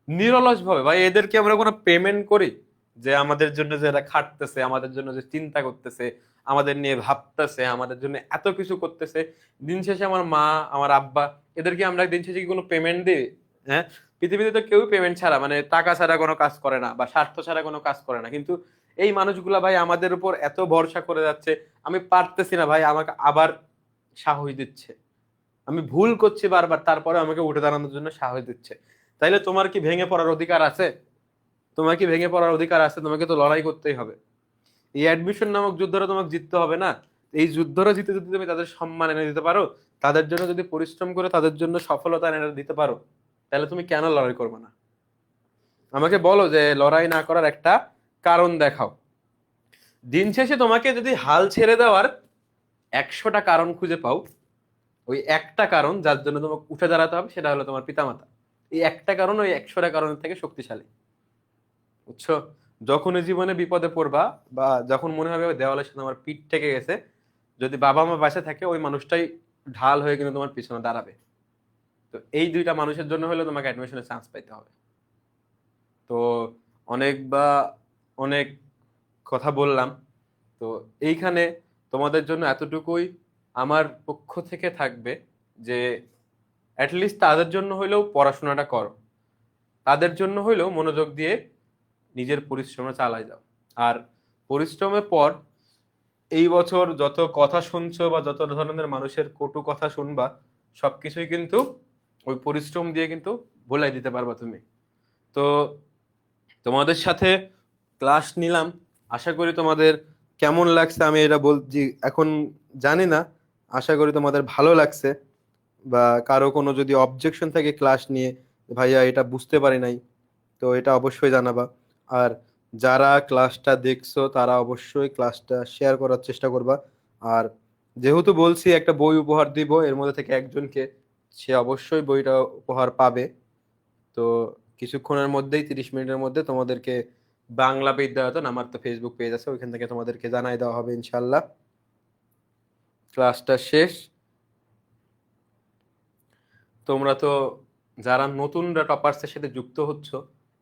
নিরলস ভাবে। ভাই এদেরকে আমরা কোনো পেমেন্ট করি? যে আমাদের জন্য যে এরা খাটতেছে, আমাদের জন্য যে চিন্তা করতেছে, আমাদের নিয়ে ভাবতেছে, আমাদের জন্য এত কিছু করতেছে, দিন শেষে আমার মা, আমার আব্বা, এদেরকে আমরা দিন শেষে কি কোনো পেমেন্ট দিই? হ্যাঁ, পৃথিবীতে তো কেউ পেমেন্ট ছাড়া, মানে টাকা ছাড়া কোনো কাজ করে না বা স্বার্থ ছাড়া কোনো কাজ করে না, কিন্তু এই মানুষগুলা ভাই আমাদের উপর এত ভরসা করে যাচ্ছে। আমি পারতেছি না ভাই, আমাকে আবার সাহস দিচ্ছে। আমি ভুল করছি বারবার, তারপরে আমাকে উঠে দাঁড়ানোর জন্য সাহস দিচ্ছে। তাইলে তোমার কি ভেঙে পড়ার অধিকার আছে? তোমার কি ভেঙে পড়ার অধিকার আছে? তোমাকে তো লড়াই করতেই হবে। এই অ্যাডমিশন নামক যুদ্ধটা তোমাকে জিততে হবে না? এই যুদ্ধটা জিতে যদি তুমি তাদের সম্মান এনে দিতে পারো, তাদের জন্য যদি পরিশ্রম করে তাদের জন্য সফলতা এনে দিতে পারো, তাহলে তুমি কেন লড়াই করবে না? আমাকে বলো যে লড়াই না করার একটা কারণ দেখাও। দিন শেষে তোমাকে যদি হাল ছেড়ে দেওয়ার 100টা কারণ খুঁজে পাও, ওই একটা কারণ যার জন্য তোমাকে উঠে দাঁড়াতে হবে সেটা হলো তোমার পিতামাতা। এই একটা কারণ ওই 100টা কারণের থেকে শক্তিশালী, বুঝছো? যখনই জীবনে বিপদে পড়বা বা যখন মনে হবে ওই দেওয়ালের সাথে আমার পিঠ থেকে গেছে, যদি বাবা মা বাসা থাকে ওই মানুষটাই ঢাল হয়ে কিন্তু তোমার পিছনে দাঁড়াবে। তো এই দুইটা মানুষের জন্য হলে তোমাকে অ্যাডমিশনের চান্স পাইতে হবে। তো অনেক বা অনেক কথা বললাম, তো এইখানে তোমাদের জন্য এতটুকুই আমার পক্ষ থেকে থাকবে যে অ্যাটলিস্ট তাদের জন্য হইলেও পড়াশোনাটা করো, তাদের জন্য হইলেও মনোযোগ দিয়ে নিজের পরিশ্রমে চালাই যাও। আর পরিশ্রমের পর এই বছর যত কথা শুনছো বা যত ধরনের মানুষের কটু কথা শুনবা, সবকিছুই কিন্তু ওই পরিশ্রম দিয়ে কিন্তু ভুলাই দিতে পারবা তুমি। তো তোমাদের সাথে ক্লাস নিলাম, আশা করি তোমাদের কেমন লাগছে আমি এটা বলছি এখন জানি না, আশা করি তোমাদের ভালো লাগছে। বা কারো কোনো যদি অবজেকশন থাকে ক্লাস নিয়ে, ভাইয়া এটা বুঝতে পারি নাই, তো এটা অবশ্যই জানাবা। আর যারা ক্লাসটা দেখছো তারা অবশ্যই ক্লাসটা শেয়ার করার চেষ্টা করবা। আর যেহেতু বলছি একটা বই উপহার দিব এর মধ্যে থেকে একজনকে, সে অবশ্যই বইটা উপহার পাবে। তো কিছুক্ষণের মধ্যেই 30 মিনিটের মধ্যে তোমাদেরকে বাংলা বিদ্যায়তন, আমার তো ফেসবুক পেজ আছে, ওইখান থেকে তোমাদেরকে জানাই দেওয়া হবে ইনশাল্লাহ। ক্লাসটা শেষ। তোমরা তো যারা নতুনরা টপার্সের সাথে যুক্ত হচ্ছ,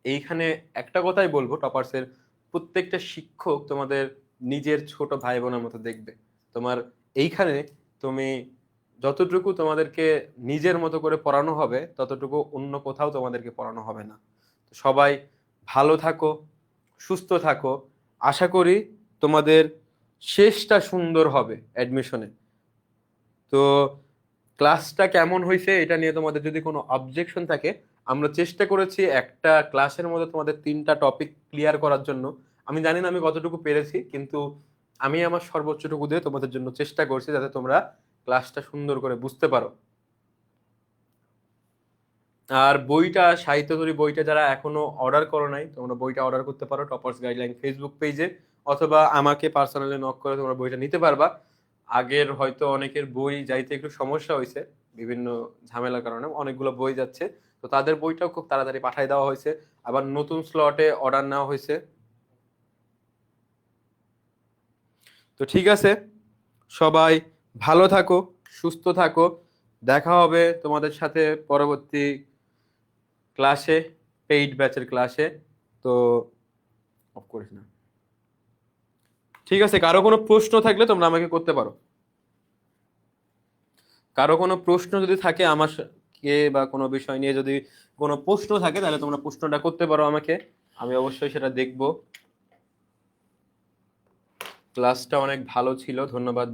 এইখানে একটা কথাই বলবো, টপার্সের প্রত্যেকটা শিক্ষক তোমাদের নিজের ছোট ভাই বোনের মতো দেখবে। তোমার এইখানে তুমি যতটুকু তোমাদেরকে নিজের মতো করে পড়ানো হবে ততটুকু অন্য কোথাও তোমাদেরকে পড়ানো হবে না। তো সবাই ভালো থাকো, সুস্থ থাকো। আশা করি তোমাদের শেষটা সুন্দর হবে অ্যাডমিশনে। তো ক্লাসটা কেমন হয়েছে এটা নিয়ে তোমাদের যদি কোনো অবজেকশন থাকে, আমরা চেষ্টা করেছি একটা ক্লাসের মধ্যে তোমাদের 3টা টপিক ক্লিয়ার করার জন্য। আমি জানি না আমি কতটুকু পেরেছি, কিন্তু আমি আমার সর্বোচ্চটুকু দিয়ে তোমাদের জন্য চেষ্টা করছি যাতে তোমরা ক্লাসটা সুন্দর করে বুঝতে পারো। আর বইটা সাহিত্য তরী বইটা যারা এখনো অর্ডার করো নাই, তোমরা বইটা অর্ডার করতে পারো টপার্স গাইডলাইন ফেসবুক পেজে, অথবা আমাকে পার্সোনালি নক করে তোমরা বইটা নিতে পারবা। আগের হয়তো অনেকের বই যাইতে একটু সমস্যা হয়েছে, বিভিন্ন ঝামেলার কারণে অনেকগুলো বই যাচ্ছে, তো তাদের বইটাও খুব তাড়াতাড়ি পাঠিয়ে দেওয়া হয়েছে। আবার নতুন স্লটে অর্ডার নেওয়া হয়েছে। তো ঠিক আছে, সবাই ভালো থাকো, সুস্থ থাকো। দেখা হবে তোমাদের সাথে পরবর্তী ক্লাসে, পেইড ব্যাচের ক্লাসে। তো অফ করিস না। ঠিক আছে, কারো কোনো প্রশ্ন থাকলে তোমরা আমাকে করতে পারো। কারো কোনো প্রশ্ন যদি থাকে আমার কে বা কোনো বিষয় নিয়ে যদি কোনো প্রশ্ন থাকে তাহলে তোমরা প্রশ্নটা করতে পারো আমাকে, আমি অবশ্যই সেটা দেখব। ক্লাসটা অনেক ভালো ছিল, ধন্যবাদ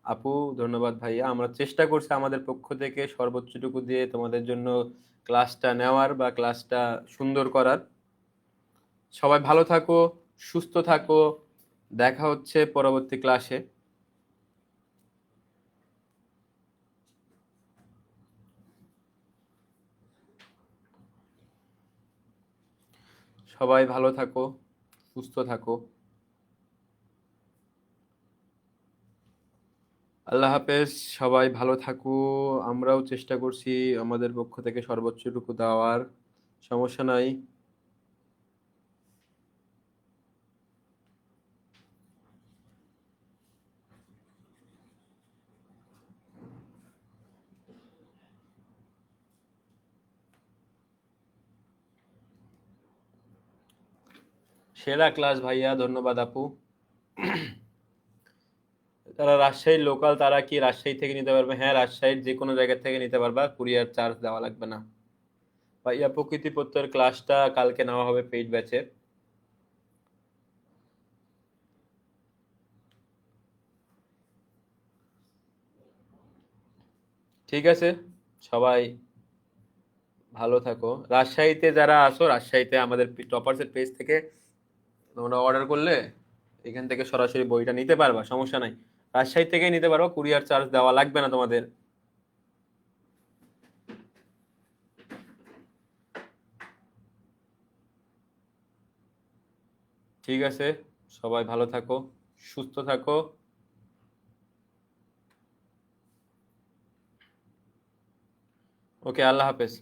আপু, ধন্যবাদ ভাইয়া। আমরা চেষ্টা করছি আমাদের পক্ষ থেকে সর্বোচ্চটুকু দিয়ে তোমাদের জন্য ক্লাসটা নেওয়ার বা ক্লাসটা সুন্দর করার। সবাই ভালো থাকো, সুস্থ থাকো, দেখা হচ্ছে পরবর্তী ক্লাসে। সবাই ভালো থাকো, সুস্থ থাকো। আল্লাহ হাফেজ, সবাই ভালো থাকো। আমরাও চেষ্টা করছি আমাদের পক্ষ থেকে সর্বোচ্চটুকু দেওয়ার। সমস্যা নাই। সেরা ক্লাস ভাইয়া, ধন্যবাদ আপু। তারা রাজশাহীর লোকাল, তারা কি রাজশাহী থেকে নিতে পারবে? হ্যাঁ, রাজশাহীর যে কোনো জায়গা থেকে নিতে পারবা, কুরিয়ার চার্জ দেওয়া লাগবে না। ভাইয়া প্রকৃতি প্রত্যয়ের ক্লাসটা কালকে নেওয়া হবে পেইড ব্যাচে। ঠিক আছে, সবাই ভালো থাকো। রাজশাহীতে যারা আসো, রাজশাহীতে আমাদের টপার্সের পেজ থেকে তোমরা অর্ডার করলে এখান থেকে সরাসরি বইটা নিতে পারবা, সমস্যা নাই। রাজশাহী থেকে নিতে পারবা, কুরিয়ার চার্জ দেওয়া লাগবে না তোমাদের। ঠিক আছে, সবাই ভালো থাকো, সুস্থ থাকো। ওকে, আল্লাহ হাফেজ।